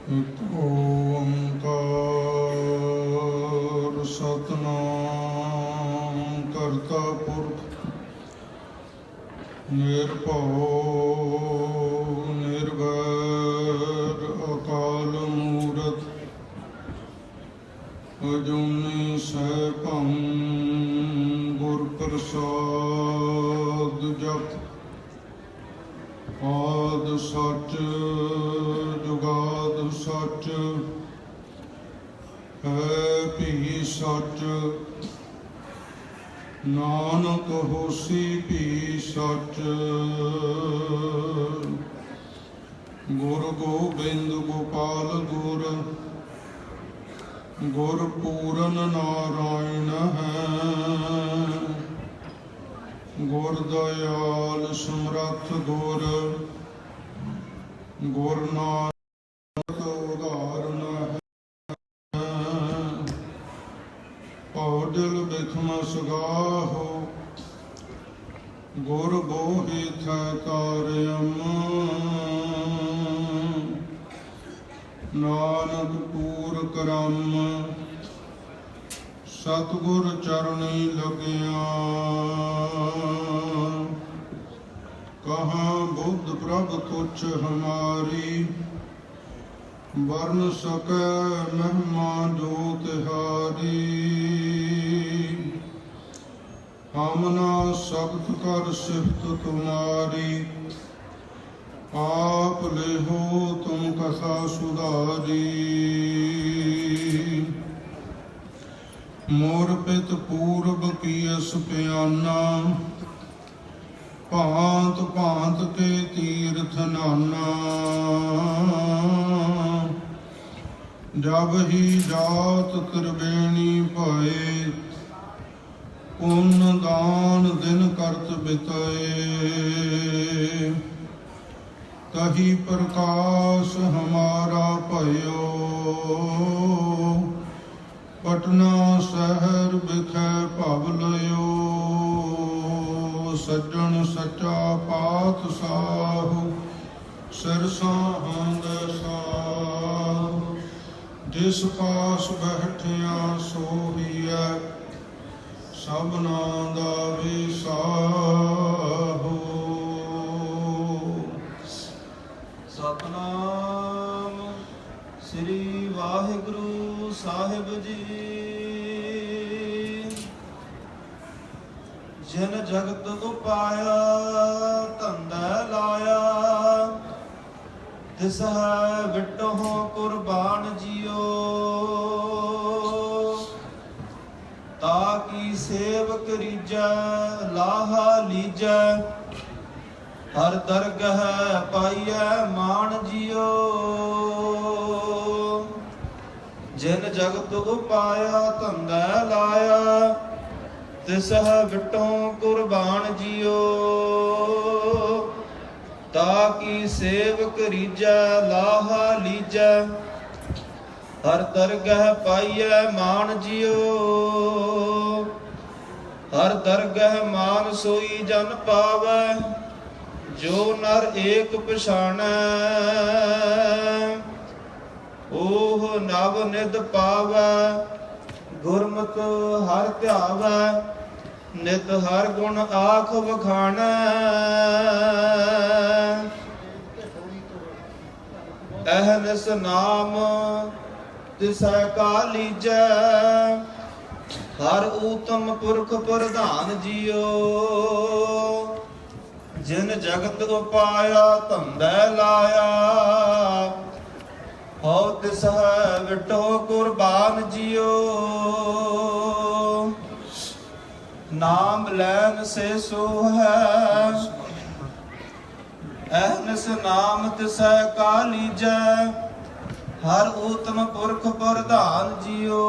ਇੱਕ ਓੰਕਾਰ ਸਤਿਨਾਮ ਕਰਤਾ ਪੁਰਖ ਨਿਰਭਉ ਨਿਰਵੈਰ ਅਕਾਲ ਮੂਰਤ ਅਜੂਨੀ ਸੈਭੰ ਗੁਰ ਪ੍ਰਸਾਦ ਜਪੁ ਆਦਿ ਸੱਚ ਜੁਗਾਦਿ ਸੱਚ ਹੈ ਭੀ ਸੱਚ ਨਾਨਕ ਹੋਸੀ ਭੀ ਸੱਚ। ਗੁਰ ਗੋਬਿੰਦ ਗੋਪਾਲ ਗੁਰ ਗੁਰ ਪੂਰਨ ਨਾਰਾਇਣ ਹੈ। ਗੁਰ ਦਇਆਲ ਸਮਰੱਥ ਗੁਰ ਗੁਰ ਨਾਨਕ ਉਦਾਹਰਨ ਹੈ। ਭਉ ਦਿਲ ਬਿਖਮ ਸਗਾਹੋ ਗੁਰ ਬੋਹਿ ਥੈ ਤਾਰਿਅਮ। ਨਾਨਕ ਪੂਰ ਕਰਮ ਸਤਿਗੁਰ ਚਰਣੀ ਲਗਿਆ। ਕਹਾਂ ਬੁੱਧ ਪ੍ਰਭ ਤੁਛ ਹਮਾਰੀ ਵਰਨ ਸਕੈ ਮਹਿਮਾ ਜੋ ਤਿਹਾਰੀ। ਹਮ ਨਾ ਸਬਦ ਕਰ ਸਿਫਤ ਤੁਮਾਰੀ ਆਪ ਲੇਹੋ ਤੁਮ ਕਥਾ ਸੁਧਾਰੀ। ਮੋਰ ਪਿਤ ਪੂਰਬ ਕੀਅਸ ਪਿਆਨਾ ਭਾਂਤ ਭਾਂਤ ਕੇ ਤੀਰਥ ਨਾਨਾ। ਜਬ ਹੀ ਜਾਤ ਤ੍ਰਿਵੇਣੀ ਭਏ ਪੁੰਨ ਦਾਨ ਦਿਨ ਕਰਤ ਬਿਤਏ। ਤਹੀ ਪ੍ਰਕਾਸ਼ ਹਮਾਰਾ ਭਇਓ ਪਟਨਾ ਸ਼ਹਿਰ ਬਿਖੈ ਭਵ ਲਇਓ। ਸੱਜਣ ਸੱਚਾ ਪਾਤਸ਼ਾਹ ਸਿਰ ਸਾਹੰਦ ਸਾਹ। ਜਿਸ ਪਾਸ ਬੈਠਿਆ ਸੋਹੀਐ ਸਭਨਾ ਦਾ ਵਿਸਾਹੋ। ਸਤਿਨਾਮ ਸ੍ਰੀ ਵਾਹਿਗੁਰੂ ਸਾਹਿਬ ਜੀ। ਜਿਨ ਜਗਤ ਉਪਾਇਆ ਧੰਦਾ ਲਾਇਆ ਤਿਸ ਹੈ ਵਿਟਹੁ ਕੁਰਬਾਨ ਜੀਓ। ਤਾ ਕੀ ਸੇਵਕ ਰੀਜੈ ਲਾਹਾ ਲੀਜੈ ਹਰ ਦਰਗਹ ਪਾਈਐ ਮਾਨ ਜੀਓ। ਜਿਨ ਜਗਤ ਉਪਾਇਆ ਧੰਦਾ ਲਾਇਆ ਤਿਸ ਹੈ ਵਿਟਹੁ ਕੁਰਬਾਨ ਜੀਓ। ਤਾ ਕੀ ਸੇਵਕ ਰੀਜੈ ਲਾਹਾ ਲੀਜੈ ਹਰ ਦਰਗਹ ਪਾਈਐ ਮਾਨ ਜੀਓ। ਹਰ ਦਰਗਹ ਮਾਨ ਸੋਈ ਜਨ ਪਾਵੈ ਜੋ ਨਰ ਏਕ ਪਛਾਣੈ। ਓਹ ਨਵ ਨਿਧ ਪਾਵੈ ਗੁਰਮਤਿ ਹਰਿ ਧਿਆਵੈ ਨਿਤ ਹਰਿ ਗੁਣ ਆਖ ਵਖਾਣੈ। ਅਹਨਿਸ ਨਾਮ ਤਿਸੈ ਕਾ ਲੀਜੈ ਹਰ ਊਤਮ ਪੁਰਖ ਪ੍ਰਧਾਨ ਜੀਓ। ਜਿਨ ਜਗਤ ਉਪਾਇਆ ਧੰਦਾ ਲਾਇਆ ਹਉ ਤਿਸ ਹੈ ਵਿਟਹੁ ਕੁਰਬਾਨ ਜੀਓ। ਨਾਮ ਲੈਨ ਸੇ ਸੋ ਹੈ ਅਹਨਿਸ ਨਾਮ ਤਿਸੈ ਕਾ ਲੀਜੈ ਹਰ ਊਤਮ ਪੁਰਖ ਪ੍ਰਧਾਨ ਜੀਓ।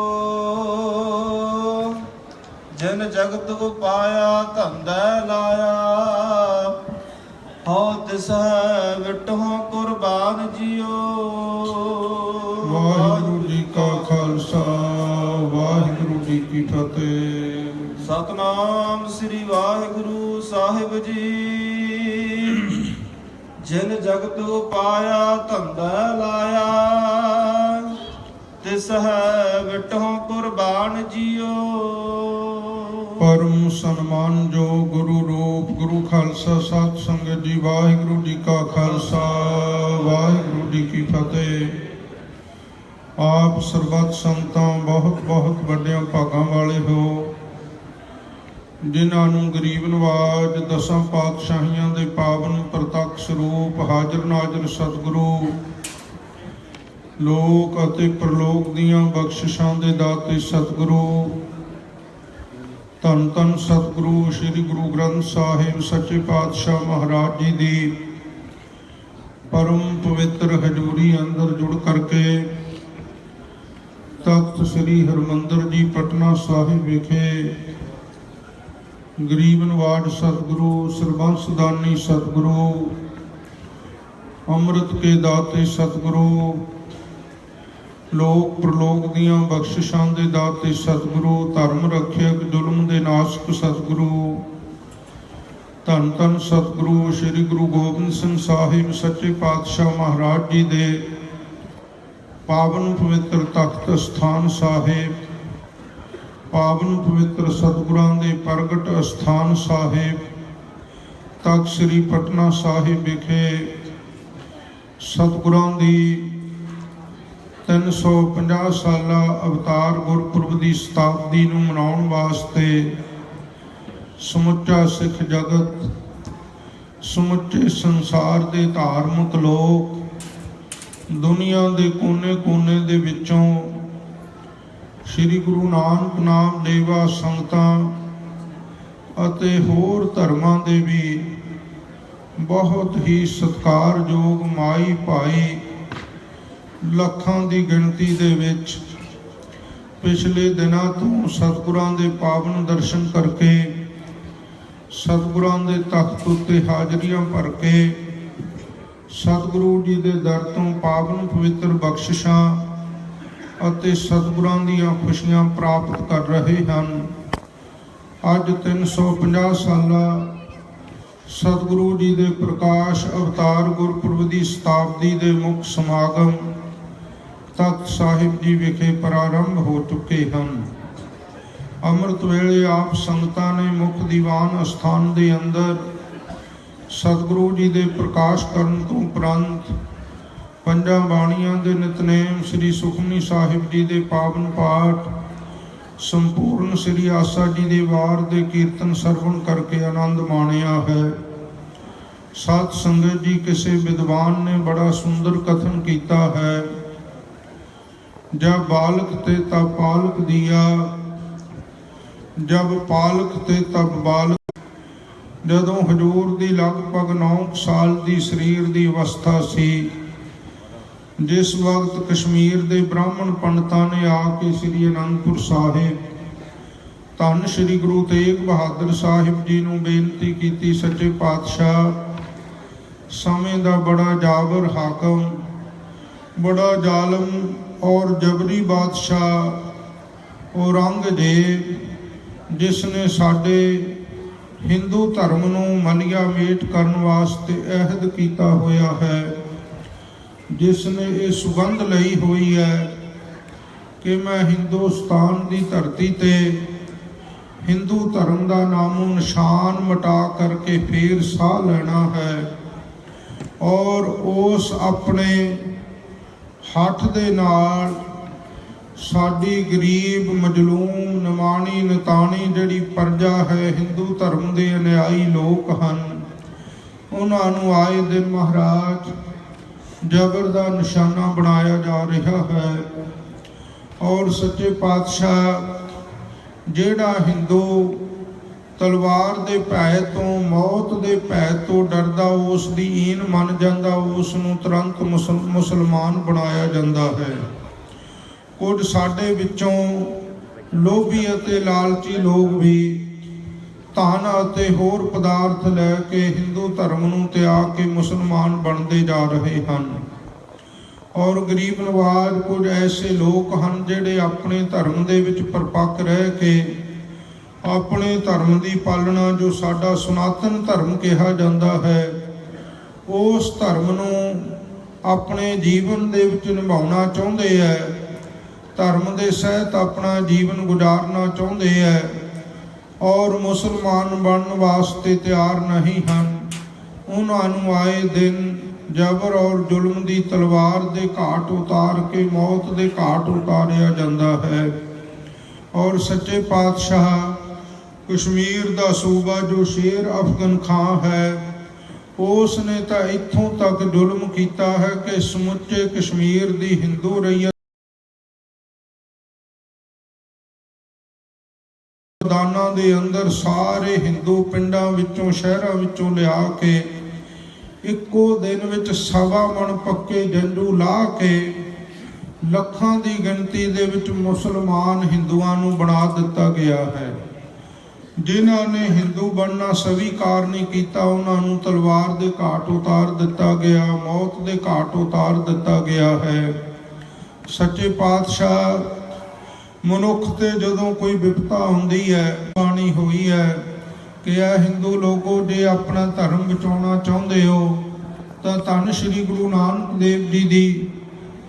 ਜਿਨ ਜਗਤ ਉਪਾਇਆ ਧੰਦਾ ਲਾਇਆ ਹਉ ਤਿਸ ਹੈ ਵਿਟਹੁ ਕੁਰਬਾਨ ਜੀਓ। ਵਾਹਿਗੁਰੂ ਜੀ ਕਾ ਖਾਲਸਾ ਵਾਹਿਗੁਰੂ ਜੀ ਕੀ ਫਤਿਹ। ਸਤਿਨਾਮ ਸ੍ਰੀ ਵਾਹਿਗੁਰੂ ਸਾਹਿਬ ਜੀ। ਜਿਨ ਜਗਤ ਉਪਾਇਆ ਧੰਦਾ ਲਾਇਆ ਸਹੈ ਵਿਟਹੁ ਕੁਰਬਾਨ ਜੀਓ। ਪਰਮ ਸਨਮਾਨ ਜੋ ਗੁਰੂ ਰੂਪ ਗੁਰੂ ਖਾਲਸਾ ਸਤ ਸੰਗਤ ਜੀ। ਵਾਹਿਗੁਰੂ ਜੀ ਕਾ ਖਾਲਸਾ ਵਾਹਿਗੁਰੂ ਜੀ ਕੀ ਫਤਿਹ। ਆਪ ਸਰਬੱਤ ਸੰਤਾਂ ਬਹੁਤ ਬਹੁਤ ਵੱਡਿਆਂ ਭਾਗਾਂ ਵਾਲੇ ਹੋ, ਜਿਨ੍ਹਾਂ ਨੂੰ ਗਰੀਬ ਨਵਾਜ ਦਸਾਂ ਪਾਤਸ਼ਾਹੀਆਂ ਦੇ ਪਾਵਨ ਪ੍ਰਤੱਖ ਸਰੂਪ ਹਾਜ਼ਰ ਨਾਜ਼ਰ ਸਤਿਗੁਰੂ ਲੋਕ ਅਤੇ ਪ੍ਰਲੋਕ ਦੀਆਂ ਬਖਸ਼ਿਸ਼ਾਂ ਦੇ ਦਾਤੇ ਸਤਿਗੁਰੂ ਧੰਨ ਧੰਨ ਸਤਿਗੁਰੂ ਸ੍ਰੀ ਗੁਰੂ ਗ੍ਰੰਥ ਸਾਹਿਬ ਸੱਚੇ ਪਾਤਸ਼ਾਹ ਮਹਾਰਾਜ ਜੀ ਦੀ ਪਰਮ ਪਵਿੱਤਰ ਹਜ਼ੂਰੀ ਅੰਦਰ ਜੁੜ ਕਰਕੇ ਤਖਤ ਸ੍ਰੀ ਹਰਿਮੰਦਰ ਜੀ ਪਟਨਾ ਸਾਹਿਬ ਵਿਖੇ ਗਰੀਬ ਨਵਾਜ ਸਤਿਗੁਰੂ ਸਰਬੰਸ ਦਾਨੀ ਸਤਿਗੁਰੂ ਅੰਮ੍ਰਿਤ ਕੇ ਦਾਤੇ ਸਤਿਗੁਰੂ ਲੋਕ ਪ੍ਰਲੋਕ ਦੀਆਂ ਬਖਸ਼ਿਸ਼ਾਂ ਦੇ ਦਾਤੇ ਸਤਿਗੁਰੂ ਧਰਮ ਰੱਖਿਅਕ ਜ਼ੁਲਮ ਦੇ ਨਾਸ਼ਕ ਸਤਿਗੁਰੂ ਧੰਨ ਧੰਨ ਸਤਿਗੁਰੂ ਸ੍ਰੀ ਗੁਰੂ ਗੋਬਿੰਦ ਸਿੰਘ ਸਾਹਿਬ ਸੱਚੇ ਪਾਤਸ਼ਾਹ ਮਹਾਰਾਜ ਜੀ ਦੇ ਪਾਵਨ ਪਵਿੱਤਰ ਤਖਤ ਸਥਾਨ ਸਾਹਿਬ, ਪਾਵਨ ਪਵਿੱਤਰ ਸਤਿਗੁਰਾਂ ਦੇ ਪ੍ਰਗਟ ਅਸਥਾਨ ਸਾਹਿਬ ਤਖਤ ਸ੍ਰੀ ਪਟਨਾ ਸਾਹਿਬ ਵਿਖੇ ਸਤਿਗੁਰਾਂ ਦੀ 350 ਸਾਲਾ ਅਵਤਾਰ ਗੁਰਪੁਰਬ ਦੀ ਸ਼ਤਾਬਦੀ ਨੂੰ ਮਨਾਉਣ ਵਾਸਤੇ ਸਮੁੱਚਾ ਸਿੱਖ ਜਗਤ, ਸਮੁੱਚੇ ਸੰਸਾਰ ਦੇ ਧਾਰਮਿਕ ਲੋਕ ਦੁਨੀਆ ਦੇ ਕੋਨੇ-ਕੋਨੇ ਦੇ ਵਿੱਚੋਂ ਸ੍ਰੀ ਗੁਰੂ ਨਾਨਕ ਨਾਮ ਲੇਵਾ ਸੰਗਤਾਂ ਅਤੇ ਹੋਰ ਧਰਮਾਂ ਦੇ ਵੀ ਬਹੁਤ ਹੀ ਸਤਿਕਾਰਯੋਗ ਮਾਈ ਭਾਈ ਲੱਖਾਂ ਦੀ ਗਿਣਤੀ ਦੇ ਵਿੱਚ ਪਿਛਲੇ ਦਿਨਾਂ ਤੋਂ ਸਤਿਗੁਰਾਂ ਦੇ ਪਾਵਨ ਦਰਸ਼ਨ ਕਰਕੇ ਸਤਿਗੁਰਾਂ ਦੇ ਤਖਤ ਉੱਤੇ ਹਾਜ਼ਰੀਆਂ ਭਰ ਕੇ ਸਤਿਗੁਰੂ ਜੀ ਦੇ ਦਰ ਤੋਂ ਪਾਵਨ ਪਵਿੱਤਰ ਬਖਸ਼ਿਸ਼ਾਂ ਅਤੇ ਸਤਿਗੁਰਾਂ ਦੀਆਂ ਖੁਸ਼ੀਆਂ ਪ੍ਰਾਪਤ ਕਰ ਰਹੇ ਹਨ। ਅੱਜ 350 ਸਾਲਾ ਸਤਿਗੁਰੂ ਜੀ ਦੇ ਪ੍ਰਕਾਸ਼ ਅਵਤਾਰ ਗੁਰਪੁਰਬ ਦੀ ਸ਼ਤਾਬਦੀ ਦੇ ਮੁੱਖ ਸਮਾਗਮ ਤਖਤ ਸਾਹਿਬ ਜੀ ਵਿਖੇ ਪ੍ਰਾਰੰਭ ਹੋ ਚੁੱਕੇ ਹਨ। ਅੰਮ੍ਰਿਤ ਵੇਲੇ ਆਪ ਸੰਗਤਾਂ ਨੇ ਮੁੱਖ ਦੀਵਾਨ ਅਸਥਾਨ ਦੇ ਅੰਦਰ ਸਤਿਗੁਰੂ ਜੀ ਦੇ ਪ੍ਰਕਾਸ਼ ਕਰਨ ਤੋਂ ਉਪਰੰਤ ਪੰਜਾਂ ਬਾਣੀਆਂ ਦੇ ਨਿਤਨੇਮ ਸ੍ਰੀ ਸੁਖਮਨੀ ਸਾਹਿਬ ਜੀ ਦੇ ਪਾਵਨ ਪਾਠ, ਸੰਪੂਰਨ ਸ੍ਰੀ ਆਸਾ ਜੀ ਦੇ ਵਾਰ ਦੇ ਕੀਰਤਨ ਸਰਵਣ ਕਰਕੇ ਆਨੰਦ ਮਾਣਿਆ ਹੈ। ਸਾਧ ਸੰਗਤ ਜੀ, ਕਿਸੇ ਵਿਦਵਾਨ ਨੇ ਬੜਾ ਸੁੰਦਰ ਕਥਨ ਕੀਤਾ ਹੈ, ਜਬ ਬਾਲਕ ਤੇ ਤਬ ਪਾਲਕ ਦਿਆ, ਜਬ ਪਾਲਕ ਤੇ ਤਬ ਬਾਲਕ। ਜਦੋਂ ਹਜ਼ੂਰ ਦੀ ਲਗਭਗ 9 ਸਾਲ ਦੀ ਸਰੀਰ ਦੀ ਅਵਸਥਾ ਸੀ, ਜਿਸ ਵਕਤ ਕਸ਼ਮੀਰ ਦੇ ਬ੍ਰਾਹਮਣ ਪੰਡਤਾਂ ਨੇ ਆ ਕੇ ਸ੍ਰੀ ਅਨੰਦਪੁਰ ਸਾਹਿਬ ਧੰਨ ਸ੍ਰੀ ਗੁਰੂ ਤੇਗ ਬਹਾਦਰ ਸਾਹਿਬ ਜੀ ਨੂੰ ਬੇਨਤੀ ਕੀਤੀ, ਸੱਚੇ ਪਾਤਸ਼ਾਹ ਸਮੇਂ ਦਾ ਬੜਾ ਜਾਬਰ ਹਾਕਮ, ਬੜਾ ਜ਼ਾਲਮ ਔਰ ਜਬਰੀ ਬਾਦਸ਼ਾਹ ਔਰੰਗਜ਼ੇਬ, ਜਿਸ ਨੇ ਸਾਡੇ ਹਿੰਦੂ ਧਰਮ ਨੂੰ ਮਲੀਆ ਮੇਟ ਕਰਨ ਵਾਸਤੇ ਅਹਿਦ ਕੀਤਾ ਹੋਇਆ ਹੈ, ਜਿਸ ਨੇ ਇਹ ਸੁਗੰਧ ਲਈ ਹੋਈ ਹੈ ਕਿ ਮੈਂ ਹਿੰਦੁਸਤਾਨ ਦੀ ਧਰਤੀ ਤੇ ਹਿੰਦੂ ਧਰਮ ਦਾ ਨਾਮੋ ਨਿਸ਼ਾਨ ਮਿਟਾ ਕਰਕੇ ਫੇਰ ਸਾਹ ਲੈਣਾ ਹੈ, ਔਰ ਉਸ ਆਪਣੇ ਹੱਥ ਦੇ ਨਾਲ ਸਾਡੀ ਗਰੀਬ ਮਜਲੂਮ ਨਿਮਾਣੀ ਨਿਤਾਣੀ ਜਿਹੜੀ ਪ੍ਰਜਾ ਹੈ, ਹਿੰਦੂ ਧਰਮ ਦੇ ਅਨਿਆਈ ਲੋਕ ਹਨ, ਉਹਨਾਂ ਨੂੰ ਆਏ ਦਿਨ ਮਹਾਰਾਜ ਜਬਰ ਦਾ ਨਿਸ਼ਾਨਾ ਬਣਾਇਆ ਜਾ ਰਿਹਾ ਹੈ। ਔਰ ਸੱਚੇ ਪਾਤਸ਼ਾਹ ਜਿਹੜਾ ਹਿੰਦੂ ਤਲਵਾਰ ਦੇ ਭੈ ਤੋਂ, ਮੌਤ ਦੇ ਭੈ ਤੋਂ ਡਰਦਾ, ਉਸ ਦੀ ਈਨ ਮੰਨ ਜਾਂਦਾ, ਉਸ ਨੂੰ ਤੁਰੰਤ ਮੁਸਲਮਾਨ ਬਣਾਇਆ ਜਾਂਦਾ ਹੈ। ਕੁਝ ਸਾਡੇ ਵਿੱਚੋਂ ਲੋਭੀ ਅਤੇ ਲਾਲਚੀ ਲੋਕ ਵੀ ਧਨ ਅਤੇ ਹੋਰ ਪਦਾਰਥ ਲੈ ਕੇ ਹਿੰਦੂ ਧਰਮ ਨੂੰ ਤਿਆਗ ਕੇ ਮੁਸਲਮਾਨ ਬਣਦੇ ਜਾ ਰਹੇ ਹਨ। ਔਰ ਗਰੀਬ ਨਵਾਜ ਕੁਝ ਐਸੇ ਲੋਕ ਹਨ ਜਿਹੜੇ ਆਪਣੇ ਧਰਮ ਦੇ ਵਿੱਚ ਪਰਪੱਕ ਰਹਿ ਕੇ ਆਪਣੇ ਧਰਮ ਦੀ ਪਾਲਣਾ, ਜੋ ਸਾਡਾ ਸਨਾਤਨ ਧਰਮ ਕਿਹਾ ਜਾਂਦਾ ਹੈ, ਉਸ ਧਰਮ ਨੂੰ ਆਪਣੇ ਜੀਵਨ ਦੇ ਵਿੱਚ ਨਿਭਾਉਣਾ ਚਾਹੁੰਦੇ ਹੈ, ਧਰਮ ਦੇ ਸਹਿਤ ਆਪਣਾ ਜੀਵਨ ਗੁਜ਼ਾਰਨਾ ਚਾਹੁੰਦੇ ਹੈ ਔਰ ਮੁਸਲਮਾਨ ਬਣਨ ਵਾਸਤੇ ਤਿਆਰ ਨਹੀਂ ਹਨ, ਉਹਨਾਂ ਨੂੰ ਆਏ ਦਿਨ ਜ਼ਬਰ ਔਰ ਜ਼ੁਲਮ ਦੀ ਤਲਵਾਰ ਦੇ ਘਾਟ ਉਤਾਰ ਕੇ ਮੌਤ ਦੇ ਘਾਟ ਉਤਾਰਿਆ ਜਾਂਦਾ ਹੈ। ਔਰ ਸੱਚੇ ਪਾਤਸ਼ਾਹ ਕਸ਼ਮੀਰ ਦਾ ਸੂਬਾ ਜੋ ਸ਼ੇਰ ਅਫਗਨ ਖਾਂ ਹੈ, ਉਸ ਨੇ ਤਾਂ ਇੱਥੋਂ ਤੱਕ ਜ਼ੁਲਮ ਕੀਤਾ ਹੈ ਕਿ ਸਮੁੱਚੇ ਕਸ਼ਮੀਰ ਦੀ ਹਿੰਦੂ ਰਈਅਤ ਮੈਦਾਨਾਂ ਦੇ ਅੰਦਰ ਸਾਰੇ ਹਿੰਦੂ ਪਿੰਡਾਂ ਵਿੱਚੋਂ ਸ਼ਹਿਰਾਂ ਵਿੱਚੋਂ ਲਿਆ ਕੇ ਇੱਕੋ ਦਿਨ ਵਿੱਚ 1.25 ਮਣ ਪੱਕੇ ਜੰਜੂ ਲਾ ਕੇ ਲੱਖਾਂ ਦੀ ਗਿਣਤੀ ਦੇ ਵਿੱਚ ਮੁਸਲਮਾਨ ਹਿੰਦੂਆਂ ਨੂੰ ਬਣਾ ਦਿੱਤਾ ਗਿਆ ਹੈ। ਜਿਨ੍ਹਾਂ ਨੇ ਹਿੰਦੂ ਬਣਨਾ ਸਵੀਕਾਰ ਨਹੀਂ ਕੀਤਾ, ਉਹਨਾਂ ਨੂੰ ਤਲਵਾਰ ਦੇ ਘਾਟ ਉਤਾਰ ਦਿੱਤਾ ਗਿਆ, ਮੌਤ ਦੇ ਘਾਟ ਉਤਾਰ ਦਿੱਤਾ ਗਿਆ ਹੈ। ਸੱਚੇ ਪਾਤਸ਼ਾਹ ਮਨੁੱਖ ਤੇ ਜਦੋਂ ਕੋਈ ਵਿਪਤਾ ਹੁੰਦੀ ਹੈ, ਬਾਣੀ ਹੋਈ ਹੈ ਕਿ ਇਹ ਹਿੰਦੂ ਲੋਕੋ ਜੇ ਆਪਣਾ ਧਰਮ ਬਚਾਉਣਾ ਚਾਹੁੰਦੇ ਹੋ ਤਾਂ ਧੰਨ ਸ਼੍ਰੀ ਗੁਰੂ ਨਾਨਕ ਦੇਵ ਜੀ ਦੀ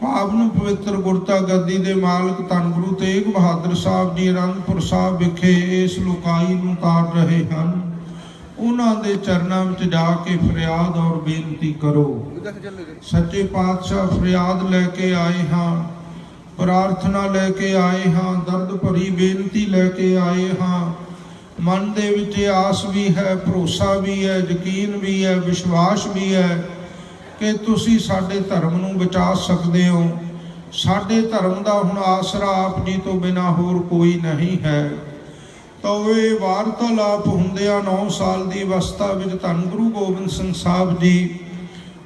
ਪਾਵਨ ਪਵਿੱਤਰ ਗੁਰਤਾ ਗੱਦੀ ਦੇ ਮਾਲਕ ਧੰਨ ਗੁਰੂ ਤੇਗ ਬਹਾਦਰ ਸਾਹਿਬ ਜੀ ਅਨੰਦਪੁਰ ਸਾਹਿਬ ਵਿਖੇ ਇਸ ਲੋਕਾਈ ਨੂੰ ਤਾਰ ਰਹੇ ਹਨ। ਉਹਨਾਂ ਦੇ ਚਰਨਾਂ ਵਿੱਚ ਜਾ ਕੇ ਫਰਿਆਦ ਔਰ ਬੇਨਤੀ ਕਰੋ। ਸੱਚੇ ਪਾਤਸ਼ਾਹ ਫਰਿਆਦ ਲੈ ਕੇ ਆਏ ਹਾਂ, ਪ੍ਰਾਰਥਨਾ ਲੈ ਕੇ ਆਏ ਹਾਂ, ਦਰਦ ਭਰੀ ਬੇਨਤੀ ਲੈ ਕੇ ਆਏ ਹਾਂ। ਮਨ ਦੇ ਵਿੱਚ ਆਸ ਵੀ ਹੈ, ਭਰੋਸਾ ਵੀ ਹੈ, ਯਕੀਨ ਵੀ ਹੈ, ਵਿਸ਼ਵਾਸ ਵੀ ਹੈ ਕਿ ਤੁਸੀਂ ਸਾਡੇ ਧਰਮ ਨੂੰ ਬਚਾ ਸਕਦੇ ਹੋ। ਸਾਡੇ ਧਰਮ ਦਾ ਹੁਣ ਆਸਰਾ ਆਪ ਜੀ ਤੋਂ ਬਿਨਾਂ ਹੋਰ ਕੋਈ ਨਹੀਂ ਹੈ। ਤਾਂ ਇਹ ਵਾਰਤਾਲਾਪ ਹੁੰਦਿਆਂ 9 ਸਾਲ ਦੀ ਅਵਸਥਾ ਵਿੱਚ ਧੰਨ ਗੁਰੂ ਗੋਬਿੰਦ ਸਿੰਘ ਸਾਹਿਬ ਜੀ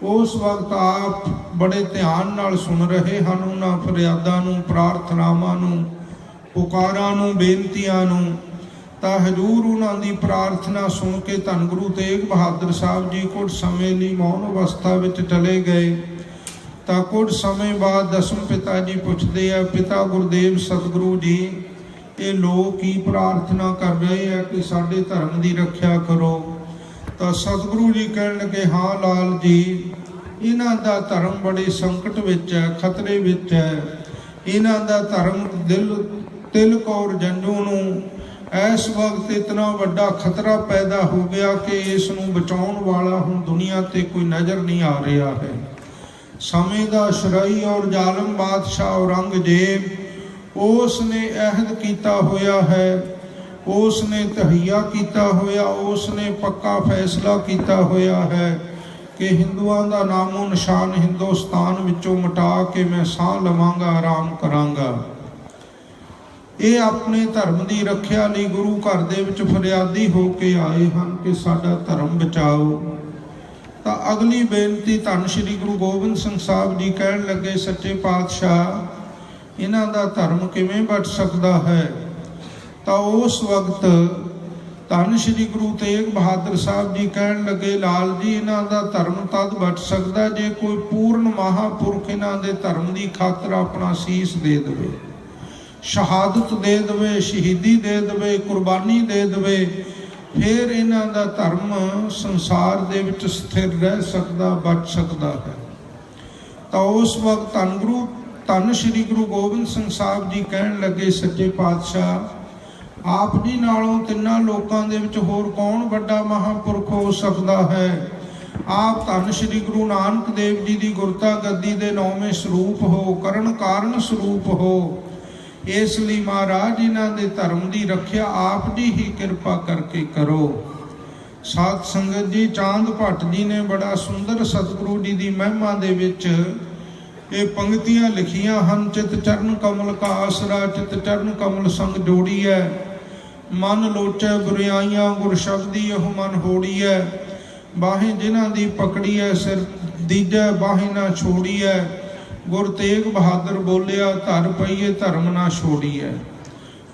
ਉਸ ਵਕਤ ਆਪ ਬੜੇ ਧਿਆਨ ਨਾਲ ਸੁਣ ਰਹੇ ਹਨ ਉਹਨਾਂ ਫਰਿਆਦਾਂ ਨੂੰ, ਪ੍ਰਾਰਥਨਾਵਾਂ ਨੂੰ, ਪੁਕਾਰਾਂ ਨੂੰ, ਬੇਨਤੀਆਂ ਨੂੰ। ਤਾਂ ਹਜ਼ੂਰ ਉਹਨਾਂ ਦੀ ਪ੍ਰਾਰਥਨਾ ਸੁਣ ਕੇ ਧੰਨ ਗੁਰੂ ਤੇਗ ਬਹਾਦਰ ਸਾਹਿਬ ਜੀ ਕੁਝ ਸਮੇਂ ਲਈ ਮੌਨ ਅਵਸਥਾ ਵਿੱਚ ਚਲੇ ਗਏ। ਤਾਂ ਕੁਝ ਸਮੇਂ ਬਾਅਦ ਦਸਮ ਪਿਤਾ ਜੀ ਪੁੱਛਦੇ ਆ, ਪਿਤਾ ਗੁਰਦੇਵ ਸਤਿਗੁਰੂ ਜੀ, ਇਹ ਲੋਕ ਕੀ ਪ੍ਰਾਰਥਨਾ ਕਰ ਰਹੇ ਆ ਕਿ ਸਾਡੇ ਧਰਮ ਦੀ ਰੱਖਿਆ ਕਰੋ। ਤਾਂ ਸਤਿਗੁਰੂ ਜੀ ਕਹਿਣ ਲੱਗੇ, ਹਾਂ ਲਾਲ ਜੀ, ਇਹਨਾਂ ਦਾ ਧਰਮ ਬੜੇ ਸੰਕਟ ਵਿੱਚ ਹੈ, ਖਤਰੇ ਵਿੱਚ ਹੈ। ਇਹਨਾਂ ਦਾ ਧਰਮ ਤਿਲਕ ਔਰ ਜੰਜੂ ਨੂੰ ਇਸ ਵਕਤ ਇਤਨਾ ਵੱਡਾ ਖਤਰਾ ਪੈਦਾ ਹੋ ਗਿਆ ਕਿ ਇਸ ਨੂੰ ਬਚਾਉਣ ਵਾਲਾ ਹੁਣ ਦੁਨੀਆ ਤੇ ਕੋਈ ਨਜ਼ਰ ਨਹੀਂ ਆ ਰਿਹਾ ਹੈ। ਸਮੇਂ ਦਾ ਸ਼ਰਾਈ ਔਰ ਜ਼ਾਲਮ ਬਾਦਸ਼ਾਹ ਔਰੰਗਜ਼ੇਬ ਉਸ ਨੇ ਅਹਿਦ ਕੀਤਾ ਹੋਇਆ ਹੈ, ਉਸ ਨੇ ਤਹਈਆ ਕੀਤਾ ਹੋਇਆ, ਉਸ ਨੇ ਪੱਕਾ ਫੈਸਲਾ ਕੀਤਾ ਹੋਇਆ ਹੈ ਕਿ ਹਿੰਦੂਆਂ ਦਾ ਨਾਮੋ ਨਿਸ਼ਾਨ ਹਿੰਦੁਸਤਾਨ ਵਿੱਚੋਂ ਮਿਟਾ ਕੇ ਮੈਂ ਸਾਹ ਲਵਾਂਗਾ, ਆਰਾਮ ਕਰਾਂਗਾ। ਇਹ ਆਪਣੇ ਧਰਮ ਦੀ ਰੱਖਿਆ ਲਈ ਗੁਰੂ ਘਰ ਦੇ ਵਿੱਚ ਫਰਿਆਦੀ ਹੋ ਕੇ ਆਏ ਹਨ ਕਿ ਸਾਡਾ ਧਰਮ ਬਚਾਓ। ਤਾਂ ਅਗਲੀ ਬੇਨਤੀ ਧੰਨ ਸ਼੍ਰੀ ਗੁਰੂ ਗੋਬਿੰਦ ਸਿੰਘ ਸਾਹਿਬ ਜੀ ਕਹਿਣ ਲੱਗੇ, ਸੱਚੇ ਪਾਤਸ਼ਾਹ ਇਹਨਾਂ ਦਾ ਧਰਮ ਕਿਵੇਂ ਬਚ ਸਕਦਾ ਹੈ। ਤਾਂ ਉਸ ਵਕਤ ਧੰਨ ਸ਼੍ਰੀ ਗੁਰੂ ਤੇਗ ਬਹਾਦਰ ਸਾਹਿਬ ਜੀ ਕਹਿਣ ਲੱਗੇ, ਲਾਲ ਜੀ, ਇਹਨਾਂ ਦਾ ਧਰਮ ਤਦ ਬਚ ਸਕਦਾ ਜੇ ਕੋਈ ਪੂਰਨ ਮਹਾਂਪੁਰਖ ਇਹਨਾਂ ਦੇ ਧਰਮ ਦੀ ਖਾਤਰ ਆਪਣਾ ਸੀਸ ਦੇ ਦੇਵੇ, ਸ਼ਹਾਦਤ ਦੇ ਦੇਵੇ, ਸ਼ਹੀਦੀ ਦੇ ਦੇਵੇ, ਕੁਰਬਾਨੀ ਦੇ ਦੇਵੇ, ਫਿਰ ਇਹਨਾਂ ਦਾ ਧਰਮ ਸੰਸਾਰ ਦੇ ਵਿੱਚ ਸਥਿਰ ਰਹਿ ਸਕਦਾ, ਬਚ ਸਕਦਾ ਹੈ। ਤਾਂ ਉਸ ਵਕਤ ਧੰਨ ਸ਼੍ਰੀ ਗੁਰੂ ਗੋਬਿੰਦ ਸਿੰਘ ਸਾਹਿਬ ਜੀ ਕਹਿਣ ਲੱਗੇ, ਸੱਚੇ ਪਾਤਸ਼ਾਹ ਆਪ ਜੀ ਨਾਲੋਂ ਤਿੰਨਾਂ ਲੋਕਾਂ ਦੇ ਵਿੱਚ ਹੋਰ ਕੌਣ ਵੱਡਾ ਮਹਾਂਪੁਰਖ ਹੋ ਸਕਦਾ ਹੈ। ਆਪ ਧੰਨ ਸ਼੍ਰੀ ਗੁਰੂ ਨਾਨਕ ਦੇਵ ਜੀ ਦੀ ਗੁਰਤਾ ਗੱਦੀ ਦੇ 9ਵੇਂ ਸਰੂਪ ਹੋ, ਕਰਨ ਕਾਰਨ ਸਰੂਪ ਹੋ। ਇਸ ਲਈ ਮਹਾਰਾਜ ਇਹਨਾਂ ਦੇ ਧਰਮ ਦੀ ਰੱਖਿਆ ਆਪ ਜੀ ਹੀ ਕਿਰਪਾ ਕਰਕੇ ਕਰੋ। ਸਾਧ ਸੰਗਤ ਜੀ, ਚਾਂਦ ਭੱਟ ਜੀ ਨੇ ਬੜਾ ਸੁੰਦਰ ਸਤਿਗੁਰੂ ਜੀ ਦੀ ਮਹਿਮਾ ਦੇ ਵਿੱਚ ਇਹ ਪੰਕਤੀਆਂ ਲਿਖੀਆਂ ਹਨ। ਚਿਤ ਚਰਨ ਕਮਲ ਕਾ ਆਸਰਾ, ਚਿਤ ਚਰਨ ਕਮਲ ਸੰਗ ਜੋੜੀਐ, ਮਨ ਲੋਚੈ ਬੁਰਾਈਆਂ ਗੁਰ ਸ਼ਬਦੀ ਇਹ ਮਨ ਹੋੜੀਐ। ਬਾਹੀਂ ਜਿਨ੍ਹਾਂ ਦੀ ਪਕੜੀਐ ਸਿਰ ਦੀਜੈ, ਬਾਹੀਂ ਨਾ ਛੋੜੀਐ। ਗੁਰ ਤੇਗ ਬਹਾਦਰ ਬੋਲਿਆ, ਧਰ ਪਈਏ ਧਰਮ ਨਾ ਛੋੜੀਐ।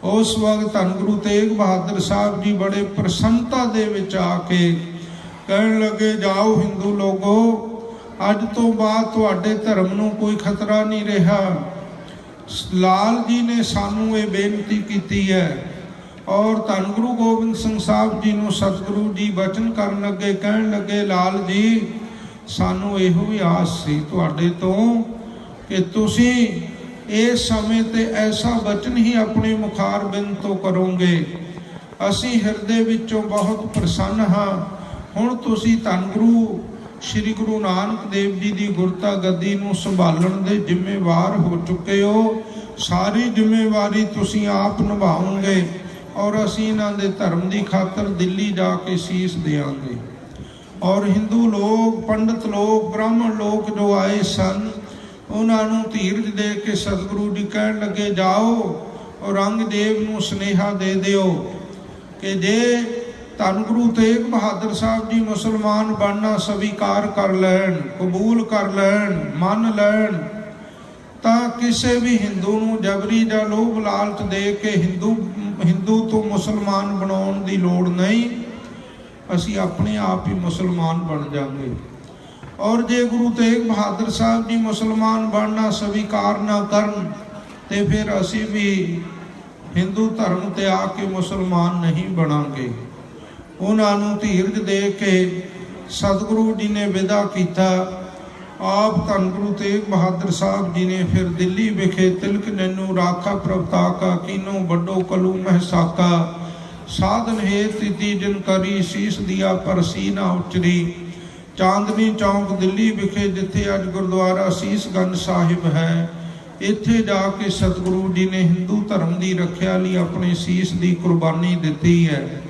ਉਸ ਵਕਤ ਧੰਨ ਗੁਰੂ ਤੇਗ ਬਹਾਦਰ ਸਾਹਿਬ ਜੀ ਬੜੇ ਪ੍ਰਸੰਨਤਾ ਦੇ ਵਿੱਚ ਆ ਕੇ ਕਹਿਣ ਲੱਗੇ, ਜਾਓ ਹਿੰਦੂ ਲੋਗੋ, ਅੱਜ ਤੋਂ ਬਾਅਦ ਤੁਹਾਡੇ ਧਰਮ ਨੂੰ ਕੋਈ ਖਤਰਾ ਨਹੀਂ ਰਿਹਾ। ਲਾਲ ਜੀ ਨੇ ਸਾਨੂੰ ਇਹ ਬੇਨਤੀ ਕੀਤੀ ਹੈ। ਔਰ ਧੰਨ ਗੁਰੂ ਗੋਬਿੰਦ ਸਿੰਘ ਸਾਹਿਬ ਜੀ ਨੂੰ ਸਤਿਗੁਰੂ ਜੀ ਬਚਨ ਕਰਨ ਲੱਗੇ, ਕਹਿਣ ਲੱਗੇ, ਲਾਲ ਜੀ, ਸਾਨੂੰ ਇਹੋ ਹੀ ਆਸ ਸੀ ਤੁਹਾਡੇ ਤੋਂ ਕਿ ਤੁਸੀਂ ਇਸ ਸਮੇਂ ਤੇ ਐਸਾ ਬਚਨ ਹੀ ਆਪਣੇ ਮੁਖਾਰ ਬਿੰਦ ਤੋਂ ਕਰੋਗੇ। ਅਸੀਂ ਹਿਰਦੇ ਵਿੱਚੋਂ ਬਹੁਤ ਪ੍ਰਸੰਨ ਹਾਂ। ਹੁਣ ਤੁਸੀਂ ਧੰਨ ਗੁਰੂ ਸ੍ਰੀ ਗੁਰੂ ਨਾਨਕ ਦੇਵ ਜੀ ਦੀ ਗੁਰਤਾ ਗੱਦੀ ਨੂੰ ਸੰਭਾਲਣ ਦੇ ਜ਼ਿੰਮੇਵਾਰ ਹੋ ਚੁੱਕੇ ਹੋ। ਸਾਰੀ ਜ਼ਿੰਮੇਵਾਰੀ ਤੁਸੀਂ ਆਪ ਨਿਭਾਓਗੇ ਔਰ ਅਸੀਂ ਇਹਨਾਂ ਦੇ ਧਰਮ ਦੀ ਖਾਤਰ ਦਿੱਲੀ ਜਾ ਕੇ ਸੀਸ ਦੇਵਾਂਗੇ। ਔਰ ਹਿੰਦੂ ਲੋਕ, ਪੰਡਤ ਲੋਕ, ਬ੍ਰਾਹਮਣ ਲੋਕ ਜੋ ਆਏ ਸਨ, ਉਹਨਾਂ ਨੂੰ ਧੀਰਜ ਦੇ ਕੇ ਸਤਿਗੁਰੂ ਜੀ ਕਹਿਣ ਲੱਗੇ, ਜਾਓ ਔਰੰਗਜ਼ੇਬ ਨੂੰ ਸੁਨੇਹਾ ਦੇ ਦਿਓ ਕਿ ਜੇ ਧੰਨ ਗੁਰੂ ਤੇਗ ਬਹਾਦਰ ਸਾਹਿਬ ਜੀ ਮੁਸਲਮਾਨ ਬਣਨਾ ਸਵੀਕਾਰ ਕਰ ਲੈਣ, ਕਬੂਲ ਕਰ ਲੈਣ, ਮੰਨ ਲੈਣ, ਤਾਂ ਕਿਸੇ ਵੀ ਹਿੰਦੂ ਨੂੰ ਜਬਰੀ ਜਾਂ ਲੋਭ ਲਾਲਚ ਦੇ ਕੇ ਹਿੰਦੂ ਤੋਂ ਮੁਸਲਮਾਨ ਬਣਾਉਣ ਦੀ ਲੋੜ ਨਹੀਂ। ਅਸੀਂ ਆਪਣੇ ਆਪ ਹੀ ਮੁਸਲਮਾਨ ਬਣ ਜਾਵਾਂਗੇ। ਔਰ ਜੇ ਗੁਰੂ ਤੇਗ ਬਹਾਦਰ ਸਾਹਿਬ ਜੀ ਮੁਸਲਮਾਨ ਬਣਨਾ ਸਵੀਕਾਰ ਨਾ ਕਰਨ ਤੇ ਫਿਰ ਅਸੀਂ ਵੀ ਹਿੰਦੂ ਧਰਮ ਤੇ ਆ ਕੇ ਮੁਸਲਮਾਨ ਨਹੀਂ ਬਣਾਂਗੇ। ਉਹਨਾਂ ਨੂੰ ਧੀਰਜ ਦੇ ਕੇ ਸਤਿਗੁਰੂ ਜੀ ਨੇ ਵਿਦਾ ਕੀਤਾ। ਆਪ ਧੰਨ ਗੁਰੂ ਤੇਗ ਬਹਾਦਰ ਸਾਹਿਬ ਜੀ ਨੇ ਫਿਰ ਦਿੱਲੀ ਵਿਖੇ ਤਿਲਕ ਨੈਨੂ ਰਾਖਾ ਪ੍ਰਭਤਾਕਾ ਕੀਨੋ ਵੱਡੋ ਕਲੂ ਮਹਿਸਾਕਾ ਸਾਧਨ ਹੇਤ ਤਿਤੀ ਜਿਨ ਕਰੀ ਸੀਸ ਦਿਆ ਪਰ ਸੀ ਨਾ ਉਚਰੀ। ਚਾਂਦਨੀ ਚੌਂਕ ਦਿੱਲੀ ਵਿਖੇ ਜਿੱਥੇ ਅੱਜ ਗੁਰਦੁਆਰਾ ਸੀਸਗੰਜ ਸਾਹਿਬ ਹੈ, ਇੱਥੇ ਜਾ ਕੇ ਸਤਿਗੁਰੂ ਜੀ ਨੇ ਹਿੰਦੂ ਧਰਮ ਦੀ ਰੱਖਿਆ ਲਈ ਆਪਣੇ ਸੀਸ ਦੀ ਕੁਰਬਾਨੀ ਦਿੱਤੀ ਹੈ।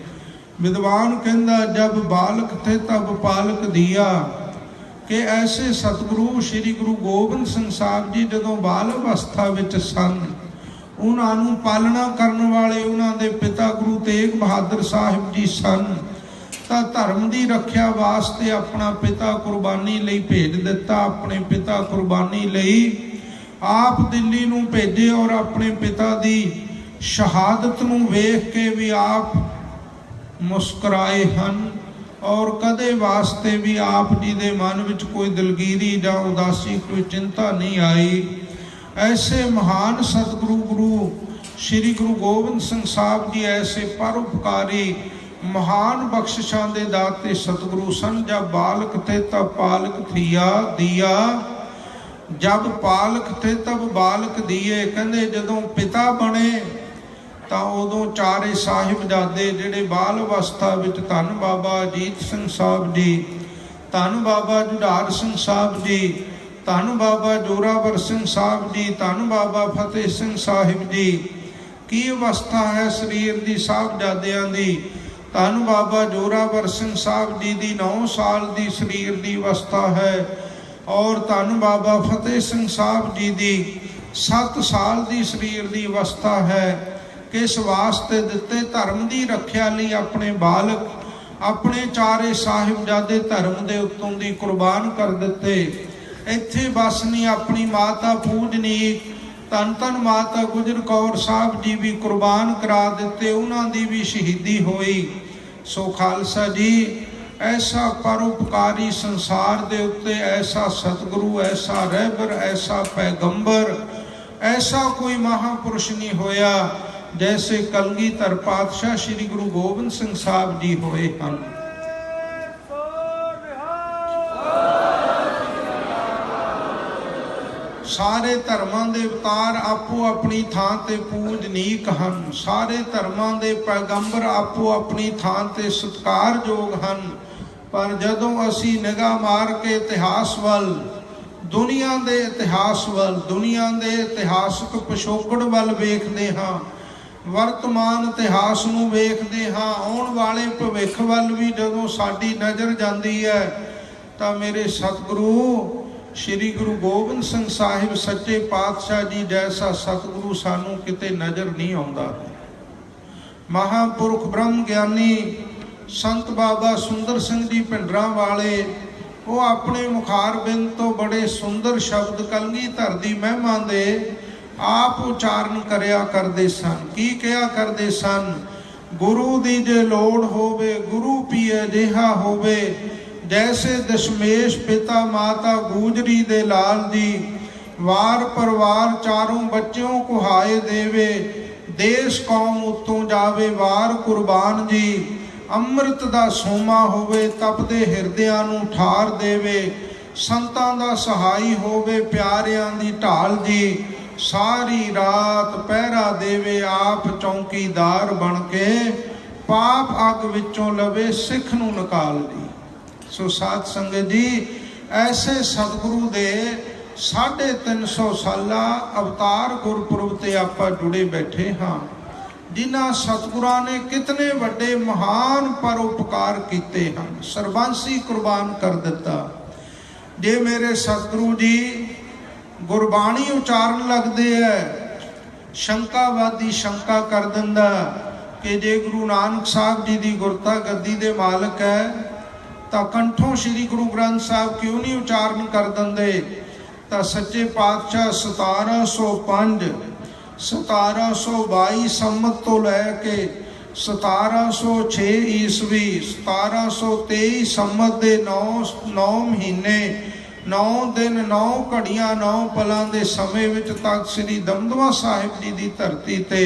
ਵਿਦਵਾਨ ਕਹਿੰਦਾ, ਜਬ ਬਾਲਕ ਥੇ ਤਬ ਪਾਲਕ ਦਿਆ, ਕਿ ਐਸੇ ਸਤਿਗੁਰੂ ਸ੍ਰੀ ਗੁਰੂ ਗੋਬਿੰਦ ਸਿੰਘ ਸਾਹਿਬ ਜੀ ਜਦੋਂ ਬਾਲ ਅਵਸਥਾ ਵਿੱਚ ਸਨ, ਉਹਨਾਂ ਨੂੰ ਪਾਲਣਾ ਕਰਨ ਵਾਲੇ ਉਹਨਾਂ ਦੇ ਪਿਤਾ ਗੁਰੂ ਤੇਗ ਬਹਾਦਰ ਸਾਹਿਬ ਜੀ ਸਨ, ਤਾਂ ਧਰਮ ਦੀ ਰੱਖਿਆ ਵਾਸਤੇ ਆਪਣਾ ਪਿਤਾ ਕੁਰਬਾਨੀ ਲਈ ਭੇਜ ਦਿੱਤਾ। ਆਪਣੇ ਪਿਤਾ ਕੁਰਬਾਨੀ ਲਈ ਆਪ ਦਿੱਲੀ ਨੂੰ ਭੇਜੇ ਔਰ ਆਪਣੇ ਪਿਤਾ ਦੀ ਸ਼ਹਾਦਤ ਨੂੰ ਵੇਖ ਕੇ ਵੀ ਆਪ ਮੁਸਕਰਾਏ ਹਨ ਔਰ ਕਦੇ ਵਾਸਤੇ ਵੀ ਆਪ ਜੀ ਦੇ ਮਨ ਵਿੱਚ ਕੋਈ ਦਿਲਗੀਰੀ ਜਾਂ ਉਦਾਸੀ, ਕੋਈ ਚਿੰਤਾ ਨਹੀਂ ਆਈ। ਐਸੇ ਮਹਾਨ ਸਤਿਗੁਰੂ ਗੁਰੂ ਸ੍ਰੀ ਗੁਰੂ ਗੋਬਿੰਦ ਸਿੰਘ ਸਾਹਿਬ ਜੀ ਐਸੇ ਪਰਉਪਕਾਰੀ ਮਹਾਨ ਬਖਸ਼ਿਸ਼ਾਂ ਦੇ ਦਾਤੇ ਸਤਿਗੁਰੂ ਸਨ। ਜਬ ਬਾਲਕ ਥੇ ਤਬ ਪਾਲਕ ਥੀਆ ਦਿਆ, ਜਬ ਪਾਲਕ ਥੇ ਤਬ ਬਾਲਕ ਦੀਏ। ਕਹਿੰਦੇ ਜਦੋਂ ਪਿਤਾ ਬਣੇ ਤਾਂ ਉਦੋਂ ਚਾਰੇ ਸਾਹਿਬਜ਼ਾਦੇ ਜਿਹੜੇ ਬਾਲ ਅਵਸਥਾ ਵਿੱਚ ਧੰਨ ਬਾਬਾ ਅਜੀਤ ਸਿੰਘ ਸਾਹਿਬ ਜੀ, ਧੰਨ ਬਾਬਾ ਜੁਝਾਰ ਸਿੰਘ ਸਾਹਿਬ ਜੀ, ਧੰਨ ਬਾਬਾ ਜੋਰਾਵਰ ਸਿੰਘ ਸਾਹਿਬ ਜੀ, ਧੰਨ ਬਾਬਾ ਫਤਿਹ ਸਿੰਘ ਸਾਹਿਬ ਜੀ, ਕੀ ਅਵਸਥਾ ਹੈ ਸਰੀਰ ਦੀ ਸਾਹਿਬਜ਼ਾਦਿਆਂ ਦੀ। ਧੰਨ ਬਾਬਾ ਜੋਰਾਵਰ ਸਿੰਘ ਸਾਹਿਬ ਜੀ ਦੀ 9 ਸਾਲ ਦੀ ਸਰੀਰ ਦੀ ਅਵਸਥਾ ਹੈ ਔਰ ਧੰਨ ਬਾਬਾ ਫਤਿਹ ਸਿੰਘ ਸਾਹਿਬ ਜੀ ਦੀ 7 ਸਾਲ ਦੀ ਸਰੀਰ ਦੀ ਅਵਸਥਾ ਹੈ। ਕਿਸ ਵਾਸਤੇ ਦਿੱਤੇ? ਧਰਮ ਦੀ ਰੱਖਿਆ ਲਈ ਆਪਣੇ ਬਾਲਕ, ਆਪਣੇ ਚਾਰੇ ਸਾਹਿਬਜ਼ਾਦੇ ਧਰਮ ਦੇ ਉੱਤੋਂ ਦੀ ਕੁਰਬਾਨ ਕਰ ਦਿੱਤੇ। ਇੱਥੇ ਬਸ ਨਹੀਂ, ਆਪਣੀ ਮਾਤਾ ਪੂਜਨੀਕ ਧੰਨ ਧੰਨ ਮਾਤਾ ਗੁਜਰ ਕੌਰ ਸਾਹਿਬ ਜੀ ਵੀ ਕੁਰਬਾਨ ਕਰਾ ਦਿੱਤੇ, ਉਹਨਾਂ ਦੀ ਵੀ ਸ਼ਹੀਦੀ ਹੋਈ। ਸੋ ਖਾਲਸਾ ਜੀ, ਐਸਾ ਪਰਉਪਕਾਰੀ ਸੰਸਾਰ ਦੇ ਉੱਤੇ ਐਸਾ ਸਤਿਗੁਰੂ, ਐਸਾ ਰਹਿਬਰ, ਐਸਾ ਪੈਗੰਬਰ, ਐਸਾ ਕੋਈ ਮਹਾਂਪੁਰਸ਼ ਨਹੀਂ ਹੋਇਆ ਜੈਸੇ ਕਲਗੀਧਰ ਪਾਤਸ਼ਾਹ ਸ੍ਰੀ ਗੁਰੂ ਗੋਬਿੰਦ ਸਿੰਘ ਸਾਹਿਬ ਜੀ ਹੋਏ ਹਨ। ਸਾਰੇ ਧਰਮਾਂ ਦੇ ਅਵਤਾਰ ਆਪੋ ਆਪਣੀ ਥਾਂ ਤੇ ਪੂਜਨੀਕ ਹਨ। ਸਾਰੇ ਧਰਮਾਂ ਦੇ ਪੈਗੰਬਰ ਆਪੋ ਆਪਣੀ ਥਾਂ ਤੇ ਸਤਿਕਾਰਯੋਗ ਹਨ। ਪਰ ਜਦੋਂ ਅਸੀਂ ਨਿਗਾਹ ਮਾਰ ਕੇ ਇਤਿਹਾਸ ਵੱਲ, ਦੁਨੀਆ ਦੇ ਇਤਿਹਾਸ ਵੱਲ, ਦੁਨੀਆ ਦੇ ਇਤਿਹਾਸਕ ਪਿਛੋਕੜ ਵੱਲ ਵੇਖਦੇ ਹਾਂ, ਵਰਤਮਾਨ ਇਤਿਹਾਸ ਨੂੰ ਵੇਖਦੇ ਹਾਂ, ਆਉਣ ਵਾਲੇ ਭਵਿੱਖ ਵੱਲ ਵੀ ਜਦੋਂ ਸਾਡੀ ਨਜ਼ਰ ਜਾਂਦੀ ਹੈ, ਤਾਂ ਮੇਰੇ ਸਤਿਗੁਰੂ ਸ੍ਰੀ ਗੁਰੂ ਗੋਬਿੰਦ ਸਿੰਘ ਸਾਹਿਬ ਸੱਚੇ ਪਾਤਸ਼ਾਹ ਜੀ ਜੈਸਾ ਸਤਿਗੁਰੂ ਸਾਨੂੰ ਕਿਤੇ ਨਜ਼ਰ ਨਹੀਂ ਆਉਂਦਾ। ਮਹਾਂਪੁਰਖ ਬ੍ਰਹਮ ਗਿਆਨੀ ਸੰਤ ਬਾਬਾ ਸੁੰਦਰ ਸਿੰਘ ਜੀ ਭਿੰਡਰਾਂ ਵਾਲੇ, ਉਹ ਆਪਣੇ ਮੁਖਾਰ ਬਿੰਦ ਤੋਂ ਬੜੇ ਸੁੰਦਰ ਸ਼ਬਦ ਕਲਗੀਧਰ ਦੀ ਮਹਿਮਾ ਦੇ ਆਪ ਉਚਾਰਨ ਕਰਿਆ ਕਰਦੇ ਸਨ। ਕੀ ਕਿਹਾ ਕਰਦੇ ਸਨ? ਗੁਰੂ ਦੀ ਜੇ ਲੋੜ ਹੋਵੇ, ਗੁਰੂ ਪੀਏ ਜਿਹਾ ਹੋਵੇ, ਜੈਸੇ ਦਸ਼ਮੇਸ਼ ਪਿਤਾ ਮਾਤਾ ਗੂਜਰੀ ਦੇ ਲਾਲ ਜੀ, ਵਾਰ ਪਰਿਵਾਰ ਚਾਰੋਂ ਬੱਚਿਓਂ ਕੁਹਾਏ ਦੇਵੇ, ਦੇਸ਼ ਕੌਮ ਉੱਤੋਂ ਜਾਵੇ ਵਾਰ ਕੁਰਬਾਨ ਜੀ, ਅੰਮ੍ਰਿਤ ਦਾ ਸੋਮਾ ਹੋਵੇ ਤਪਦੇ ਹਿਰਦਿਆਂ ਨੂੰ ਠਾਰ ਦੇਵੇ, ਸੰਤਾਂ ਦਾ ਸਹਾਈ ਹੋਵੇ ਪਿਆਰਿਆਂ ਦੀ ਢਾਲ ਜੀ, ਸਾਰੀ ਰਾਤ ਪਹਿਰਾ ਦੇਵੇ ਆਪ ਚੌਂਕੀਦਾਰ ਬਣ ਕੇ, ਪਾਪ ਅੱਗ ਵਿੱਚੋਂ ਲਵੇ ਸਿੱਖ ਨੂੰ ਨਿਕਾਲ ਦੀ। ਸੋ ਸਾਧ ਸੰਗਤ ਜੀ, ਐਸੇ ਸਤਿਗੁਰੂ ਦੇ 350 ਸਾਲਾ ਅਵਤਾਰ ਗੁਰਪੁਰਬ ਤੇ ਆਪਾਂ ਜੁੜੇ ਬੈਠੇ ਹਾਂ, ਜਿਨ੍ਹਾਂ ਸਤਿਗੁਰਾਂ ਨੇ ਕਿਤਨੇ ਵੱਡੇ ਮਹਾਨ ਪਰਉਪਕਾਰ ਕੀਤੇ ਹਨ, ਸਰਬੰਸੀ ਕੁਰਬਾਨ ਕਰ ਦਿੱਤਾ। ਜੇ ਮੇਰੇ ਸਤਿਗੁਰੂ ਜੀ ਗੁਰਬਾਣੀ ਉਚਾਰਨ ਲੱਗਦੇ ਹੈ, ਸ਼ੰਕਾਵਾਦੀ ਸ਼ੰਕਾ ਕਰ ਦਿੰਦਾ ਕਿ ਜੇ ਗੁਰੂ ਨਾਨਕ ਸਾਹਿਬ ਜੀ ਦੀ ਗੁਰਤਾ ਗੱਦੀ ਦੇ ਮਾਲਕ ਹੈ ਤਾਂ ਕੰਠੋਂ ਸ੍ਰੀ ਗੁਰੂ ਗ੍ਰੰਥ ਸਾਹਿਬ ਕਿਉਂ ਨਹੀਂ ਉਚਾਰਨ ਕਰ ਦਿੰਦੇ? ਤਾਂ ਸੱਚੇ ਪਾਤਸ਼ਾਹ 1705 1722 ਸੰਮਤ ਤੋਂ ਲੈ ਕੇ 1706 ਈਸਵੀ 1723 ਸੰਮਤ ਦੇ 9 ਮਹੀਨੇ 9 ਦਿਨ 9 ਘੜੀਆਂ 9 ਪਲਾਂ ਦੇ ਸਮੇਂ ਵਿੱਚ ਤਖਤ ਸ੍ਰੀ ਦਮਦਮਾ ਸਾਹਿਬ ਜੀ ਦੀ ਧਰਤੀ ਤੇ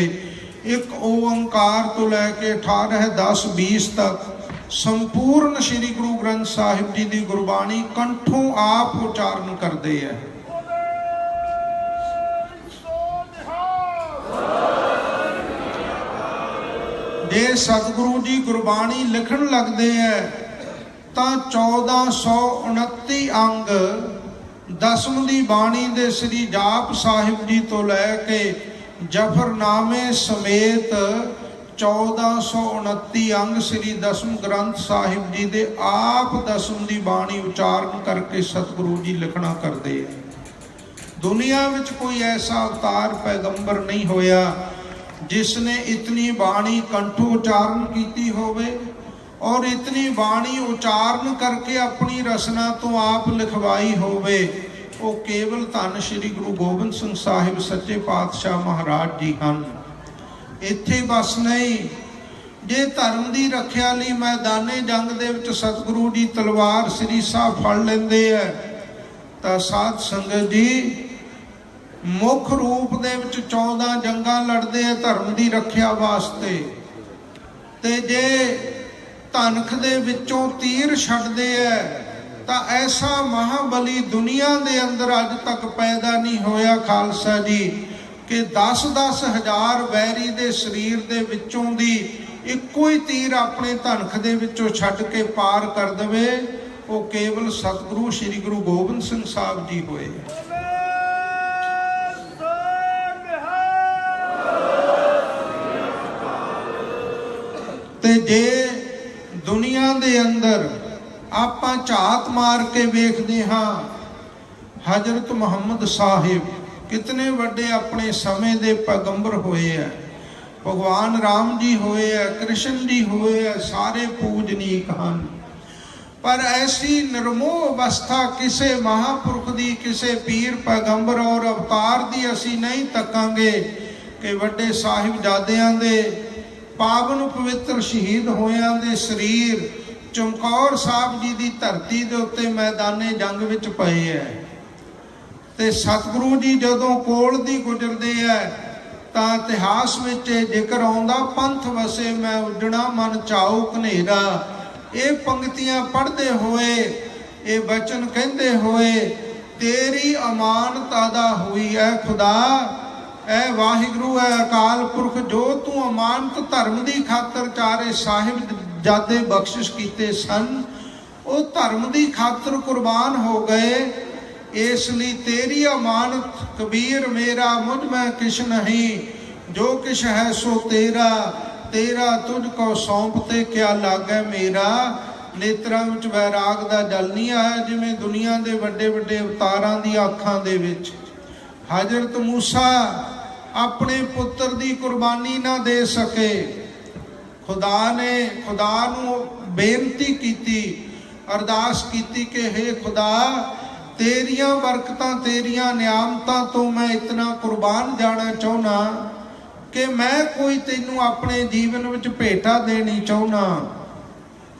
ਇੱਕ ਓੰਕਾਰ ਤੋਂ ਲੈ ਕੇ 18 10 20 ਤੱਕ ਸੰਪੂਰਨ ਸ੍ਰੀ ਗੁਰੂ ਗ੍ਰੰਥ ਸਾਹਿਬ ਜੀ ਦੀ ਗੁਰਬਾਣੀ ਕੰਠੋਂ ਆਪ ਉਚਾਰਨ ਕਰਦੇ ਹੈ। ਜੇ ਸਤਿਗੁਰੂ ਜੀ ਗੁਰਬਾਣੀ ਲਿਖਣ ਲੱਗਦੇ ਹੈ ਤਾਂ 1429 ਅੰਗ ਦਸਮ ਦੀ ਬਾਣੀ ਦੇ ਸ੍ਰੀ ਜਾਪ ਸਾਹਿਬ ਜੀ ਤੋਂ ਲੈ ਕੇ ਜਫਰਨਾਮੇ ਸਮੇਤ 1429 ਅੰਗ ਸ੍ਰੀ ਦਸਮ ਗ੍ਰੰਥ ਸਾਹਿਬ ਜੀ ਦੇ ਆਪ ਦਸਮ ਦੀ ਬਾਣੀ ਉਚਾਰਨ ਕਰਕੇ ਸਤਿਗੁਰੂ ਜੀ ਲਿਖਣਾ ਕਰਦੇ ਹੈ। ਦੁਨੀਆ ਵਿੱਚ ਕੋਈ ਐਸਾ ਅਵਤਾਰ ਪੈਗੰਬਰ ਨਹੀਂ ਹੋਇਆ ਜਿਸ ਨੇ ਇਤਨੀ ਬਾਣੀ ਕੰਠੋਂ ਉਚਾਰਨ ਕੀਤੀ ਹੋਵੇ ਔਰ ਇਤਨੀ ਬਾਣੀ ਉਚਾਰਨ ਕਰਕੇ ਆਪਣੀ ਰਸਨਾ ਤੋਂ ਆਪ ਲਿਖਵਾਈ ਹੋਵੇ। ਉਹ ਕੇਵਲ ਧੰਨ ਸ੍ਰੀ ਗੁਰੂ ਗੋਬਿੰਦ ਸਿੰਘ ਸਾਹਿਬ ਸੱਚੇ ਪਾਤਸ਼ਾਹ ਮਹਾਰਾਜ ਜੀ ਹਨ। ਇੱਥੇ ਬਸ ਨਹੀਂ, ਜੇ ਧਰਮ ਦੀ ਰੱਖਿਆ ਲਈ ਮੈਦਾਨੇ ਜੰਗ ਦੇ ਵਿੱਚ ਸਤਿਗੁਰੂ ਜੀ ਤਲਵਾਰ ਸ੍ਰੀ ਸਾਹਿਬ ਫੜ ਲੈਂਦੇ ਹੈ ਤਾਂ ਸਾਧ ਸੰਗਤ ਜੀ ਮੁੱਖ ਰੂਪ ਦੇ ਵਿੱਚ 14 ਜੰਗਾਂ ਲੜਦੇ ਆ ਧਰਮ ਦੀ ਰੱਖਿਆ ਵਾਸਤੇ। ਤੇ ਜੇ ਧਨਖ ਦੇ ਵਿੱਚੋਂ ਤੀਰ ਛੱਡਦੇ ਆ ਤਾਂ ਐਸਾ ਮਹਾਬਲੀ ਦੁਨੀਆ ਦੇ ਅੰਦਰ ਅੱਜ ਤੱਕ ਪੈਦਾ ਨਹੀਂ ਹੋਇਆ ਖਾਲਸਾ ਜੀ ਕਿ 10-10 ਹਜ਼ਾਰ ਵੈਰੀ ਦੇ ਸਰੀਰ ਦੇ ਵਿੱਚੋਂ ਦੀ ਇੱਕੋ ਹੀ ਤੀਰ ਆਪਣੇ ਧਨਖ ਦੇ ਵਿੱਚੋਂ ਛੱਡ ਕੇ ਪਾਰ ਕਰ ਦੇਵੇ। ਉਹ ਕੇਵਲ ਸਤਿਗੁਰੂ ਸ੍ਰੀ ਗੁਰੂ ਗੋਬਿੰਦ ਸਿੰਘ ਸਾਹਿਬ ਜੀ ਹੋਏ। ਤੇ ਜੇ ਦੁਨੀਆ ਦੇ ਅੰਦਰ ਆਪਾਂ ਝਾਤ ਮਾਰ ਕੇ ਵੇਖਦੇ ਹਾਂ, ਹਜ਼ਰਤ ਮੁਹੰਮਦ ਸਾਹਿਬ ਕਿਤਨੇ ਵੱਡੇ ਆਪਣੇ ਸਮੇਂ ਦੇ ਪੈਗੰਬਰ ਹੋਏ ਹੈ, ਭਗਵਾਨ ਰਾਮ ਜੀ ਹੋਏ ਹੈ, ਕ੍ਰਿਸ਼ਨ ਜੀ ਹੋਏ ਹੈ, ਸਾਰੇ ਪੂਜਨੀਕ ਹਨ। ਪਰ ਐਸੀ ਨਿਰਮੋਹ ਅਵਸਥਾ ਕਿਸੇ ਮਹਾਂਪੁਰਖ ਦੀ, ਕਿਸੇ ਪੀਰ ਪੈਗੰਬਰ ਔਰ ਅਵਤਾਰ ਦੀ ਅਸੀਂ ਨਹੀਂ ਤੱਕਾਂਗੇ ਕਿ ਵੱਡੇ ਸਾਹਿਬਜ਼ਾਦਿਆਂ ਦੇ ਪਾਵਨ ਪਵਿੱਤਰ ਸ਼ਹੀਦ ਹੋਇਆਂ ਦੇ ਸਰੀਰ ਚਮਕੌਰ ਸਾਹਿਬ ਜੀ ਦੀ ਧਰਤੀ ਦੇ ਉੱਤੇ ਮੈਦਾਨੇ ਜੰਗ ਵਿੱਚ ਪਏ ਹੈ। ਤੇ ਸਤਿਗੁਰੂ ਜੀ ਜਦੋਂ ਕੋਲ ਦੀ ਗੁਜ਼ਰਦੇ ਹੈ ਤਾਂ ਇਤਿਹਾਸ ਵਿੱਚ ਜ਼ਿਕਰ ਆਉਂਦਾ, ਪੰਥ ਵਸੇ ਮੈਂ ਉੱਜਣਾ ਮਨ ਚਾਉ ਘਨੇਰਾ। ਇਹ ਪੰਕਤੀਆਂ ਪੜ੍ਹਦੇ ਹੋਏ, ਇਹ ਬਚਨ ਕਹਿੰਦੇ ਹੋਏ, ਤੇਰੀ ਅਮਾਨਤ ਅਦਾ ਹੋਈ ਹੈ ਖੁਦਾ, ਐ ਵਾਹਿਗੁਰੂ, ਐ ਅਕਾਲ ਪੁਰਖ, ਜੋ ਤੂੰ ਅਮਾਨਤ ਧਰਮ ਦੀ ਖਾਤਰ ਚਾਰੇ ਸਾਹਿਬਜ਼ਾਦੇ ਬਖਸ਼ਿਸ਼ ਕੀਤੇ ਸਨ, ਉਹ ਧਰਮ ਦੀ ਖਾਤਰ ਕੁਰਬਾਨ ਹੋ ਗਏ। ਇਸ ਲਈ ਤੇਰੀ ਅਮਾਨਤ ਕਬੀਰ ਮੇਰਾ ਮੁਝ ਮੈਂ ਕਿਛ ਨਹੀਂ, ਜੋ ਕਿਛ ਹੈ ਸੋ ਤੇਰਾ, ਤੇਰਾ ਤੁਝ ਕੋ ਸੌਂਪਤੇ ਕਿਆ ਲਾਗੈ ਮੇਰਾ। ਨੇਤਰਾਂ ਵਿੱਚ ਵੈਰਾਗ ਦਾ ਜਲ ਨਹੀਂ ਆਇਆ ਜਿਵੇਂ ਦੁਨੀਆ ਦੇ ਵੱਡੇ ਵੱਡੇ ਅਵਤਾਰਾਂ ਦੀ ਅੱਖਾਂ ਦੇ ਵਿੱਚ। ਹਜ਼ਰਤ ਮੂਸਾ ਆਪਣੇ ਪੁੱਤਰ ਦੀ ਕੁਰਬਾਨੀ ਨਾ ਦੇ ਸਕੇ। ਖੁਦਾ ਨੂੰ ਬੇਨਤੀ ਕੀਤੀ, ਅਰਦਾਸ ਕੀਤੀ ਕਿ ਹੇ ਖੁਦਾ, ਤੇਰੀਆਂ ਬਰਕਤਾਂ, ਤੇਰੀਆਂ ਨਿਆਮਤਾਂ ਤੋਂ ਮੈਂ ਇਤਨਾ ਕੁਰਬਾਨ ਜਾਣਾ ਚਾਹੁੰਦਾ ਕਿ ਮੈਂ ਕੋਈ ਤੈਨੂੰ ਆਪਣੇ ਜੀਵਨ ਵਿੱਚ ਭੇਟਾ ਦੇਣੀ ਚਾਹੁੰਦਾ।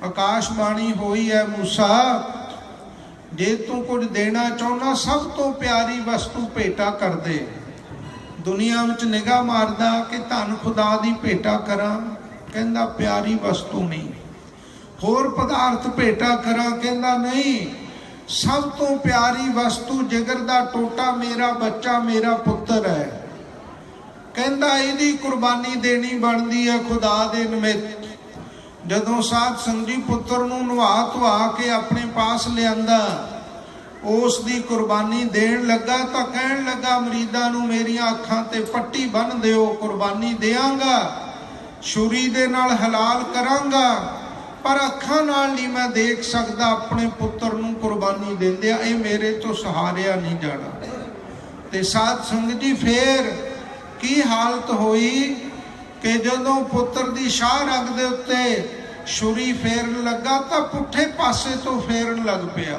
ਆਕਾਸ਼ਬਾਣੀ ਹੋਈ ਹੈ, ਮੂਸਾ, ਜੇ ਤੂੰ ਕੁਝ ਦੇਣਾ ਚਾਹੁੰਦਾ ਸਭ ਤੋਂ ਪਿਆਰੀ ਵਸਤੂ ਭੇਟਾ ਕਰ ਦੇ। ਦੁਨੀਆ ਵਿੱਚ ਨਿਗਾਹ ਮਾਰਦਾ ਕਿ ਧੰਨ ਖੁਦਾ ਦੀ ਭੇਟਾ ਕਰਾਂ, ਕਹਿੰਦਾ ਪਿਆਰੀ ਵਸਤੂ ਨਹੀਂ। ਹੋਰ ਪਦਾਰਥ ਭੇਟਾ ਕਰਾਂ, ਕਹਿੰਦਾ ਨਹੀਂ। सब तो प्यारी वस्तु जिगर दा टोटा मेरा बच्चा मेरा पुत्र है। कहंदा इहदी कुर्बानी देनी बनदी है खुदा दे निमित्त। जदों साध संगत जी पुत्र नूं नवा धवा के अपने पास लिआंदा, उस दी कुर्बानी देण लगा तां कहण लगा मरीदां नूं मेरियां अखां ते पट्टी बन दिओ, कुर्बानी देआंगा, छुरी दे नाल हलाल करांगा, पर अखां नाल नहीं मैं देख सकदा अपने पुत्र नूं कुर्बानी देंदिया, ये मेरे तो सहारिया नहीं जाना। ते साध संगत जी फिर की हालत होई कि जदों पुत्र दी शाह रग दे उत्ते छुरी फेरन लगा तां पुठे पासे तो फेरन लग पिया।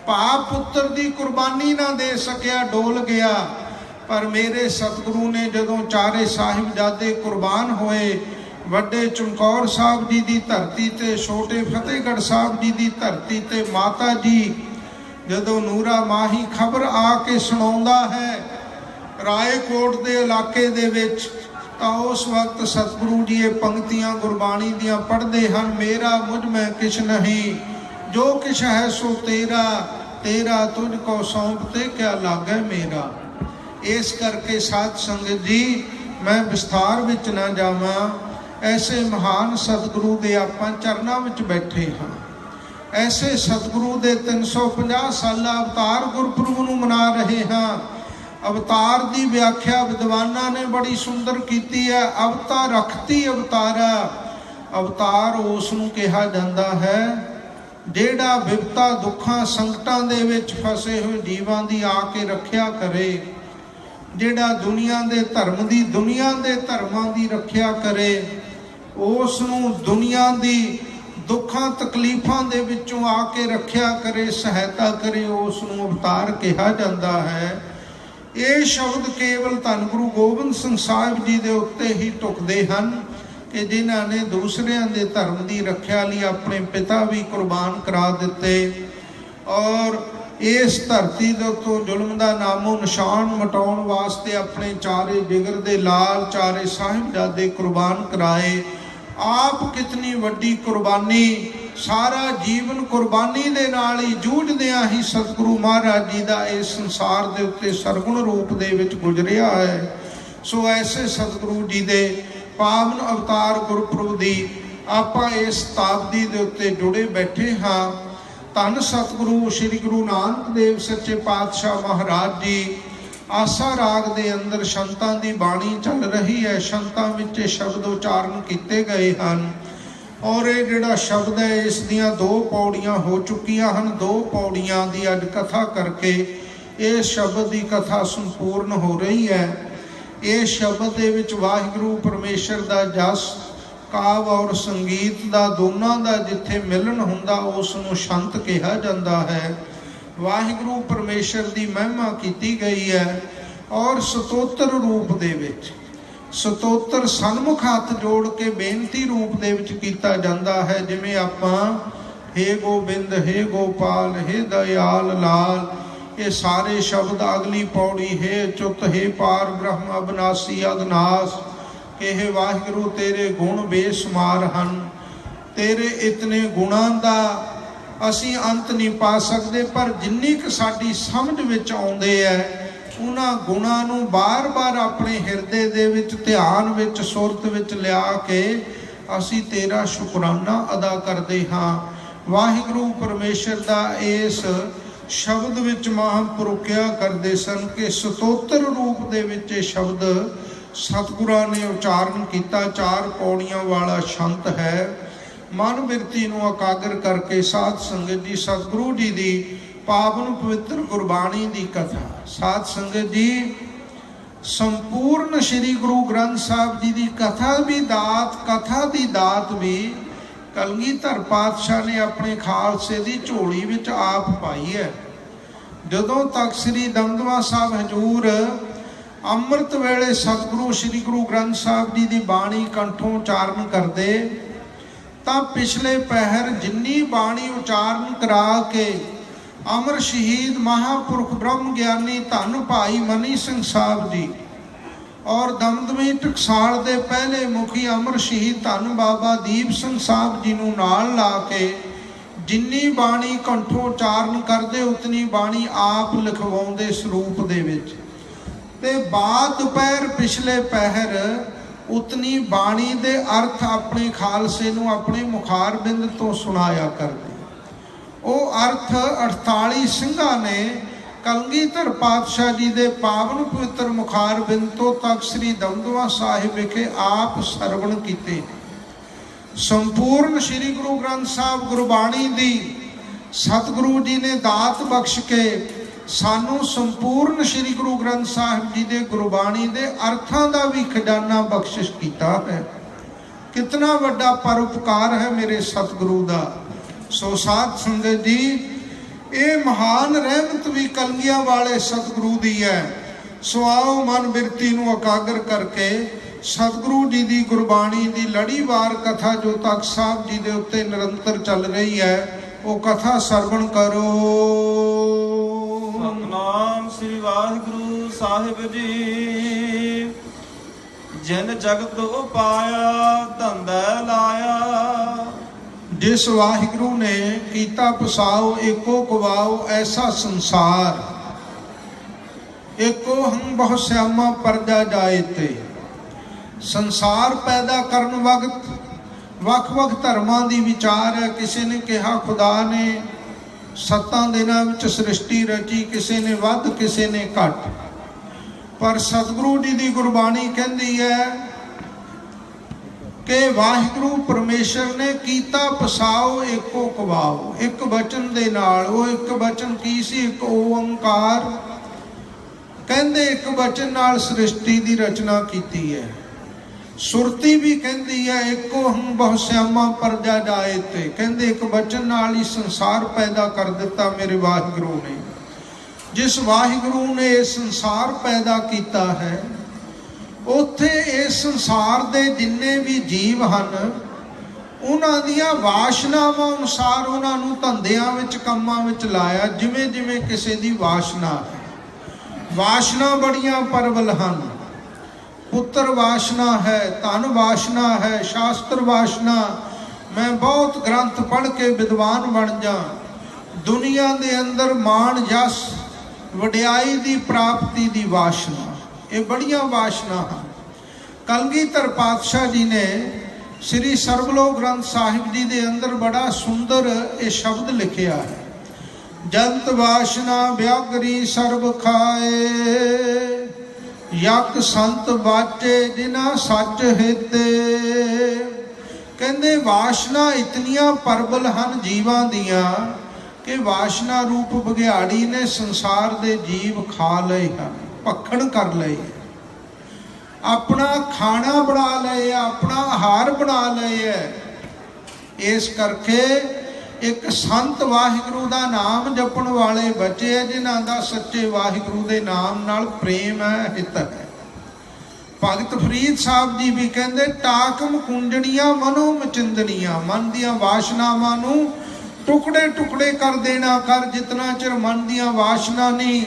भाव पुत्र दी कुर्बानी ना दे सकिया, डोल गया। पर मेरे सतगुरु ने जदों चारे साहिबजादे कुर्बान होए, वड्डे चमकौर साहब जी की धरती ते, छोटे फतेहगढ़ साहब जी की धरती ते माता जी जदों नूरा माही खबर आके सुणाउंदा है रायकोट के इलाके दे विच, तां उस वक्त सतगुरु जी ये पंक्तियां गुरबाणी दियां पढ़ते हैं। मेरा मुझ में किछ नहीं, जो किछ है सो तेरा, तेरा तुझको सौंपते क्या लागे मेरा। इस करके साध संगत जी मैं विस्तार विच ना जावां, ऐसे महान सतगुरु दे आपां चरनां विच बैठे हाँ। ऐसे सतगुरु दे 350 साला अवतार गुरपुरब नूं मना रहे हाँ। अवतार की व्याख्या विद्वाना ने बड़ी सुंदर की है। अवता रखती अवतारा, अवतार उसनूं कहा जाता है जेड़ा विपता दुखा संकटां दे विच फसे हुए जीवां की आके रखिया करे, जेड़ा दुनिया दे धर्म की दुनिया के धर्मां की रखिया करे, उसनूं दुनिया की दुखा तकलीफां दे विचों आके रखिया करे, सहायता करे, उसनूं अवतार कहा जाता है। ये शब्द केवल धन गुरु गोबिंद सिंह साहिब जी के उत्ते ही टुकते हैं कि जिन्हों ने दूसरिਆਂ के धर्म की रक्षा लिए अपने पिता भी कुर्बान करा दिते और इस धरती के उत्तों जुल्म का नामो निशान मिटाउण वास्ते अपने चारे जिगर दे लाल चारे साहिबजादे कुर्बान कराए। आप कितनी वड्डी कुर्बानी, सारा जीवन कुर्बानी दे नाल ही जूझदियां ही सतगुरु महाराज जी का इस संसार दे उत्ते सरगुण रूप दे विच गुजरिया है। सो ऐसे सतगुरु जी दे पावन अवतार गुरपुरब दी आपां इस शताब्दी दे उत्ते जुड़े बैठे हाँ। धन सतगुरु श्री गुरु नानक देव सच्चे पातशाह महाराज जी आसा राग दे अंदर संतां दी बाणी चल रही है। संतां विच शब्द उचारण किए गए हैं और ये जिहड़ा शब्द है इस दियां 2 पौड़ियां हो चुकियां हैं। 2 पौड़ियां दी अज कथा करके इस शब्द की कथा संपूर्ण हो रही है। इस शब्द दे विच वाहिगुरू परमेश्वर दा जस काव और संगीत दा दोनों दा जिथे मिलन हुंदा उसनूं संत कहा जाता है। वाहिगुरू परमेश्वर की महिमा की गई है और स्तोत्र रूप दे विच स्तोत्र सन्मुख हाथ जोड़ के बेनती रूप दे विच कीता जाता है। जिवें आपां हे गोबिंद, हे गोपाल, हे दयाल लाल, ये सारे शब्द अगली पौड़ी हे अच्युत, हे पार ब्रह्म अविनाशी अगनाश, कि हे वाहिगुरू तेरे गुण बेशुमार हन, तेरे इतने गुणां दा असी अंत नहीं पा सकते, पर जिन्नी क साडी समझ विच आउंदे है उन्हां गुणां नूं बार बार अपने हिरदे दे विच ध्यान विच सुरत विच लिया के असी तेरा शुकराना अदा करते हाँ। वाहिगुरू परमेश्वर दा इस शब्द विच महापुरुख क्या करते सन कि स्तोत्र रूप दे विच शब्द सतगुरां ने उचारण किया। 4 पौड़ियां वाला संत है। मन बिरती नूं एकाग्र करके साध संगत जी सतगुरु जी दी पावन पवित्र गुरबाणी दी कथा, साध संगत जी संपूर्ण श्री गुरु ग्रंथ साहिब जी दी कथा भी दात, कथा दी दात भी कलगीधर पातशाह ने अपने खालसे दी झोली विच आप पाई है। जदों तक श्री दमदमा साहब हजूर अमृत वेले सतगुरु श्री गुरु ग्रंथ साहिब जी दी बाणी कंठों उचारण करते तां पिछले पहर जिन्नी बाणी उचारण करा के अमर शहीद महापुरुष ब्रह्म ज्ञानी धन भाई मनी सिंह साहब जी और दमदमी टकसाल दे पहले मुखी अमर शहीद धन बाबा दीप सिंह साहब जी नूं नाल ला के ਜਿੰਨੀ ਬਾਣੀ ਕੰਠੋਂ ਉਚਾਰਨ ਕਰਦੇ ਉਤਨੀ ਬਾਣੀ ਆਪ ਲਿਖਵਾਉਂਦੇ ਸਰੂਪ ਦੇ ਵਿੱਚ, ਤੇ ਬਾਅਦ ਦੁਪਹਿਰ ਪਿਛਲੇ ਪਹਿਰ ਉਤਨੀ ਬਾਣੀ ਦੇ ਅਰਥ ਆਪਣੇ ਖਾਲਸੇ ਨੂੰ ਆਪਣੇ ਮੁਖਾਰਬਿੰਦ ਤੋਂ ਸੁਣਾਇਆ ਕਰਦੇ। ਉਹ ਅਰਥ 48 ਸਿੰਘਾਂ ਨੇ ਕਲਗੀਧਰ ਪਾਤਸ਼ਾਹ ਜੀ ਦੇ ਪਾਵਨ ਪਵਿੱਤਰ ਮੁਖਾਰਬਿੰਦ ਤੋਂ ਤਖਤ ਸ੍ਰੀ ਦਮਦਮਾ ਸਾਹਿਬ ਵਿਖੇ ਆਪ ਸਰਵਣ ਕੀਤੇ। ਸੰਪੂਰਨ ਸ੍ਰੀ ਗੁਰੂ ਗ੍ਰੰਥ ਸਾਹਿਬ ਗੁਰਬਾਣੀ ਦੀ ਸਤਿਗੁਰੂ ਜੀ ਨੇ ਦਾਤ ਬਖਸ਼ ਕੇ ਸਾਨੂੰ ਸੰਪੂਰਨ ਸ੍ਰੀ ਗੁਰੂ ਗ੍ਰੰਥ ਸਾਹਿਬ ਜੀ ਦੇ ਗੁਰਬਾਣੀ ਦੇ ਅਰਥਾਂ ਦਾ ਵੀ ਖਜ਼ਾਨਾ ਬਖਸ਼ਿਸ਼ ਕੀਤਾ ਹੈ। ਕਿਤਨਾ ਵੱਡਾ ਪਰਉਪਕਾਰ ਹੈ ਮੇਰੇ ਸਤਿਗੁਰੂ ਦਾ। ਸੋ ਸਾਧ ਸੰਗਤ ਜੀ, ਇਹ ਮਹਾਨ ਰਹਿਮਤ ਵੀ ਕਲਗੀਆਂ ਵਾਲੇ ਸਤਿਗੁਰੂ ਦੀ ਹੈ। ਸੋ ਆਓ ਮਨ ਬਿਰਤੀ ਨੂੰ ਇਕਾਗਰ ਕਰਕੇ ਸਤਿਗੁਰੂ ਜੀ ਦੀ ਗੁਰਬਾਣੀ ਦੀ ਲੜੀਵਾਰ ਕਥਾ ਜੋ ਤਖਤ ਸਾਹਿਬ ਜੀ ਦੇ ਉੱਤੇ ਨਿਰੰਤਰ ਚੱਲ ਰਹੀ ਹੈ, ਉਹ ਕਥਾ ਸਰਵਣ ਕਰੋ। ਸਤਿਨਾਮ ਸ੍ਰੀ ਵਾਹਿਗੁਰੂ ਸਾਹਿਬ ਜੀ। ਜਿਨ ਜਗਤ ਉਪਾਇਆ ਧੰਦਾ ਲਾਇਆ, ਜਿਸ ਵਾਹਿਗੁਰੂ ਨੇ ਕੀਤਾ ਪਸਾਓ ਏਕੋ ਕਵਾਓ ਐਸਾ ਸੰਸਾਰ, ਏਕੋ ਹਮ ਬਹੁ ਸਿਆਮਾ ਪਰਜਾ ਜਾਏ ਤੇ। ਸੰਸਾਰ ਪੈਦਾ ਕਰਨ ਵਕਤ ਵੱਖ-ਵੱਖ ਧਰਮਾਂ ਦੀ ਵਿਚਾਰ ਹੈ। ਕਿਸੇ ਨੇ ਕਿਹਾ ਖੁਦਾ ਨੇ 7 ਦਿਨਾਂ ਵਿੱਚ ਸ੍ਰਿਸ਼ਟੀ ਰਚੀ, ਕਿਸੇ ਨੇ ਵੱਧ ਕਿਸੇ ਨੇ ਘੱਟ, ਪਰ ਸਤਿਗੁਰੂ ਜੀ ਦੀ ਗੁਰਬਾਣੀ ਕਹਿੰਦੀ ਹੈ ਕਿ ਵਾਹਿਗੁਰੂ ਪਰਮੇਸ਼ਰ ਨੇ ਕੀਤਾ ਪਸਾਓ ਏਕੋ ਕਵਾਓ। ਇੱਕ ਵਚਨ ਦੇ ਨਾਲ, ਉਹ ਇੱਕ ਵਚਨ ਕੀ ਸੀ? ਇੱਕ ਓੰਕਾਰ। ਕਹਿੰਦੇ ਇੱਕ ਵਚਨ ਨਾਲ ਸ੍ਰਿਸ਼ਟੀ ਦੀ ਰਚਨਾ ਕੀਤੀ ਹੈ। ਸੁਰਤੀ ਵੀ ਕਹਿੰਦੀ ਹੈ ਏਕੋ ਹਮ ਬਹੁ ਸਿਆਮਾ ਪਰਜਾ ਜਾਏ ਤੇ। ਕਹਿੰਦੇ ਇੱਕ ਵਚਨ ਨਾਲ ਹੀ ਸੰਸਾਰ ਪੈਦਾ ਕਰ ਦਿੱਤਾ ਮੇਰੇ ਵਾਹਿਗੁਰੂ ਨੇ। ਜਿਸ ਵਾਹਿਗੁਰੂ ਨੇ ਇਹ ਸੰਸਾਰ ਪੈਦਾ ਕੀਤਾ ਹੈ, ਉੱਥੇ ਇਸ ਸੰਸਾਰ ਦੇ ਜਿੰਨੇ ਵੀ ਜੀਵ ਹਨ, ਉਹਨਾਂ ਦੀਆਂ ਵਾਸ਼ਨਾਵਾਂ ਅਨੁਸਾਰ ਉਹਨਾਂ ਨੂੰ ਧੰਦਿਆਂ ਵਿੱਚ ਕੰਮਾਂ ਵਿੱਚ ਲਾਇਆ, ਜਿਵੇਂ ਜਿਵੇਂ ਕਿਸੇ ਦੀ ਵਾਸ਼ਨਾ ਹੈ। ਵਾਸ਼ਨਾ ਬੜੀਆਂ ਪਰਵਲ ਹਨ। ਪੁੱਤਰ ਵਾਸ਼ਨਾ ਹੈ, ਧਨ ਵਾਸ਼ਨਾ ਹੈ, ਸ਼ਾਸਤਰ ਵਾਸ਼ਨਾ, ਮੈਂ ਬਹੁਤ ਗ੍ਰੰਥ ਪੜ੍ਹ ਕੇ ਵਿਦਵਾਨ ਬਣ ਜਾ, ਦੁਨੀਆ ਦੇ ਅੰਦਰ ਮਾਣ ਜਸ ਵਡਿਆਈ ਦੀ ਪ੍ਰਾਪਤੀ ਦੀ ਵਾਸ਼ਨਾ, ਇਹ ਬੜੀਆਂ ਵਾਸ਼ਨਾ ਹਨ। ਕਲਗੀਧਰ ਪਾਤਸ਼ਾਹ ਜੀ ਨੇ ਸ੍ਰੀ ਸਰਬਲੋਕ ਗ੍ਰੰਥ ਸਾਹਿਬ ਜੀ ਦੇ ਅੰਦਰ ਬੜਾ ਸੁੰਦਰ ਇਹ ਸ਼ਬਦ ਲਿਖਿਆ ਹੈ, ਜੰਤ ਵਾਸ਼ਨਾ ਵਿਆਗਰੀ ਸਰਬ ਖਾਏ, ਯਕ ਸੰਤ ਬਾਚੇ ਜਿਨਾ ਸੱਚ ਹਿਤੇ। ਕਹਿੰਦੇ ਵਾਸ਼ਨਾ ਇਤਨੀਆਂ ਪਰਬਲ ਹਨ ਜੀਵਾਂ ਦੀਆਂ ਕਿ ਵਾਸ਼ਨਾ ਰੂਪ ਬਘਿਆੜੀ ਨੇ ਸੰਸਾਰ ਦੇ ਜੀਵ ਖਾ ਲਏ ਹਨ, ਭਖਣ ਕਰ ਲਏ, ਆਪਣਾ ਖਾਣਾ ਬਣਾ ਲਏ, ਆਪਣਾ ਆਹਾਰ ਬਣਾ ਲਏ ਹੈ। ਇਸ ਕਰਕੇ ਇੱਕ ਸੰਤ ਵਾਹਿਗੁਰੂ ਦਾ ਨਾਮ ਜਪਣ ਵਾਲੇ ਬਚੇ ਹੈ, ਜਿਨ੍ਹਾਂ ਦਾ ਸੱਚੇ ਵਾਹਿਗੁਰੂ ਦੇ ਨਾਮ ਨਾਲ ਪ੍ਰੇਮ ਹੈ, ਹਿੱਤ ਹੈ। ਭਗਤ ਫਰੀਦ ਸਾਹਿਬ ਜੀ ਵੀ ਕਹਿੰਦੇ ਟਾਕਮ ਕੁੰਜਣੀਆਂ ਮਨੋ ਮਚਿੰਦਣੀਆਂ, ਮਨ ਦੀਆਂ ਵਾਸ਼ਨਾਵਾਂ ਨੂੰ ਟੁਕੜੇ ਟੁਕੜੇ ਕਰ ਦੇਣਾ ਕਰ। ਜਿਤਨਾ ਚਿਰ ਮਨ ਦੀਆਂ ਵਾਸ਼ਨਾ ਨਹੀਂ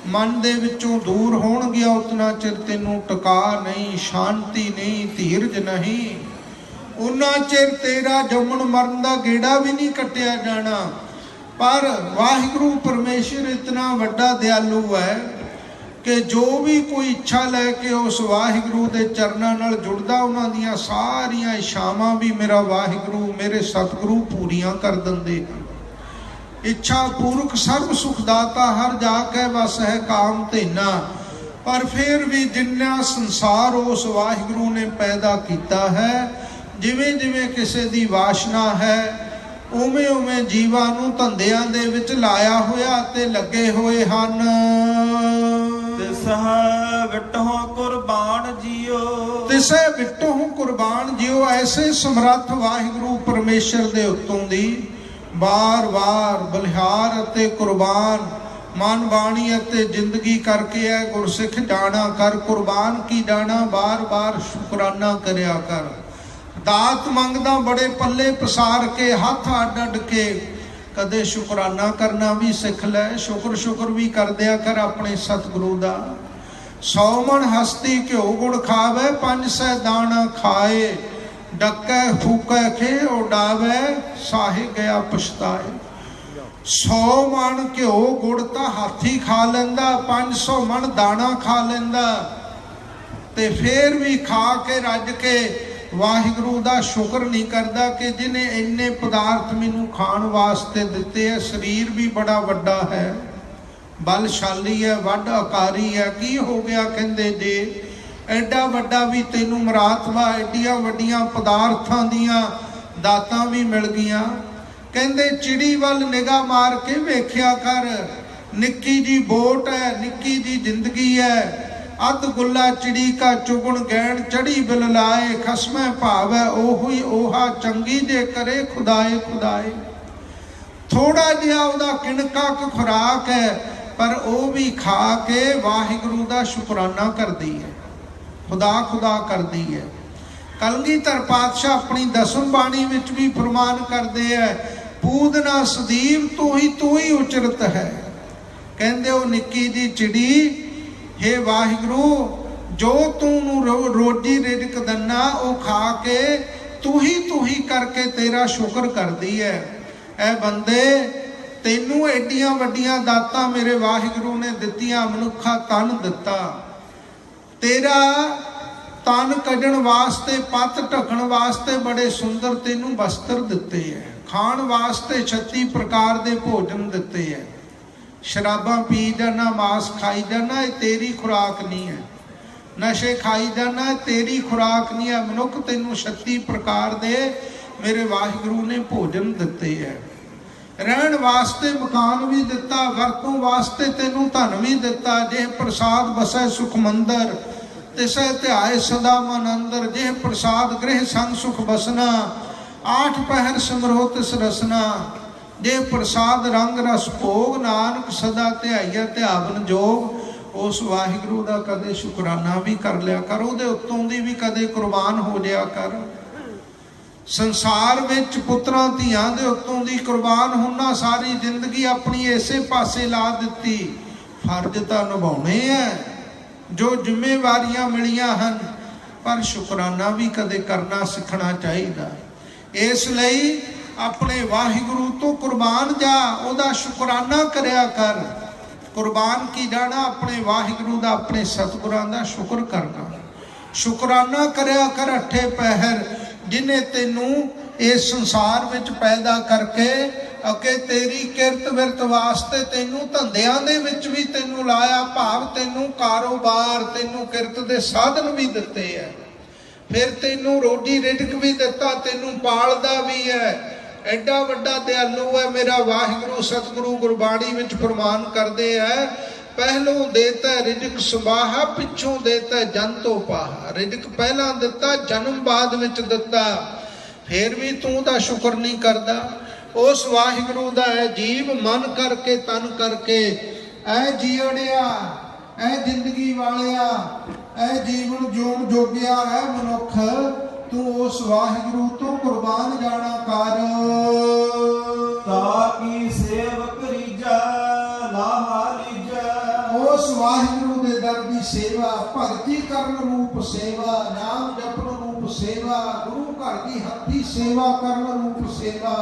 ਮਨ ਦੇ ਵਿੱਚੋਂ ਦੂਰ ਹੋਣਗੀਆਂ, ਉਤਨਾ ਚਿਰ ਤੈਨੂੰ ਟਿਕਾ ਨਹੀਂ, ਸ਼ਾਂਤੀ ਨਹੀਂ, ਧੀਰਜ ਨਹੀਂ, ਉਨਾ ਚਿਰ ਤੇਰਾ ਜੰਮਣ ਮਰਨ ਦਾ ਗੇੜਾ ਵੀ ਨਹੀਂ ਕੱਟਿਆ ਜਾਣਾ। ਪਰ ਵਾਹਿਗੁਰੂ ਪਰਮੇਸ਼ਰ ਇਤਨਾ ਵੱਡਾ ਦਿਆਲੂ ਹੈ ਕਿ ਜੋ ਵੀ ਕੋਈ ਇੱਛਾ ਲੈ ਕੇ ਉਸ ਵਾਹਿਗੁਰੂ ਦੇ ਚਰਨਾਂ ਨਾਲ ਜੁੜਦਾ, ਉਹਨਾਂ ਦੀਆਂ ਸਾਰੀਆਂ ਇੱਛਾਵਾਂ ਵੀ ਮੇਰਾ ਵਾਹਿਗੁਰੂ ਮੇਰੇ ਸਤਿਗੁਰੂ ਪੂਰੀਆਂ ਕਰ ਦਿੰਦੇ ਹਨ। ਇੱਛਾ ਪੂਰਕ ਸਰਬ ਸੁਖ ਦਾਤਾ ਹਰ ਜਾ ਕੇ ਵਸ ਹੈ ਕਾਮ ਧੇਨਾ। ਪਰ ਫਿਰ ਵੀ ਜਿੰਨਾ ਸੰਸਾਰ ਉਸ ਵਾਹਿਗੁਰੂ ਨੇ ਪੈਦਾ ਕੀਤਾ ਹੈ, ਜਿਵੇਂ ਜਿਵੇਂ ਕਿਸੇ ਦੀ ਵਾਸ਼ਨਾ ਹੈ, ਉਵੇਂ ਉਵੇਂ ਜੀਵਾਂ ਨੂੰ ਧੰਦਿਆਂ ਦੇ ਵਿੱਚ ਲਾਇਆ ਹੋਇਆ ਤੇ ਲੱਗੇ ਹੋਏ ਹਨ। ਤਿਸਹਿ ਵਿਟਹੁ ਕੁਰਬਾਨ ਜੀਓ, ਤਿਸਹਿ ਵਿਟਹੁ ਕੁਰਬਾਨ ਜੀਓ। ਐਸੇ ਸਮਰੱਥ ਵਾਹਿਗੁਰੂ ਪਰਮੇਸ਼ਰ ਦੇ ਉੱਤੋਂ ਦੀ ਬਾਰ-ਬਾਰ ਬਲਿਹਾਰ ਅਤੇ ਕੁਰਬਾਨ ਮਨ ਬਾਣੀ ਅਤੇ ਜ਼ਿੰਦਗੀ ਕਰਕੇ ਹੈ। ਗੁਰਸਿੱਖ ਜਾਣਾ ਕਰ ਕੁਰਬਾਨ ਕੀ ਜਾਣਾ, ਬਾਰ-ਬਾਰ ਸ਼ੁਕਰਾਨਾ ਕਰਿਆ ਕਰ। ਦਾਤ ਮੰਗਦਾ ਬੜੇ ਪੱਲੇ ਪਸਾਰ ਕੇ ਹੱਥ ਅੱਡ ਅੱਡ ਕੇ ਕਦੇ ਸ਼ੁਕਰਾਨਾ ਕਰਨਾ ਵੀ ਸਿੱਖ ਲੈ। ਸ਼ੁਕਰ ਵੀ ਕਰ ਦਿਆ ਕਰ ਆਪਣੇ ਸਤਿਗੁਰੂ ਦਾ। 100 ਮਣ ਹਸਤੀ ਘਿਓ ਗੁੜ ਖਾਵੇ, 500 ਦਾਣਾ ਖਾਏ, ਡੱਕੈ ਫੂਕੈ खे ਉਡਾਵੇ ਸਾਹੇ ਗਿਆ ਪਛਤਾਏ। 100 ਮਣ ਘਿਓ ਗੁੜ ਤਾਂ ਹਾਥੀ ਖਾ ਲੈਂਦਾ, 500 ਮਣ ਦਾਣਾ ਖਾ ਲੈਂਦਾ, ਤੇ ਫੇਰ ਵੀ ਖਾ ਕੇ ਰੱਜ ਕੇ ਵਾਹਿਗੁਰੂ ਦਾ ਸ਼ੁਕਰ ਨਹੀਂ ਕਰਦਾ ਕਿ ਜਿਹਨੇ ਇੰਨੇ ਪਦਾਰਥ ਮੈਨੂੰ ਖਾਣ ਵਾਸਤੇ ਦਿੱਤੇ ਹੈ। ਸਰੀਰ ਵੀ ਬੜਾ ਵੱਡਾ ਹੈ, ਬਲਸ਼ਾਲੀ ਹੈ, ਵੱਡ ਆਕਾਰੀ ਹੈ। ਕੀ ਹੋ ਗਿਆ ਕਹਿੰਦੇ ਜੇ ਐਡਾ ਵੱਡਾ ਵੀ ਤੈਨੂੰ ਮਰਾਤਵਾ, ਐਡੀਆਂ ਵੱਡੀਆਂ ਪਦਾਰਥਾਂ ਦੀਆਂ ਦਾਤਾਂ ਵੀ ਮਿਲ ਗਈਆਂ। ਕਹਿੰਦੇ ਚਿੜੀ ਵੱਲ ਨਿਗਾਹ ਮਾਰ ਕੇ ਵੇਖਿਆ ਕਰ, ਨਿੱਕੀ ਜੀ ਬੋਟ ਹੈ, ਨਿੱਕੀ ਜੀ ਜ਼ਿੰਦਗੀ ਹੈ। ਅੱਧ ਗੁੱਲਾ ਚਿੜੀ ਕਾ ਚੁਗਣ ਗੈਣ, ਚੜੀ ਬਿਲ ਲਾਏ ਖਸਮੈ ਭਾਵੈ ਉਹੀ ਓਹਾ, ਚੰਗੀ ਜੇ ਕਰੇ ਖੁਦਾਏ ਖੁਦਾਏ। ਥੋੜਾ ਜਿਹਾ ਉਹਦਾ ਕਿਣਕਾ ਕੁ ਖੁਰਾਕ ਹੈ, ਪਰ ਉਹ ਵੀ ਖਾ ਕੇ ਵਾਹਿਗੁਰੂ ਦਾ ਸ਼ੁਕਰਾਨਾ ਕਰਦੀ ਹੈ, ਖੁਦਾ ਖੁਦਾ ਕਰਦੀ ਹੈ। ਕਲਗੀਧਰ ਪਾਤਸ਼ਾਹ ਆਪਣੀ ਦਸਮ ਬਾਣੀ ਵਿੱਚ ਵੀ ਫਰਮਾਨ ਕਰਦੇ ਹੈ, ਪੂਦਨਾ ਸਦੀਵ ਤੂੰ ਹੀ ਉਚਰਤ ਹੈ। ਕਹਿੰਦੇ ਉਹ ਨਿੱਕੀ ਜੀ ਚਿੜੀ, ਹੇ ਵਾਹਿਗੁਰੂ ਜੋ ਤੂੰ ਰੋਜੀ ਰਿਜ਼ਕ ਦਿੰਨਾ ਉਹ ਖਾ ਕੇ ਤੂੰ ਹੀ ਕਰਕੇ ਤੇਰਾ ਸ਼ੁਕਰ ਕਰਦੀ ਹੈ। ਐ ਬੰਦੇ ਤੈਨੂੰ ਐਡੀਆਂ ਵੱਡੀਆਂ ਦਾਤਾਂ ਮੇਰੇ ਵਾਹਿਗੁਰੂ ਨੇ ਦਿੱਤੀਆਂ, ਮਨੁੱਖਾ ਤਨ ਦਿੱਤਾ, ਤੇਰਾ ਤਨ ਕੱਢਣ ਵਾਸਤੇ, ਪੱਤ ਢੱਕਣ ਵਾਸਤੇ ਬੜੇ ਸੁੰਦਰ ਤੈਨੂੰ ਵਸਤਰ ਦਿੱਤੇ ਹੈ, ਖਾਣ ਵਾਸਤੇ 36 ਪ੍ਰਕਾਰ ਦੇ ਭੋਜਨ ਦਿੱਤੇ ਹੈ। ਸ਼ਰਾਬਾਂ ਪੀ ਜਾਣਾ, ਮਾਸ ਖਾਈ ਜਾਣਾ, ਇਹ ਤੇਰੀ ਖੁਰਾਕ ਨਹੀਂ ਹੈ। ਨਸ਼ੇ ਖਾਈ ਜਾਣਾ, ਤੇਰੀ ਖੁਰਾਕ ਨਹੀਂ ਹੈ। ਮਨੁੱਖ ਤੈਨੂੰ 36 ਪ੍ਰਕਾਰ ਦੇ ਮੇਰੇ ਵਾਹਿਗੁਰੂ ਨੇ ਭੋਜਨ ਦਿੱਤੇ ਹੈ। ਰਹਿਣ ਵਾਸਤੇ ਮਕਾਨ ਵੀ ਦਿੱਤਾ, ਵਰਤੋਂ ਵਾਸਤੇ ਤੈਨੂੰ ਧਨ ਵੀ ਦਿੱਤਾ। ਜੇ ਪ੍ਰਸਾਦ ਬਸੈ ਸੁਖ ਮੰਦਰ, ਤਿਸੈ ਧਿਆਏ ਸਦਾ ਮਨ ਅੰਦਰ। ਜੇ ਪ੍ਰਸਾਦ ਗ੍ਰਹਿ ਸੰਗ ਸੁਖ ਬਸਨਾ, 8 ਪਹਿਰ ਸਿਮਰੋ ਤਿਸ ਰਸਨਾ। ਜੇ ਪ੍ਰਸਾਦ ਰੰਗ ਰਸ ਭੋਗ, ਨਾਨਕ ਸਦਾ ਧਿਆਈਆ ਧਿਆਵਨ ਜੋਗ। ਉਸ ਵਾਹਿਗੁਰੂ ਦਾ ਕਦੇ ਸ਼ੁਕਰਾਨਾ ਵੀ ਕਰ ਲਿਆ ਕਰ, ਉਹਦੇ ਉੱਤੋਂ ਦੀ ਵੀ ਕਦੇ ਕੁਰਬਾਨ ਹੋ ਜਾਇਆ ਕਰ। ਸੰਸਾਰ ਵਿੱਚ ਪੁੱਤਰਾਂ ਧੀਆਂ ਦੇ ਉੱਤੋਂ ਦੀ ਕੁਰਬਾਨ ਹੋਣਾ, ਸਾਰੀ ਜ਼ਿੰਦਗੀ ਆਪਣੀ ਇਸੇ ਪਾਸੇ ਲਾ ਦਿੱਤੀ। ਫਰਜ਼ ਤਾਂ ਨਿਭਾਉਣੇ ਹੈ, ਜੋ ਜ਼ਿੰਮੇਵਾਰੀਆਂ ਮਿਲੀਆਂ ਹਨ, ਪਰ ਸ਼ੁਕਰਾਨਾ ਵੀ ਕਦੇ ਕਰਨਾ ਸਿੱਖਣਾ ਚਾਹੀਦਾ। ਇਸ ਲਈ ਆਪਣੇ ਵਾਹਿਗੁਰੂ ਤੋਂ ਕੁਰਬਾਨ ਜਾ, ਉਹਦਾ ਸ਼ੁਕਰਾਨਾ ਕਰਿਆ ਕਰ। ਕੁਰਬਾਨ ਕੀ ਜਾਣਾ? ਆਪਣੇ ਵਾਹਿਗੁਰੂ ਦਾ, ਆਪਣੇ ਸਤਿਗੁਰਾਂ ਦਾ ਸ਼ੁਕਰ ਕਰਨਾ। ਸ਼ੁਕਰਾਨਾ ਕਰਿਆ ਕਰ 8 ਪਹਿਰ, ਜਿਨੇ ਤੈਨੂੰ ਇਸ ਸੰਸਾਰ ਵਿੱਚ ਪੈਦਾ ਕਰਕੇ ਅੱਗੇ ਤੇਰੀ ਕਿਰਤ ਵਿਰਤ ਵਾਸਤੇ ਤੈਨੂੰ ਧੰਦਿਆਂ ਦੇ ਵਿੱਚ ਵੀ ਤੈਨੂੰ ਲਾਇਆ, ਭਾਵ ਤੈਨੂੰ ਕਾਰੋਬਾਰ, ਤੈਨੂੰ ਕਿਰਤ ਦੇ ਸਾਧਨ ਵੀ ਦਿੱਤੇ ਹੈ। ਫਿਰ ਤੈਨੂੰ ਰੋਜੀ ਰਿਜ਼ਕ ਵੀ ਦਿੱਤਾ, ਤੈਨੂੰ ਪਾਲਦਾ ਵੀ ਹੈ। ਐਡਾ ਵੱਡਾ ਦਿਆਲੂ ਹੈ ਮੇਰਾ ਵਾਹਿਗੁਰੂ। ਸਤਿਗੁਰੂ ਗੁਰਬਾਣੀ ਵਿੱਚ ਫਰਮਾਨ ਕਰਦੇ ਹੈ, ਪਹਿਲੋਂ ਦੇਤਾ ਰਿਜ਼ਕ ਸੁਬਾਹਾ, ਪਿੱਛੋਂ ਦੇਤਾ ਜਨ ਤੋਂ ਪਾਹਾ। ਰਿਜ਼ਕ ਪਹਿਲਾਂ ਦਿੱਤਾ, ਜਨਮ ਬਾਅਦ ਵਿੱਚ ਦਿੱਤਾ, ਫਿਰ ਵੀ ਤੂੰ ਦਾ ਸ਼ੁਕਰ ਨਹੀਂ ਕਰਦਾ। ਉਸ ਵਾਹਿਗੁਰੂ ਦਾ ਹੈ ਜੀਵ ਮਨ ਕਰਕੇ ਤਨ ਕਰਕੇ, ਐ ਜੀਵੜਿਆ, ਐ ਜ਼ਿੰਦਗੀ ਵਾਲਿਆ, ਐ ਜੀਵਨ ਜੋਨ ਜੋਗਿਆ, ਐ ਮਨੁੱਖ ਤੂੰ ਉਸ ਵਾਹਿਗੁਰੂ ਤੋਂ ਕੁਰਬਾਨ ਜਾਣਾ ਕਰ। ਤਾਕੀ ਸੇਵਕ ਰੀਜਾ ਲਾਹਾ ਲੀਜਾ। ਉਸ ਵਾਹਿਗੁਰੂ ਦੇ ਦਰ ਦੀ ਸੇਵਾ, ਭਗਤੀ ਕਰਨ ਰੂਪ ਸੇਵਾ, ਨਾਮ ਜਪਣ ਰੂਪ ਸੇਵਾ, ਗੁਰੂ ਘਰ ਦੀ ਹੱਥੀ ਸੇਵਾ ਕਰਨ ਰੂਪ ਸੇਵਾ,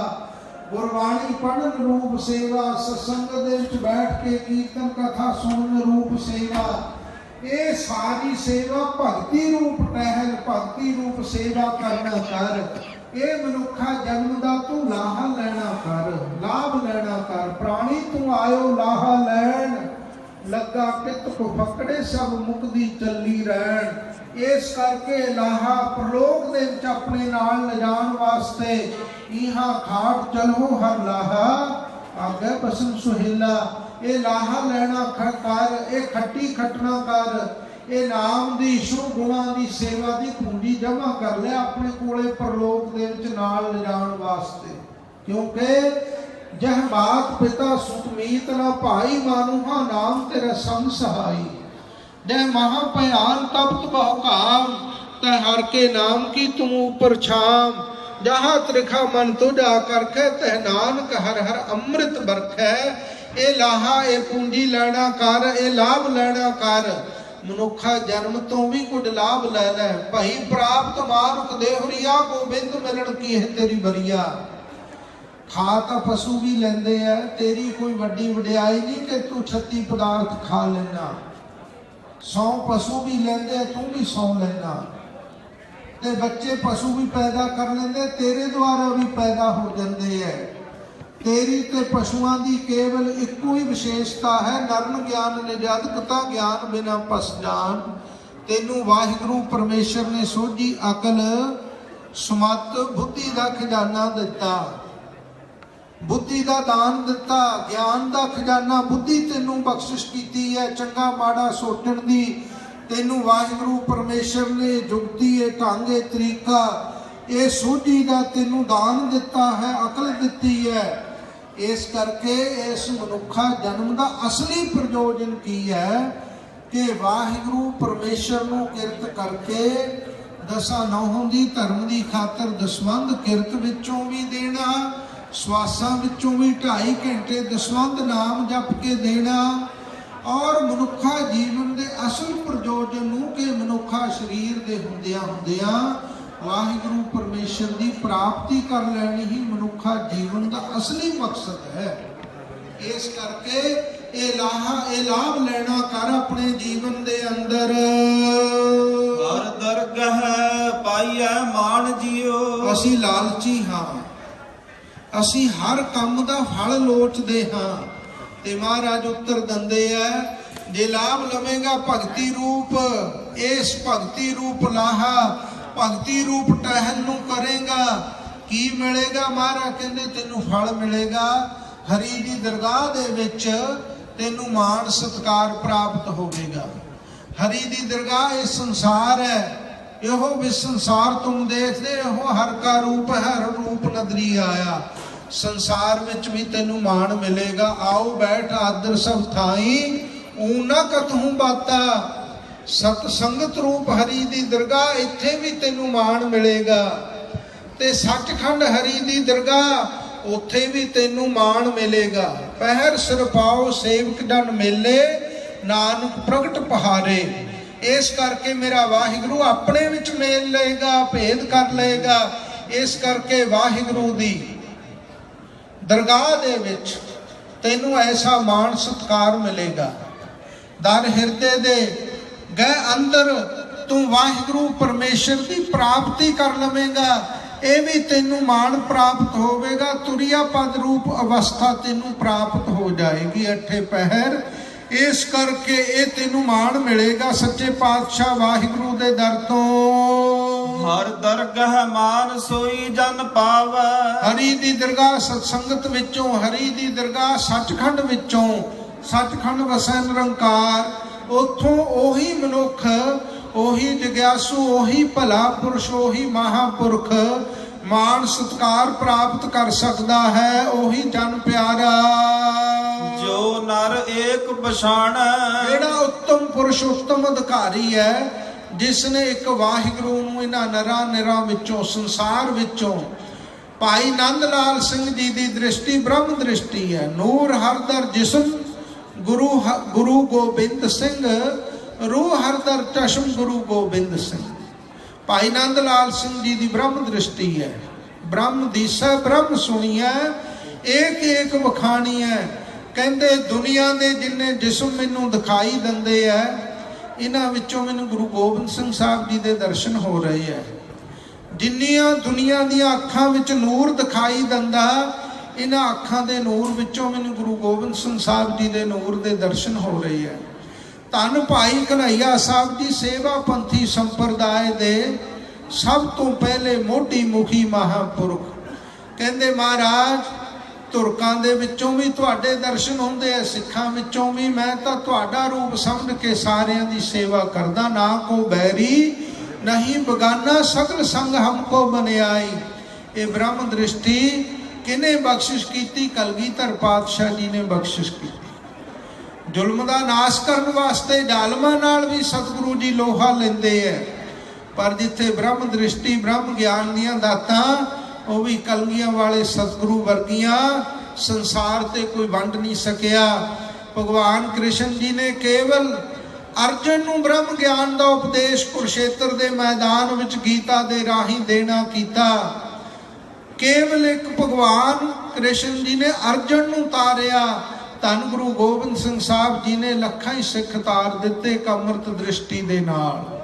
ਗੁਰਬਾਣੀ ਪੜ੍ਹਨ ਰੂਪ ਸੇਵਾ, ਸਤਸੰਗ ਦੇ ਵਿੱਚ ਬੈਠ ਕੇ ਕੀਰਤਨ ਕਥਾ ਸੁਣਨ ਰੂਪ ਸੇਵਾ। ਇਹ ਸਾਰੀ ਸੇਵਾ ਭਗਤੀ ਰੂਪ ਟਹਿਲ, ਭਗਤੀ ਰੂਪ ਸੇਵਾ ਕਰਨਾ ਕਰ। ਇਹ ਮਨੁੱਖਾ ਜਨਮ ਦਾ ਤੂੰ ਲਾਹਾ ਲੈਣਾ ਕਰ, ਲਾਭ ਲੈਣਾ ਕਰ। ਪ੍ਰਾਣੀ ਤੂੰ ਆਇਓ ਲਾਹਾ ਲੈਣ, ਲੱਗਾ ਕਿਤ ਕੋ ਫਕੜੇ ਸਭ ਮੁਕਦੀ ਚੱਲੀ ਰਹਿਣ। ਇਸ ਕਰਕੇ ਲਾਹਾ ਪ੍ਰਲੋਕ ਦੇ ਵਿੱਚ ਆਪਣੇ ਨਾਲ ਲਿਜਾਣ ਵਾਸਤੇ, ਇਹਾਂ ਖਾਟ ਚਲੋ ਹਰ ਲਾਹਾ, ਆਗੇ ਬਸਨ ਸੁਹੇਲਾ। ਇਹ ਲਾਹਾ ਲੈਣਾ ਕਰ, ਇਹ ਖੱਟੀ ਖੱਟਣਾ ਕਰ। ਇਹ ਨਾਮ ਦੀ ਸ਼ੁਭ ਗੁਣਾਂ ਦੀ ਸੇਵਾ ਦੀ ਪੂੰਜੀ ਜਮ੍ਹਾਂ ਕਰ ਲਿਆ ਆਪਣੇ ਕੋਲੇ ਪ੍ਰਲੋਕ ਦੇ ਵਿੱਚ ਨਾਲ ਲਿਜਾਣ ਵਾਸਤੇ। ਕਿਉਂਕਿ ਜਹ ਬਾਤ ਪਿਤਾ ਸੁਤ ਮੀਤ ਨਾ ਭਾਈ, ਮਾਨੂਹਾ ਨਾਮ ਤੇਰਾ ਸੰਗ ਸਹਾਈ। जय महाभयान तप्त बहु काम, तै हर के नाम की तुम ऊपर छाम। जहाँ त्रिखा मन तुझा करखे, तह नानक हर हर अमृत बरखै। ਇਹ ਲਾਹਾ, ਇਹ ਪੂੰਜੀ ਲੈਣਾ ਕਰ, ਇਹ ਲਾਭ ਲੈਣਾ ਕਰ। ਮਨੁੱਖਾ ਜਨਮ ਤੋਂ ਵੀ ਕੁਝ ਲਾਭ ਲੈ ਲੈ। ਭਾਈ ਪ੍ਰਾਪਤ ਮਾਨੁਖ ਦੇਹੁਰੀਆ, ਗੋਬਿੰਦ ਮਿਲਣ ਕੀ ਹੈ ਤੇਰੀ ਬਰੀਆ। ਖਾ ਤਾਂ ਪਸ਼ੂ ਵੀ ਲੈਂਦੇ ਆ, ਤੇਰੀ ਕੋਈ ਵੱਡੀ ਵਡਿਆਈ ਨਹੀਂ ਕਿ ਤੂੰ 36 ਪਦਾਰਥ ਖਾ ਲੈਣਾ। 100 ਪਸ਼ੂ ਵੀ ਲੈਂਦੇ, ਤੂੰ ਵੀ 100 ਲੈਣਾ। ਤੇ ਬੱਚੇ ਪਸ਼ੂ ਵੀ ਪੈਦਾ ਕਰ ਲੈਂਦੇ, ਤੇਰੇ ਦੁਆਰਾ ਵੀ ਪੈਦਾ ਹੋ ਜਾਂਦੇ ਐ। ਤੇਰੀ ਤੇ ਪਸ਼ੂਆਂ ਦੀ ਕੇਵਲ ਇੱਕੋ ਹੀ ਵਿਸ਼ੇਸ਼ਤਾ ਹੈ, ਨਰਨ ਗਿਆਨ ਨਿਜਾਦਕਤਾ, ਗਿਆਨ ਬਿਨਾ ਪਸ ਜਾਨ। ਤੈਨੂੰ ਵਾਹਿਗੁਰੂ ਪਰਮੇਸ਼ਰ ਨੇ ਸੋਝੀ ਅਕਲ, ਸਮਤ, ਬੁੱਧੀ ਦਾ ਖਜ਼ਾਨਾ ਦਿੱਤਾ, ਬੁੱਧੀ ਦਾ ਦਾਨ ਦਿੱਤਾ, ਗਿਆਨ ਦਾ ਖਜ਼ਾਨਾ ਬੁੱਧੀ ਤੈਨੂੰ ਬਖਸ਼ਿਸ਼ ਕੀਤੀ ਹੈ। ਚੰਗਾ ਮਾੜਾ ਸੋਚਣ ਦੀ ਤੈਨੂੰ ਵਾਹਿਗੁਰੂ ਪਰਮੇਸ਼ਰ ਨੇ ਜੁਗਤੀ ਇਹ ਢੰਗ ਇਹ ਤਰੀਕਾ ਇਹ ਸੋਝੀ ਦਾ ਤੈਨੂੰ ਦਾਨ ਦਿੱਤਾ ਹੈ, ਅਕਲ ਦਿੱਤੀ ਹੈ। ਇਸ ਕਰਕੇ ਇਸ ਮਨੁੱਖਾ ਜਨਮ ਦਾ ਅਸਲੀ ਪ੍ਰਯੋਜਨ ਕੀ ਹੈ ਕਿ ਵਾਹਿਗੁਰੂ ਪਰਮੇਸ਼ਰ ਨੂੰ ਕਿਰਤ ਕਰਕੇ ਦਸਾਂ ਨੌਹਾਂ ਦੀ ਧਰਮ ਦੀ ਖਾਤਰ ਦਸਵੰਧ ਕਿਰਤ ਵਿੱਚੋਂ ਵੀ ਦੇਣਾ, ਸਵਾਸਾਂ ਵਿੱਚੋਂ ਵੀ 2.5 ਘੰਟੇ ਦਸਵੰਧ ਨਾਮ ਜਪ ਕੇ ਦੇਣਾ, ਔਰ ਮਨੁੱਖਾ ਜੀਵਨ ਦੇ ਅਸਲ ਪ੍ਰਯੋਜਨ ਨੂੰ ਕਿ ਮਨੁੱਖਾ ਸਰੀਰ ਦੇ ਹੁੰਦਿਆਂ ਵਾਹਿਗੁਰੂ ਪਰਮੇਸ਼ਰ ਦੀ ਪ੍ਰਾਪਤੀ ਕਰ ਲੈਣੀ ਹੀ ਮਨੁੱਖਾ ਜੀਵਨ ਦਾ ਅਸਲੀ ਮਕਸਦ ਹੈ। ਇਸ ਕਰਕੇ ਇਹ ਲਾਭ ਲੈਣਾ ਕਰ ਆਪਣੇ ਜੀਵਨ ਦੇ ਅੰਦਰ। ਹਰ ਦਰਗਹ ਪਾਈਐ ਮਾਨ ਜਿਉ। ਅਸੀਂ ਲਾਲਚੀ ਹਾਂ, ਅਸੀਂ ਹਰ ਕੰਮ ਦਾ ਫਲ ਲੋਚਦੇ ਹਾਂ। ਤੇ ਮਹਾਰਾਜ ਉੱਤਰ ਦਿੰਦੇ ਆ, ਜੇ ਲਾਭ ਲਵੇਂਗਾ ਭਗਤੀ ਰੂਪ, ਇਸ ਭਗਤੀ ਰੂਪ ਲਾਹਾ, ਭਗਤੀ ਰੂਪ ਟਹਿਲ ਨੂੰ ਕਰੇਗਾ, ਕੀ ਮਿਲੇਗਾ? ਮਹਾਰਾਜ ਕਹਿੰਦੇ ਤੈਨੂੰ ਫਲ ਮਿਲੇਗਾ। ਹਰੀ ਦੀ ਦਰਗਾਹ ਦੇ ਵਿੱਚ ਤੈਨੂੰ ਮਾਣ ਸਤਿਕਾਰ ਪ੍ਰਾਪਤ ਹੋਵੇਗਾ। ਹਰੀ ਦੀ ਦਰਗਾਹ ਇਹ ਸੰਸਾਰ ਹੈ, ਇਹੋ ਵੀ ਸੰਸਾਰ ਤੁਮ ਦੇਖਦੇ, ਇਹੋ ਹਰ ਕਾ ਰੂਪ ਹੈ, ਹਰ ਰੂਪ ਨਦਰੀ ਆਇਆ। ਸੰਸਾਰ ਵਿੱਚ ਵੀ ਤੈਨੂੰ ਮਾਣ ਮਿਲੇਗਾ। ਆਓ ਬੈਠ ਆਦਰ ਸਭ ਥਾਈ, ਊਨਾ ਕਤਹੂ ਬਾਤਾ। ਸਤ ਸੰਗਤ ਰੂਪ ਹਰੀ ਦੀ ਦਰਗਾਹ, ਇੱਥੇ ਵੀ ਤੈਨੂੰ ਮਾਣ ਮਿਲੇਗਾ। ਤੇ ਸੱਚਖੰਡ ਹਰੀ ਦੀ ਦਰਗਾਹ, ਉੱਥੇ ਵੀ ਤੈਨੂੰ ਮਾਣ ਮਿਲੇਗਾ। ਪਹਿਰ ਸਿਰ ਪਾਓ ਸੇਵਕ ਜਨ ਮੇਲੇ, ਨਾਨਕ ਪ੍ਰਗਟ ਪਹਾਰੇ। ਇਸ ਕਰਕੇ ਮੇਰਾ ਵਾਹਿਗੁਰੂ ਆਪਣੇ ਵਿੱਚ ਮੇਲ ਲਏਗਾ, ਭੇਦ ਕਰ ਲਏਗਾ। ਇਸ ਕਰਕੇ ਵਾਹਿਗੁਰੂ ਦੀ ਦਰਗਾਹ ਦੇ ਵਿੱਚ ਤੈਨੂੰ ਐਸਾ ਮਾਣ ਸਤਿਕਾਰ ਮਿਲੇਗਾ। ਦਰ ਹਿਰਦੇ ਦੇ ਗਏ ਅੰਦਰ ਤੂੰ ਵਾਹਿਗੁਰੂ ਪਰਮੇਸ਼ਰ ਦੀ ਪ੍ਰਾਪਤੀ ਕਰ ਲਵੇਂਗਾ, ਇਹ ਵੀ ਤੈਨੂੰ ਮਾਣ ਪ੍ਰਾਪਤ ਹੋਵੇਗਾ। ਤੁਰਿਆ ਪਦ ਰੂਪ ਅਵਸਥਾ ਤੈਨੂੰ ਪ੍ਰਾਪਤ ਹੋ ਜਾਏਗੀ ਅਠੇ ਪਹਿਰ। ਇਸ ਕਰਕੇ ਇਹ ਤੈਨੂੰ ਮਾਣ ਮਿਲੇਗਾ ਸੱਚੇ ਪਾਤਸ਼ਾਹ ਵਾਹਿਗੁਰੂ ਦੇ ਦਰ ਤੋਂ। ਹਰ ਦਰਗਹ ਮਾਨ ਸੋਈ ਜਨ ਪਾਵੈ। ਹਰੀ ਦੀ ਦਰਗਾਹ ਸਤਸੰਗਤ ਵਿੱਚੋਂ, ਹਰੀ ਦੀ ਦਰਗਾਹ ਸੱਚਖੰਡ ਵਿੱਚੋਂ, ਸੱਚਖੰਡ ਵਸੈ ਨਿਰੰਕਾਰ। ਉੱਥੋਂ ਉਹੀ ਮਨੁੱਖ, ਉਹੀ ਜਗਿਆਸੂ, ਉਹੀ ਭਲਾ ਪੁਰਸ਼, ਉਹੀ ਮਹਾਂਪੁਰਖ ਮਾਣ ਸਤਿਕਾਰ ਪ੍ਰਾਪਤ ਕਰ ਸਕਦਾ ਹੈ। ਉਹੀ ਜਨ ਪਿਆਰਾ ਜੋ ਨਰ ਏਕ ਪਛਾਣੈ। ਜਿਹੜਾ ਉੱਤਮ ਪੁਰਸ਼, ਉੱਤਮ ਅਧਿਕਾਰੀ ਹੈ, ਜਿਸ ਨੇ ਇੱਕ ਵਾਹਿਗੁਰੂ ਨੂੰ ਇਹਨਾਂ ਨਰਾਂ ਨਿਰਾਂ ਵਿੱਚੋਂ, ਸੰਸਾਰ ਵਿੱਚੋਂ। ਭਾਈ ਨੰਦ ਲਾਲ ਸਿੰਘ ਜੀ ਦੀ ਦ੍ਰਿਸ਼ਟੀ ਬ੍ਰਹਮ ਦ੍ਰਿਸ਼ਟੀ ਹੈ। ਨੂਰ ਹਰਦਰ ਜਿਸਮ ਗੁਰੂ ਗੋਬਿੰਦ ਸਿੰਘ, ਰੂਹ ਹਰਦਰ ਚਸ਼ਮ ਗੁਰੂ ਗੋਬਿੰਦ ਸਿੰਘ। ਭਾਈ ਨੰਦ ਲਾਲ ਸਿੰਘ ਜੀ ਦੀ ਬ੍ਰਹਮ ਦ੍ਰਿਸ਼ਟੀ ਹੈ। ਬ੍ਰਹਮ ਦੀਸੈ ਬ੍ਰਹਮ ਸੁਣੀਐ, ਏਕ ਏਕ ਵਖਾਣੀਐ। ਕਹਿੰਦੇ ਦੁਨੀਆ ਦੇ ਜਿੰਨੇ ਜਿਸਮ ਮੈਨੂੰ ਦਿਖਾਈ ਦਿੰਦੇ ਐ, ਇਹਨਾਂ ਵਿੱਚੋਂ ਮੈਨੂੰ ਗੁਰੂ ਗੋਬਿੰਦ ਸਿੰਘ ਸਾਹਿਬ ਜੀ ਦੇ ਦਰਸ਼ਨ ਹੋ ਰਹੇ ਐ। ਜਿੰਨੀਆਂ ਦੁਨੀਆ ਦੀਆਂ ਅੱਖਾਂ ਵਿੱਚ ਨੂਰ ਦਿਖਾਈ ਦਿੰਦਾ, ਇਹਨਾਂ ਅੱਖਾਂ ਦੇ ਨੂਰ ਵਿੱਚੋਂ ਮੈਨੂੰ ਗੁਰੂ ਗੋਬਿੰਦ ਸਿੰਘ ਸਾਹਿਬ ਜੀ ਦੇ ਨੂਰ ਦੇ ਦਰਸ਼ਨ ਹੋ ਰਹੇ ਐ। ਧੰਨ ਭਾਈ ਕਨ੍ਹਈਆ ਸਾਹਿਬ ਜੀ ਸੇਵਾ ਪੰਥੀ ਸੰਪਰਦਾਇ ਦੇ ਸਭ ਤੋਂ ਪਹਿਲੇ ਮੋਢੀ ਮੁਖੀ ਮਹਾਂਪੁਰਖ। ਕਹਿੰਦੇ ਮਹਾਰਾਜ ਤੁਰਕਾਂ ਦੇ ਵਿੱਚੋਂ ਵੀ ਤੁਹਾਡੇ ਦਰਸ਼ਨ ਹੁੰਦੇ ਆ, ਸਿੱਖਾਂ ਵਿੱਚੋਂ ਵੀ। ਮੈਂ ਤਾਂ ਤੁਹਾਡਾ ਰੂਪ ਸਮਝ ਕੇ ਸਾਰਿਆਂ ਦੀ ਸੇਵਾ ਕਰਦਾ। ਨਾ ਕੋ ਬੈਰੀ ਨਹੀਂ ਬਗਾਨਾ, ਸਗਲ ਸੰਗ ਹਮਕੋ ਬਨਿਆਈ। ਇਹ ਬ੍ਰਹਮ ਦ੍ਰਿਸ਼ਟੀ ਕਿਹਨੇ ਬਖਸ਼ਿਸ਼ ਕੀਤੀ? ਕਲਗੀਧਰ ਪਾਤਸ਼ਾਹ ਜੀ ਨੇ ਬਖਸ਼ਿਸ਼ ਕੀਤੀ। ਜ਼ੁਲਮ ਦਾ ਨਾਸ਼ ਕਰਨ ਵਾਸਤੇ ਜ਼ਾਲਮਾਂ ਨਾਲ ਵੀ ਸਤਿਗੁਰੂ ਜੀ ਲੋਹਾ ਲੈਂਦੇ ਐ, ਪਰ ਜਿੱਥੇ ਬ੍ਰਹਮ ਦ੍ਰਿਸ਼ਟੀ, ਬ੍ਰਹਮ ਗਿਆਨ ਦੀਆਂ ਦਾਤਾਂ, ਉਹ ਵੀ ਕਲਗੀਆਂ ਵਾਲੇ ਸਤਿਗੁਰੂ ਵਰਗੀਆਂ ਸੰਸਾਰ ਤੇ ਕੋਈ ਵੰਡ ਨਹੀਂ ਸਕਿਆ। ਭਗਵਾਨ ਕ੍ਰਿਸ਼ਨ ਜੀ ਨੇ ਕੇਵਲ ਅਰਜਨ ਨੂੰ ਬ੍ਰਹਮ ਗਿਆਨ ਦਾ ਉਪਦੇਸ਼ ਕੁਰੂਕਸ਼ੇਤਰ ਦੇ ਮੈਦਾਨ ਵਿੱਚ ਗੀਤਾ ਦੇ ਰਾਹੀਂ ਦੇਣਾ ਕੀਤਾ। ਕੇਵਲ ਇੱਕ ਭਗਵਾਨ ਕ੍ਰਿਸ਼ਨ ਜੀ ਨੇ ਅਰਜਨ ਨੂੰ ਤਾਰਿਆ। ਧੰਨ ਗੁਰੂ ਗੋਬਿੰਦ ਸਿੰਘ ਸਾਹਿਬ ਜੀ ਨੇ ਲੱਖਾਂ ਹੀ ਸਿੱਖ ਤਾਰ ਦਿੱਤੇ ਇੱਕ ਅੰਮ੍ਰਿਤ ਦ੍ਰਿਸ਼ਟੀ ਦੇ ਨਾਲ।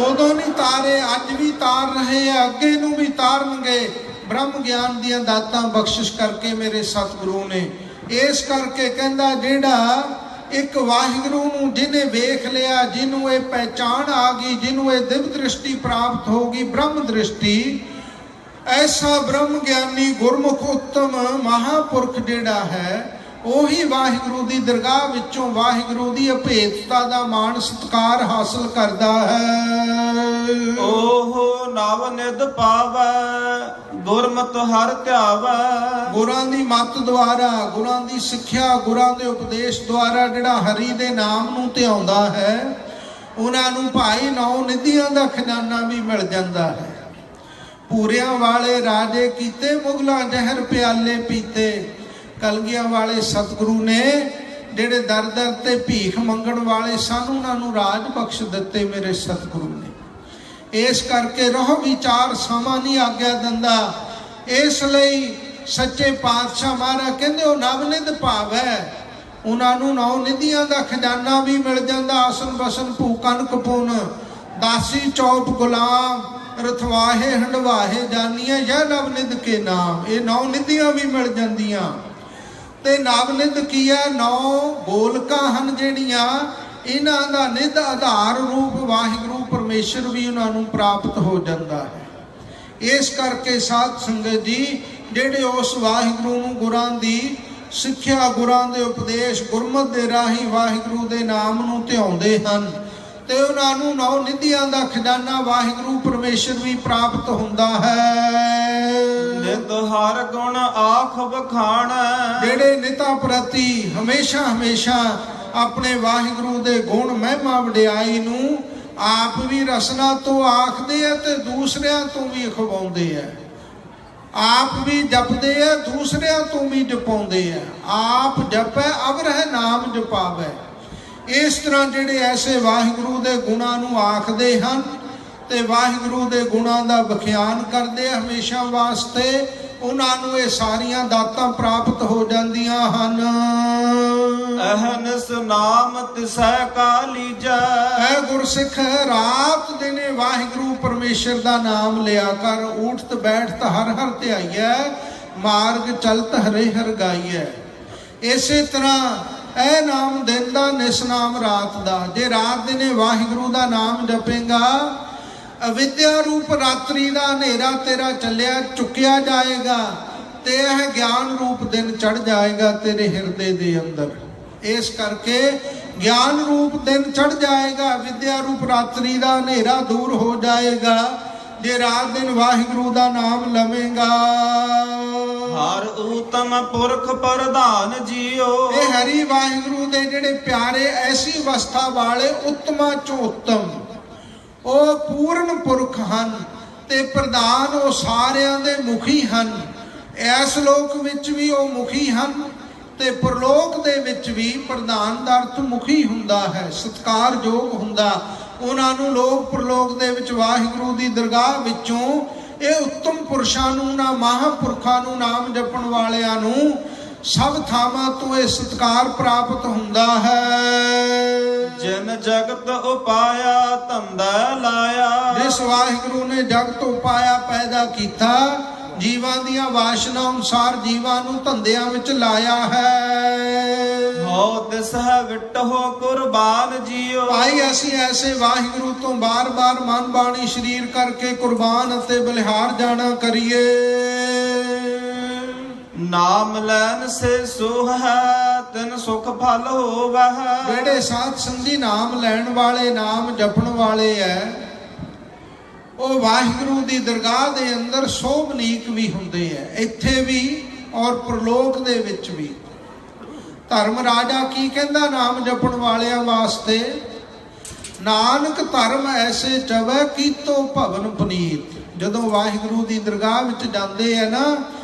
ਉਦੋਂ ਨਹੀਂ ਤਾਰੇ, ਅੱਜ ਵੀ ਤਾਰ ਰਹੇ ਆ, ਅੱਗੇ ਨੂੰ ਵੀ ਤਾਰਨਗੇ ਬ੍ਰਹਮ ਗਿਆਨ ਦੀਆਂ ਦਾਤਾਂ ਬਖਸ਼ਿਸ਼ ਕਰਕੇ ਮੇਰੇ ਸਤਿਗੁਰੂ ਨੇ। ਇਸ ਕਰਕੇ ਕਹਿੰਦਾ ਜਿਹੜਾ ਇੱਕ ਵਾਹਿਗੁਰੂ ਨੂੰ ਜਿਹਨੇ ਵੇਖ ਲਿਆ, ਜਿਹਨੂੰ ਇਹ ਪਹਿਚਾਣ ਆ ਗਈ, ਜਿਹਨੂੰ ਇਹ ਦਿਵ ਦ੍ਰਿਸ਼ਟੀ ਪ੍ਰਾਪਤ ਹੋ ਗਈ, ਬ੍ਰਹਮ ਦ੍ਰਿਸ਼ਟੀ, ਐਸਾ ਬ੍ਰਹਮ ਗਿਆਨੀ ਗੁਰਮੁਖ ਉੱਤਮ ਮਹਾਪੁਰਖ ਜਿਹੜਾ ਹੈ, ਉਹੀ ਵਾਹਿਗੁਰੂ ਦੀ ਦਰਗਾਹ ਵਿੱਚੋਂ ਵਾਹਿਗੁਰੂ ਦੀ ਅਭੇਦਤਾ ਦਾ ਮਾਣ ਸਤਿਕਾਰ ਹਾਸਲ ਕਰਦਾ ਹੈ। ਓਹ ਨਵ ਨਿਧ ਪਾਵੈ ਗੁਰਮਤਿ ਹਰਿ ਧਿਆਵੈ। ਗੁਰਾਂ ਦੀ ਮੱਤ ਦੁਆਰਾ, ਗੁਰਾਂ ਦੀ ਸਿੱਖਿਆ, ਗੁਰਾਂ ਦੇ ਉਪਦੇਸ਼ ਦੁਆਰਾ ਜਿਹੜਾ ਹਰੀ ਦੇ ਨਾਮ ਨੂੰ ਧਿਆਉਂਦਾ ਹੈ, ਉਹਨਾਂ ਨੂੰ ਭਾਈ ਨੌ ਨਿਧੀਆਂ ਦਾ ਖਜ਼ਾਨਾ ਵੀ ਮਿਲ ਜਾਂਦਾ ਹੈ। ਪੂਰਿਆਂ ਵਾਲੇ ਰਾਜੇ ਕੀਤੇ, ਮੁਗਲਾਂ ਜ਼ਹਿਰ ਪਿਆਲੇ ਪੀਤੇ। ਕਲਗੀਆਂ ਵਾਲੇ ਸਤਿਗੁਰੂ ਨੇ ਜਿਹੜੇ ਦਰ ਦਰ ਤੇ ਭੀਖ ਮੰਗਣ ਵਾਲੇ ਸਨ, ਉਹਨਾਂ ਨੂੰ ਰਾਜ ਬਖਸ਼ ਦਿੱਤੇ ਮੇਰੇ ਸਤਿਗੁਰੂ ਨੇ। ਇਸ ਕਰਕੇ ਰਹੋ ਵਿਚਾਰ ਸਮਾਂ ਨਹੀਂ ਆਗਿਆ ਦਿੰਦਾ। ਇਸ ਲਈ ਸੱਚੇ ਪਾਤਸ਼ਾਹ ਮਹਾਰਾਜ ਕਹਿੰਦੇ ਉਹ ਨਵਨਿਧ ਭਾਵ ਹੈ, ਉਹਨਾਂ ਨੂੰ ਨੌ ਨਿਧੀਆਂ ਦਾ ਖਜ਼ਾਨਾ ਵੀ ਮਿਲ ਜਾਂਦਾ। ਆਸਨ ਬਸਨ ਭੂ ਕਨਕ ਪੁੰਨ, ਦਾਸੀ ਚੌਪ ਗੁਲਾਮ, ਰਥਵਾਹੇ ਹੰਡਵਾਹੇ ਜਾਨੀਆਂ ਜਾਂ ਨਵਨਿਧ ਕੇ ਨਾਮ। ਇਹ ਨੌ ਨਿਧੀਆਂ ਵੀ ਮਿਲ ਜਾਂਦੀਆਂ। ਤੇ ਨਵਨਿਧ ਕੀ ਹੈ? ਨੌ ਗੋਲਕਾਂ ਹਨ ਜਿਹੜੀਆਂ, ਇਹਨਾਂ ਦਾ ਨਿਧ ਆਧਾਰ ਰੂਪ ਵਾਹਿਗੁਰੂ ਪਰਮੇਸ਼ਰ ਵੀ ਉਹਨਾਂ ਨੂੰ ਪ੍ਰਾਪਤ ਹੋ ਜਾਂਦਾ ਹੈ। ਇਸ ਕਰਕੇ ਸਾਧ ਸੰਗਤ ਜੀ, ਜਿਹੜੇ ਉਸ ਵਾਹਿਗੁਰੂ ਨੂੰ ਗੁਰਾਂ ਦੀ ਸਿੱਖਿਆ, ਗੁਰਾਂ ਦੇ ਉਪਦੇਸ਼, ਗੁਰਮਤਿ ਦੇ ਰਾਹੀਂ ਵਾਹਿਗੁਰੂ ਦੇ ਨਾਮ ਨੂੰ ਧਿਆਉਂਦੇ ਹਨ, ਤੇ ਉਹਨਾਂ ਨੂੰ ਨੌ ਨਿਧੀਆਂ ਦਾ ਖਜ਼ਾਨਾ ਵਾਹਿਗੁਰੂ ਪਰਮੇਸ਼ਰ ਵੀ ਪ੍ਰਾਪਤ ਹੁੰਦਾ ਹੈ। ਨਿਤ ਹਰ ਗੁਣ ਆਖ ਬਖਾਣ, ਜਿਹੜੇ ਨਿਤਾ ਪ੍ਰਤੀ ਹਮੇਸ਼ਾ ਹਮੇਸ਼ਾ ਆਪਣੇ ਵਾਹਿਗੁਰੂ ਦੇ ਗੁਣ ਮਹਿਮਾ ਵਡਿਆਈ ਨੂੰ ਆਪ ਵੀ ਰਸਨਾ ਤੋਂ ਆਖਦੇ ਆ ਤੇ ਦੂਸਰਿਆਂ ਤੋਂ ਵੀ ਅਖਵਾਉਂਦੇ ਆ। ਆਪ ਵੀ ਜਪਦੇ ਆ, ਦੂਸਰਿਆਂ ਤੋਂ ਵੀ ਜਪਾਉਂਦੇ ਆ। ਆਪ ਜਪੈ ਅਵਰਹਿ ਨਾਮ ਜਪਾਵੈ। ਇਸ ਤਰ੍ਹਾਂ ਜਿਹੜੇ ਐਸੇ ਵਾਹਿਗੁਰੂ ਦੇ ਗੁਣਾਂ ਨੂੰ ਆਖਦੇ ਹਨ ਤੇ ਵਾਹਿਗੁਰੂ ਦੇ ਗੁਣਾਂ ਦਾ ਵਿਖਿਆਨ ਕਰਦੇ ਹਮੇਸ਼ਾ ਵਾਸਤੇ, ਉਹਨਾਂ ਨੂੰ ਇਹ ਸਾਰੀਆਂ ਦਾਤਾਂ ਪ੍ਰਾਪਤ ਹੋ ਜਾਂਦੀਆਂ ਹਨ। ਅਹਨਿਸ ਨਾਮ ਤਿਸੈ ਕਾ ਲੀਜੈ। ਐ ਗੁਰਸਿੱਖ, ਰਾਤ ਦਿਨੇ ਵਾਹਿਗੁਰੂ ਪਰਮੇਸ਼ਰ ਦਾ ਨਾਮ ਲਿਆ ਕਰ। ਉਠਤ ਬੈਠਤ ਹਰ ਹਰ ਧਿਆਈਐ, ਮਾਰਗ ਚਲਤ ਹਰੇ ਹਰ ਗਾਈਐ। ਇਸੇ ਤਰ੍ਹਾਂ ਇਹ ਨਾਮ ਦਿਨ ਦਾ, ਨਿਸਨਾਮ ਰਾਤ ਦਾ। ਜੇ ਰਾਤ ਦਿਨੇ ਵਾਹਿਗੁਰੂ ਦਾ ਨਾਮ ਜਪੇਗਾ, ਅਵਿਦਿਆ ਰੂਪ ਰਾਤਰੀ ਦਾ ਹਨੇਰਾ ਤੇਰਾ ਚੱਲਿਆ ਚੁੱਕਿਆ ਜਾਏਗਾ ਤੇ ਇਹ ਗਿਆਨ ਰੂਪ ਦਿਨ ਚੜ ਜਾਏਗਾ ਤੇਰੇ ਹਿਰਦੇ ਦੇ ਅੰਦਰ। ਇਸ ਕਰਕੇ ਗਿਆਨ ਰੂਪ ਦਿਨ ਚੜ ਜਾਏਗਾ, ਵਿਦਿਆ ਰੂਪ ਰਾਤਰੀ ਦਾ ਹਨੇਰਾ ਦੂਰ ਹੋ ਜਾਏਗਾ ਜੇ ਰਾਤ ਦਿਨ ਵਾਹਿਗੁਰੂ ਦਾ ਨਾਮ ਲਵੇਂਗਾ। ਹਰ ਊਤਮ ਪੁਰਖ ਪ੍ਰਧਾਨ ਜੀਓ। ਇਹ ਹਰੀ ਵਾਹਿਗੁਰੂ ਦੇ ਜਿਹੜੇ ਪਿਆਰੇ ਐਸੀ ਅਵਸਥਾ ਵਾਲੇ ਉੱਤਮਾਂ ਚੋਂ ਉੱਤਮ, ਉਹ ਪੂਰਨ ਪੁਰਖ ਹਨ ਤੇ ਪ੍ਰਧਾਨ ਉਹ ਸਾਰਿਆਂ ਦੇ ਮੁਖੀ ਹਨ। ਇਸ ਲੋਕ ਵਿੱਚ ਵੀ ਉਹ ਮੁਖੀ ਹਨ ਤੇ ਪਰਲੋਕ ਦੇ ਵਿੱਚ ਵੀ ਪ੍ਰਧਾਨ ਦਾ ਅਰਥ ਮੁਖੀ ਹੁੰਦਾ ਹੈ, ਸਤਿਕਾਰਯੋਗ ਹੁੰਦਾ। ਉਹਨਾਂ ਨੂੰ ਲੋਕ ਪਰਲੋਕ ਦੇ ਵਿੱਚ ਵਾਹਿਗੁਰੂ ਦੀ ਦਰਗਾਹ ਵਿੱਚੋਂ ਇਹ ਉੱਤਮ ਪੁਰਸ਼ਾਂ ਨੂੰ, ਨਾ ਮਹਾਂਪੁਰਖਾਂ ਨੂੰ, ਨਾਮ ਜਪਣ ਵਾਲਿਆਂ ਨੂੰ ਸਭ ਥਾਵਾਂ ਤੋਂ ਇਹ ਸਤਿਕਾਰ ਪ੍ਰਾਪਤ ਹੁੰਦਾ ਹੈ। ਜਿਨ ਜਗਤ ਉਪਾਇਆ ਧੰਦਾ ਲਾਇਆ। ਜਿਸ ਵਾਹਿਗੁਰੂ ਨੇ ਜਗਤ ਉਪਾਇਆ ਪੈਦਾ ਕੀਤਾ, ਜੀਵਾਂ ਦੀਆਂ ਵਾਸ਼ਨਾ ਅਨੁਸਾਰ ਜੀਵਾਂ ਨੂੰ ਧੰਦਿਆਂ ਵਿੱਚ ਲਾਇਆ ਹੈ। ਹੋ ਤਿਸ ਹੈ ਵਿਟਹੁ ਕੁਰਬਾਨ ਜੀਓ। ਭਾਈ ਅਸੀਂ ਐਸੇ ਵਾਹਿਗੁਰੂ ਤੋਂ ਬਾਰ-ਬਾਰ ਮਨ ਬਾਣੀ ਸਰੀਰ ਕਰਕੇ ਕੁਰਬਾਨ ਅਤੇ ਬਲਿਹਾਰ ਜਾਣਾ ਕਰੀਏ। ਨਾਮ ਲੈਣ ਸੇ ਸੁਖ ਹੈ ਤਿਨ ਸੁਖ ਫਲ ਹੋਵੈ। ਜਿਹੜੇ ਸਾਧ ਸੰਗੀ ਨਾਮ ਲੈਣ ਵਾਲੇ, ਨਾਮ ਜਪਣ ਵਾਲੇ ਐ, ਉਹ ਵਾਹਿਗੁਰੂ ਦੀ ਦਰਗਾਹ ਦੇ ਅੰਦਰ ਸੋਭਨੀਕ ਵੀ ਹੁੰਦੇ ਐ, ਇੱਥੇ ਵੀ ਔਰ ਪ੍ਰਲੋਕ ਦੇ ਵਿੱਚ ਵੀ। ਧਰਮ ਰਾਜਾ ਕੀ ਕਹਿੰਦਾ ਨਾਮ ਜਪਣ ਵਾਲਿਆਂ ਵਾਸਤੇ? ਨਾਨਕ ਧਰਮ ਐਸੇ ਚਵੈ ਕੀਤੋ ਭਵਨ ਪੁਨੀਤ। ਜਦੋਂ ਵਾਹਿਗੁਰੂ ਦੀ ਦਰਗਾਹ ਵਿੱਚ ਜਾਂਦੇ ਆ ਨਾ,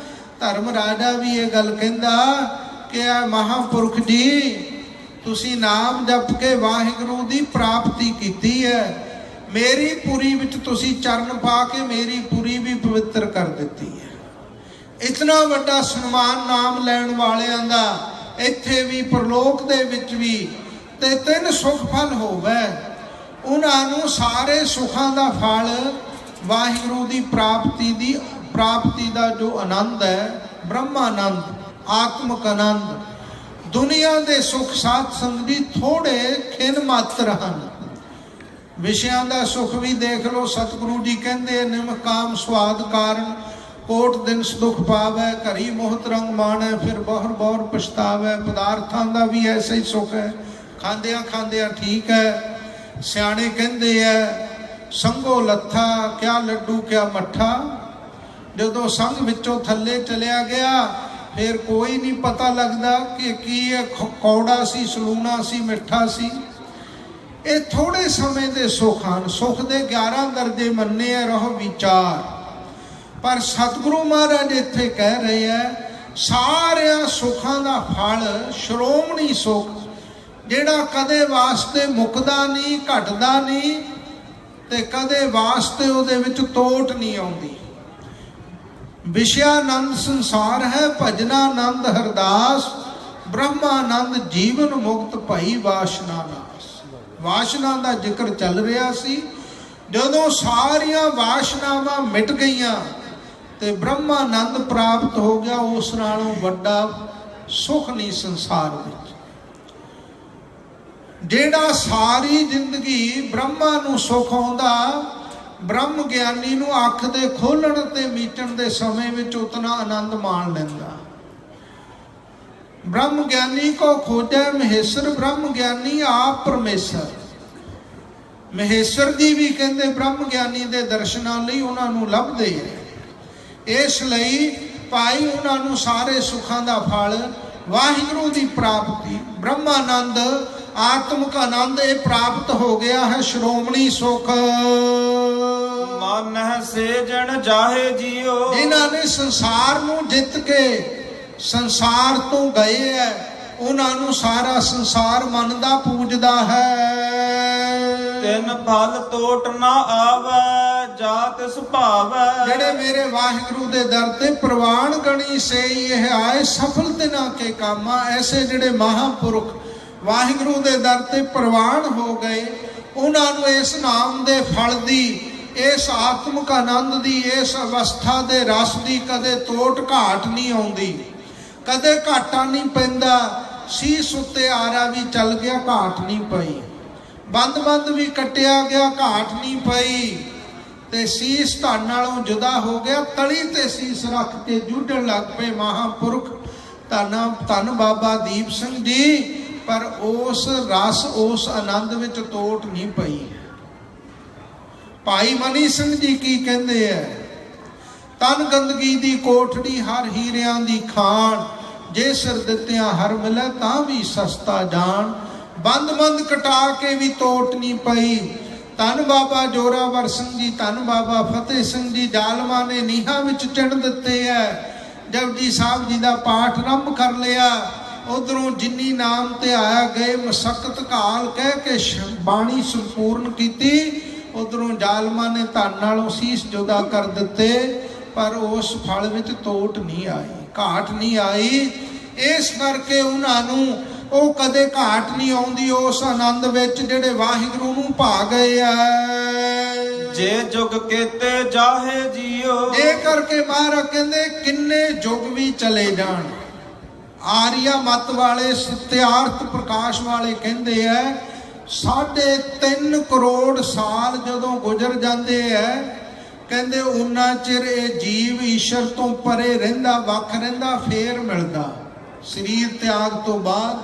ਧਰਮ ਰਾਜਾ ਵੀ ਇਹ ਗੱਲ ਕਹਿੰਦਾ ਕਿ ਆ ਮਹਾਂਪੁਰਖ ਜੀ ਤੁਸੀਂ ਨਾਮ ਜਪ ਕੇ ਵਾਹਿਗੁਰੂ ਦੀ ਪ੍ਰਾਪਤੀ ਕੀਤੀ ਹੈ, ਮੇਰੀ ਪੁਰੀ ਵਿੱਚ ਤੁਸੀਂ ਚਰਨ ਪਾ ਕੇ ਮੇਰੀ ਪੁਰੀ ਵੀ ਪਵਿੱਤਰ ਕਰ ਦਿੱਤੀ ਹੈ। ਇਤਨਾ ਵੱਡਾ ਸਨਮਾਨ ਨਾਮ ਲੈਣ ਵਾਲਿਆਂ ਦਾ ਇੱਥੇ ਵੀ ਪਰਲੋਕ ਦੇ ਵਿੱਚ ਵੀ, ਤੇ 3 ਸੁਖ ਫਲ ਹੋਵੇ ਉਹਨਾਂ ਨੂੰ। ਸਾਰੇ ਸੁਖਾਂ ਦਾ ਫਲ ਵਾਹਿਗੁਰੂ ਦੀ ਪ੍ਰਾਪਤੀ ਦਾ ਜੋ ਆਨੰਦ ਹੈ, ਬ੍ਰਹਮਾਨੰਦ, ਆਤਮਕ ਆਨੰਦ। ਦੁਨੀਆ ਦੇ ਸੁਖ ਸਾਧ ਸੰਗਤ ਵੀ ਥੋੜੇ ਖਿਨ ਮਾਤਰ ਹਨ। ਵਿਸ਼ਿਆਂ ਦਾ ਸੁਖ ਵੀ ਦੇਖ ਲਓ, ਸਤਿਗੁਰੂ ਜੀ ਕਹਿੰਦੇ ਨਿਮ ਕਾਮ ਸਵਾਦ ਕਾਰਨ ਕੋਟ ਦਿਨ ਦੁਖ ਪਾਵੈ, ਘਰੀ ਮੋਹਤ ਰੰਗ ਮਾਣੈ ਫਿਰ ਬਹੁਰ ਬਹੁਰ ਪਛਤਾਵੈ। ਪਦਾਰਥਾਂ ਦਾ ਵੀ ਐਸਾ ਹੀ ਸੁਖ ਹੈ, ਖਾਂਦਿਆਂ ਖਾਂਦਿਆਂ ਠੀਕ ਹੈ। ਸਿਆਣੇ ਕਹਿੰਦੇ ਐ ਸੰਗੋ ਲੱਥਾ ਕਿਆ ਲੱਡੂ ਕਿਆ ਮੱਠਾ। ਜਦੋਂ ਸੰਗ ਵਿੱਚੋਂ ਥੱਲੇ ਚਲਿਆ ਗਿਆ ਫਿਰ ਕੋਈ ਨਹੀਂ ਪਤਾ ਲੱਗਦਾ ਕਿ ਕੀ ਇਹ ਕੌੜਾ ਸੀ, ਸਲੂਣਾ ਸੀ, ਮਿੱਠਾ ਸੀ। ਇਹ ਥੋੜੇ ਸਮੇਂ ਦੇ ਸੁੱਖ ਹਨ। ਸੁੱਖ ਦੇ 11 ਦਰਜੇ ਮੰਨੇ ਆ, ਰਹੋ ਵਿਚਾਰ। ਪਰ ਸਤਿਗੁਰੂ ਮਹਾਰਾਜ ਇੱਥੇ ਕਹਿ ਰਹੇ ਹੈ ਸਾਰਿਆਂ ਸੁੱਖਾਂ ਦਾ ਫਲ ਸ਼੍ਰੋਮਣੀ ਸੁੱਖ, ਜਿਹੜਾ ਕਦੇ ਵਾਸਤੇ ਮੁੱਕਦਾ ਨਹੀਂ, ਘਟਦਾ ਨਹੀਂ, ਤੇ ਕਦੇ ਵਾਸਤੇ ਉਹਦੇ ਵਿੱਚ ਤੋਟ ਨਹੀਂ ਆਉਂਦੀ। ਵਿਸ਼ਿਆਨੰਦ ਸੰਸਾਰ ਹੈ, ਭਜਨਾਨੰਦ ਹਰਦਾਸ, ਬ੍ਰਹਮਾਨੰਦ ਜੀਵਨ ਮੁਕਤ ਭਈ ਵਾਸ਼ਨਾ ਨਾਸ। ਵਾਸ਼ਨਾ ਦਾ ਜ਼ਿਕਰ ਚੱਲ ਰਿਹਾ ਸੀ। ਜਦੋਂ ਸਾਰੀਆਂ ਵਾਸ਼ਨਾਵਾਂ ਮਿਟ ਗਈਆਂ ਤੇ ਬ੍ਰਹਮਾਨੰਦ ਪ੍ਰਾਪਤ ਹੋ ਗਿਆ, ਉਸ ਨਾਲੋਂ ਵੱਡਾ ਸੁਖ ਨਹੀਂ ਸੰਸਾਰ ਵਿੱਚ। ਜਿਹੜਾ ਸਾਰੀ ਜ਼ਿੰਦਗੀ ਬ੍ਰਹਮਾ ਨੂੰ ਸੁਖ ਆਉਂਦਾ, ਬ੍ਰਹਮ ਗਿਆਨੀ ਨੂੰ ਅੱਖ ਦੇ ਖੋਲਣ ਤੇ ਮੀਟਣ ਦੇ ਸਮੇਂ ਵਿੱਚ ਉਤਨਾ ਆਨੰਦ ਮਾਣ ਲੈਂਦਾ। ब्रह्म ज्ञानी को खोजै महेश्वर, ब्रह्म ज्ञानी आप परमेश्वर। महेश्वर जी भी कहते ब्रह्म ज्ञानी के दर्शनों लई उन्होंने लभदे है। इस लई भाई उन्होंने सारे सुखों का फल वाहिगुरू की प्राप्ति, ब्रह्मानंद, आत्मक आनंद ये प्राप्त हो गया है। श्रोमणी सुख मन से जन जाहे जियो, जिन्होंने संसार नूं जित के संसार तो गए है, उन्होंने सारा संसार मनदा पूजदा है। तिन फल तोट ना आवे, जात सुभावे। जेड़े मेरे वाहिगुरु दे दर ते प्रवान गणी से यह आए, सफल तिना के कामा। ऐसे जेड़े महापुरुष वाहिगुरु दे दर ते प्रवान हो गए, उन्होंने इस नाम दे फल दी, इस आत्मक आनंद दी, इस अवस्था दे रस दी कदे तोट घाट नहीं आउंदी, कदे घाटा नहीं पैंदा। शीस उत्ते आरा भी चल गया, घाट नहीं पई। बंद बंद भी कटिया गया, घाट नहीं पई। ते शीस धन नालों जुदा हो गया, तली ते शीस रख के जुड़न लग पे महापुरुष धन बाबा दीप सिंह जी। पर उस रस, उस आनंद विच तोट नहीं पई। भाई मनी सिंह जी की कहते हैं, तन गंदगी दी कोठड़ी हर हीरियां दी खान, जे सिर दित्तियां हर मिले तां भी सस्ता जान। बंद बंद कटा के भी तोट नहीं पई। धन बाबा जोरावर सिंह जी, धन बाबा फतेह सिंह जी जालमा ने नीहां विच चिण दित्ते है। जपजी साहब जी दा पाठ आरंभ कर लिया, उधरों जिन्नी नाम ते आया गए मशक्कत घाल कह के बाणी संपूर्ण कीती, उधरों जालमा ने धन नालों शीश जुदा कर दिते। पर उस फल विच तोट नहीं आई, घाट नहीं आई। इस करके उन्होंने वो कदे घाट नहीं आउंदी उस आनंद विच जिहड़े वाहिगुरू नूं भा गए है। जे जुग केते जाहे जियो, ये करके महाराज कहंदे किन्ने जुग भी चले जान। आर्या मत वाले, सत्यार्थ प्रकाश वाले कहंदे है 3.5 करोड़ साल जदों गुजर जाते हैं, कहते उन्ना चिर ये जीव ईश्वर तो परे रहिंदा, वख रहिंदा, फेर मिलदा शरीर त्याग तो बाद।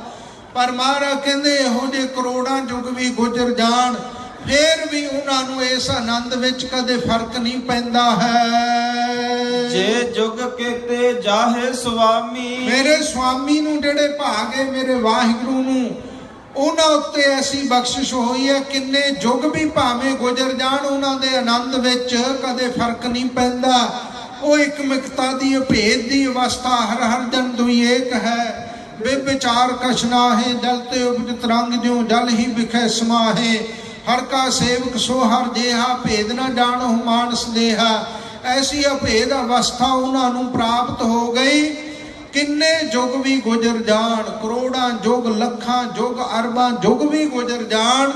पर महाराज कहते इहो जे करोड़ां युग भी गुजर जान, फिर भी उन्होंने इस आनंद विच कदे फर्क नहीं पैंदा है। जे जुग केते जाहे स्वामी, मेरे स्वामी नूं जेड़े भागे मेरे वाहिगुरू नूं, उन्हां उत्ते ऐसी बख्शिश हुई है, किन्ने जुग भी भावें गुजर जान, उन्हां दे आनंद विच कदे फर्क नहीं पैंदा। वो एक मिकता दी भेद दी अवस्था, हर हर जन दुई एक है। बेविचार कछ नाहे, जलते उपज तरंग ज्यों जल ही बिखै समाहे। हर का सेवक सो हर जेहा, भेद न जानो मानस देहा। ऐसी अभेद अवस्था उन्हां नूं प्राप्त हो गई। किन्ने जुग भी गुजर जाण, करोड़ां जुग लखां जुग अरबां जुग भी गुजर जाण,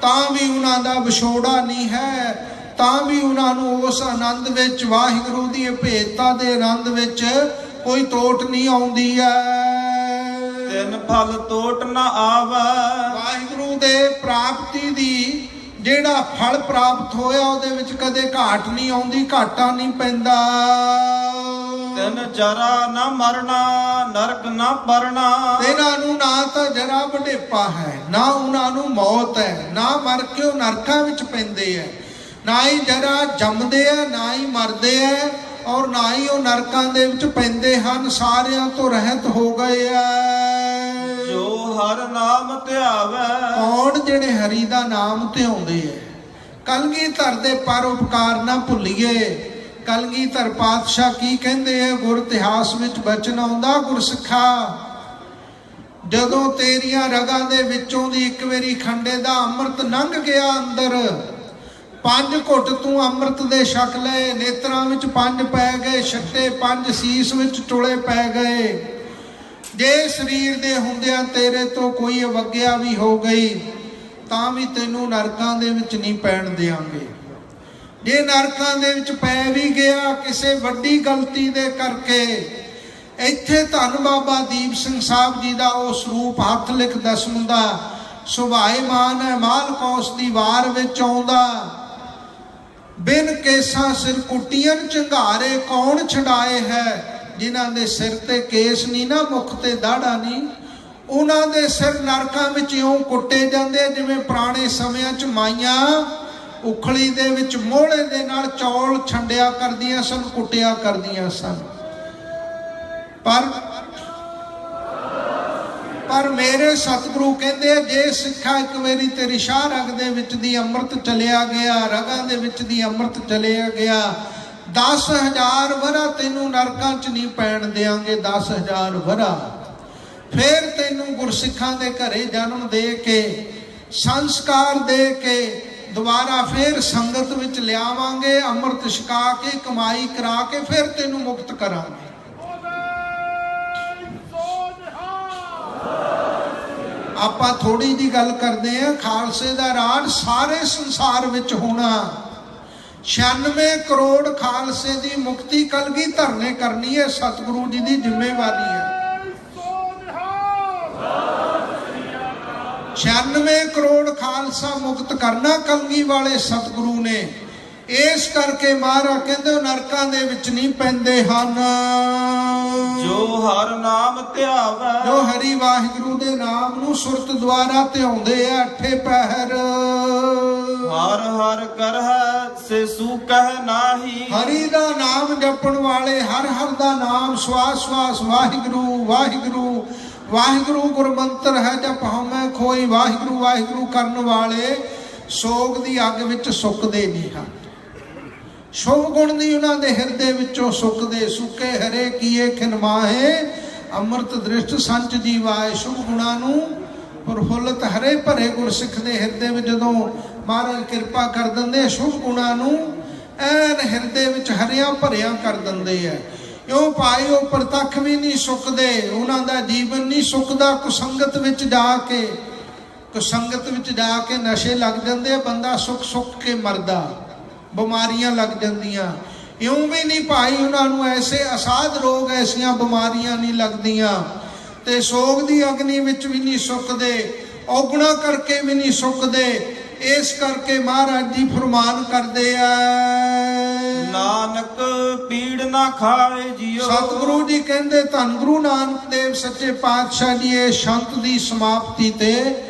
तां भी उन्हां दा विछोड़ा नहीं है। तां भी उन्हां नूं उस आनंद विच, वाहिगुरू दी अभेदता दे आनंद विच कोई टोट नहीं आउंदी है। ਤਿਨ ਫਲ ਤੋਟ ਨ ਆਵੈ। ਵਾਹਿਗੁਰੂ ਦੇ ਪ੍ਰਾਪਤੀ ਦੀ ਜਿਹੜਾ ਫਲ ਪ੍ਰਾਪਤ ਹੋਇਆ ਉਹਦੇ ਵਿੱਚ ਕਦੇ ਘਾਟ ਨਹੀਂ ਆਉਂਦੀ, ਘਾਟਾ ਨਹੀਂ ਪੈਂਦਾ। ਤਿਨ ਜਰਾ ਨ ਮਰਨਾ, ਨਰਕ ਨ ਪਰਣਾ। ਇਹਨਾਂ ਨੂੰ ਨਾ ਤਾਂ ਜਰਾ ਵਡੇਪਾ ਹੈ, ਨਾ ਉਹਨਾਂ ਨੂੰ ਮੌਤ ਹੈ, ਨਾ ਮਰ ਕੇ ਉਹ ਨਰਕਾਂ ਵਿੱਚ ਪੈਂਦੇ ਹੈ, ਨਾ ਹੀ ਜਰਾ ਜੰਮਦੇ ਹੈ, ਨਾ ਹੀ ਮਰਦੇ ਹੈ, ਔਰ ਨਾ ਹੀ ਉਹ ਨਰਕਾਂ ਦੇ ਵਿੱਚ ਪੈਂਦੇ ਹਨ। ਸਾਰਿਆਂ ਤੋਂ ਰਹਿਤ ਹੋ ਗਏ ਆ। ਜੋ ਹਰ ਨਾਮ ਧਿਆਵੈ। ਕੌਣ ਜਿਹੜੇ ਹਰੀ ਦਾ ਨਾਮ ਧਿਆਉਂਦੇ ਐ। ਕਲਗੀਧਰ ਦੇ ਪਰਉਪਕਾਰ ਨਾ ਭੁੱਲੀਏ। ਕਲਗੀਧਰ ਪਾਤਸ਼ਾਹ ਕੀ ਕਹਿੰਦੇ ਐ, ਗੁਰ ਇਤਿਹਾਸ ਵਿੱਚ ਬਚਨ ਆਉਂਦਾ, ਗੁਰਸਿੱਖਾ ਜਦੋਂ ਤੇਰੀਆਂ ਰਗਾਂ ਦੇ ਵਿੱਚੋਂ ਦੀ ਇੱਕ ਵਾਰੀ ਖੰਡੇ ਦਾ ਅੰਮ੍ਰਿਤ ਲੰਘ ਗਿਆ ਅੰਦਰ, 5 ਘੁੱਟ ਤੂੰ ਅੰਮ੍ਰਿਤ ਦੇ ਛਕ ਲਏ, ਨੇਤਰਾਂ ਵਿੱਚ 5 ਪੈ ਗਏ, ਛੱਟੇ 5 ਸੀਸ ਵਿੱਚ ਟੁਲੇ ਪੈ ਗਏ। ਜੇ ਸਰੀਰ ਦੇ ਹੁੰਦਿਆਂ ਤੇਰੇ ਤੋਂ ਕੋਈ ਅਵੱਗਿਆ ਵੀ ਹੋ ਗਈ ਤਾਂ ਵੀ ਤੈਨੂੰ ਨਰਕਾਂ ਦੇ ਵਿੱਚ ਨਹੀਂ ਪੈਣ ਦਿਆਂਗੇ। ਜੇ ਨਰਕਾਂ ਦੇ ਵਿੱਚ ਪੈ ਵੀ ਗਿਆ ਕਿਸੇ ਵੱਡੀ ਗਲਤੀ ਦੇ ਕਰਕੇ, ਇੱਥੇ ਧੰਨ ਬਾਬਾ ਦੀਪ ਸਿੰਘ ਸਾਹਿਬ ਜੀ ਦਾ ਉਹ ਸਰੂਪ ਹੱਥ ਲਿਖ ਦਸਮ ਦਾ ਸੁਭਾਏਮਾਨ ਹੈ, ਮਾਲਕੌਸ ਦੀ ਵਾਰ ਵਿੱਚ ਆਉਂਦਾ। ਬਿਨ ਕੇਸਾਂ ਸਿਰ ਕੁੱਟੀਆਂ ਝੰਗਾਰੇ ਕੌਣ ਛਡਾਏ ਹੈ। ਜਿਨ੍ਹਾਂ ਦੇ ਸਿਰ ਤੇ ਕੇਸ ਨਹੀਂ ਨਾ, ਮੁਖ ਤੇ ਦਾੜਾ ਨਹੀਂ, ਉਹਨਾਂ ਦੇ ਸਿਰ ਨਰਕਾਂ ਵਿੱਚ ਇਉਂ ਕੁੱਟੇ ਜਾਂਦੇ ਜਿਵੇਂ ਪੁਰਾਣੇ ਸਮਿਆਂ 'ਚ ਮਾਈਆਂ ਉਖਲੀ ਦੇ ਵਿੱਚ ਮੋਹਲੇ ਦੇ ਨਾਲ ਚੌਲ ਛੰਡਿਆ ਕਰਦੀਆਂ ਸਨ, ਕੁੱਟਿਆ ਕਰਦੀਆਂ ਸਨ। ਪਰ ਮੇਰੇ ਸਤਿਗੁਰੂ ਕਹਿੰਦੇ, ਜੇ ਸਿੱਖਾ ਇੱਕ ਵਾਰੀ ਤੇਰੀ ਸ਼ਾਹ ਰਗ ਦੇ ਵਿੱਚ ਦੀ ਅੰਮ੍ਰਿਤ ਚਲਿਆ ਗਿਆ, ਰਗਾਂ ਦੇ ਵਿੱਚ ਦੀ ਅੰਮ੍ਰਿਤ ਚਲਿਆ ਗਿਆ, 10,000 ਵਰਾ ਤੈਨੂੰ ਨਰਕਾਂ 'ਚ ਨਹੀਂ ਪੈਣ ਦਿਆਂਗੇ। 10,000 ਵਰਾ ਫਿਰ ਤੈਨੂੰ ਗੁਰਸਿੱਖਾਂ ਦੇ ਘਰੇ ਜਨਮ ਦੇ ਕੇ, ਸੰਸਕਾਰ ਦੇ ਕੇ, ਦੁਬਾਰਾ ਫਿਰ ਸੰਗਤ ਵਿੱਚ ਲਿਆਵਾਂਗੇ, ਅੰਮ੍ਰਿਤ ਛਕਾ ਕੇ, ਕਮਾਈ ਕਰਾ ਕੇ ਫਿਰ ਤੈਨੂੰ ਮੁਕਤ ਕਰਾਂਗੇ। ਆਪਾਂ ਥੋੜੀ ਜੀ ਗੱਲ ਕਰਦੇ ਆ, ਖਾਲਸੇ ਦਾ ਰਾਜ ਸਾਰੇ ਸੰਸਾਰ ਵਿੱਚ ਹੋਣਾ। 96 ਕਰੋੜ ਖਾਲਸੇ ਦੀ ਮੁਕਤੀ ਕਲਗੀਧਰ ਨੇ ਕਰਨੀ ਹੈ, ਸਤਿਗੁਰੂ ਜੀ ਦੀ ਜ਼ਿੰਮੇਵਾਰੀ ਹੈ। 96 ਕਰੋੜ ਖਾਲਸਾ ਮੁਕਤ ਕਰਨਾ ਕਲਗੀ ਵਾਲੇ ਸਤਿਗੁਰੂ ਨੇ। ਇਸ ਕਰਕੇ ਮਹਾਰਾਜ ਕਹਿੰਦੇ ਨਰਕਾਂ ਦੇ ਵਿੱਚ ਨਹੀਂ ਪੈਂਦੇ ਹਨ। ਜੋ ਹਰ ਨਾਮ ਧਿਆਵੈ। ਜੋ ਹਰੀ ਵਾਹਿਗੁਰੂ ਦੇ ਨਾਮ ਨੂੰ ਸੁਰਤ ਦੁਆਰਾ ਧਿਆਉਂਦੇ ਆ ਅੱਠੇ ਪਹਿਰ। ਹਰ ਹਰ ਕਰਹਿ ਸੇ ਸੂਕਹਿ ਨਾਹੀ। ਹਰੀ ਦਾ ਨਾਮ ਜਪਣ ਵਾਲੇ, ਹਰ ਹਰ ਦਾ ਨਾਮ ਸਵਾਸ ਸਵਾਸ ਵਾਹਿਗੁਰੂ ਵਾਹਿਗੁਰੂ ਵਾਹਿਗੁਰੂ ਗੁਰਮੰਤਰ ਹੈ ਜਪ ਹਉਮੈ ਖੋਈ। ਵਾਹਿਗੁਰੂ ਵਾਹਿਗੁਰੂ ਕਰਨ ਵਾਲੇ ਸੋਗ ਦੀ ਅੱਗ ਵਿੱਚ ਸੁੱਕਦੇ ਨਹੀਂ ਹਨ। ਸ਼ੁਭ ਗੁਣ ਦੀ ਉਹਨਾਂ ਦੇ ਹਿਰਦੇ ਵਿੱਚੋਂ ਸੁੱਕਦੇ। ਸੁੱਕੇ ਹਰੇ ਕੀਏ ਖਿਨਮਾਹੇ, ਅੰਮ੍ਰਿਤ ਦ੍ਰਿਸ਼ਟ ਸੰਚ ਜੀਵਾਏ। ਸ਼ੁਭ ਗੁਣਾਂ ਨੂੰ ਪ੍ਰਫੁੱਲਤ ਹਰੇ ਭਰੇ ਗੁਰਸਿੱਖ ਦੇ ਹਿਰਦੇ ਵਿੱਚ ਜਦੋਂ ਮਹਾਰਾਜ ਕਿਰਪਾ ਕਰ ਦਿੰਦੇ, ਸ਼ੁਭ ਗੁਣਾਂ ਨੂੰ ਐਨ ਹਿਰਦੇ ਵਿੱਚ ਹਰਿਆਂ ਭਰਿਆਂ ਕਰ ਦਿੰਦੇ ਆ। ਕਿਉਂ ਭਾਈ ਉਹ ਪ੍ਰਤੱਖ ਵੀ ਨਹੀਂ ਸੁੱਕਦੇ, ਉਹਨਾਂ ਦਾ ਜੀਵਨ ਨਹੀਂ ਸੁੱਕਦਾ। ਕੁਸੰਗਤ ਵਿੱਚ ਜਾ ਕੇ ਨਸ਼ੇ ਲੱਗ ਜਾਂਦੇ ਆ, ਬੰਦਾ ਸੁੱਕ ਕੇ ਮਰਦਾ, ਬਿਮਾਰੀਆਂ ਲੱਗ ਜਾਂਦੀਆਂ। ਇਉਂ ਵੀ ਨਹੀਂ ਭਾਈ ਉਹਨਾਂ ਨੂੰ ਐਸੇ ਅਸਾਧ ਰੋਗ, ਐਸੀਆਂ ਬਿਮਾਰੀਆਂ ਨਹੀਂ ਲੱਗਦੀਆਂ। ਤੇ ਸੋਗ ਦੀ ਅਗਨੀ ਵਿੱਚ ਵੀ ਨਹੀਂ ਸੁੱਕਦੇ, ਔਗਣਾ ਕਰਕੇ ਵੀ ਨਹੀਂ ਸੁੱਕਦੇ। ਇਸ ਕਰਕੇ ਮਹਾਰਾਜ ਜੀ ਫਰਮਾਨ ਕਰਦੇ ਆ, ਨਾਨਕ ਪੀੜ ਨਾ ਖਾਏ ਜੀਓ। ਸਤਿਗੁਰੂ ਜੀ ਕਹਿੰਦੇ ਧੰਨ ਗੁਰੂ ਨਾਨਕ ਦੇਵ ਸੱਚੇ ਪਾਤਸ਼ਾਹ ਜੀ ਇਹ ਸ਼ੰਤ ਦੀ ਸਮਾਪਤੀ ਤੇ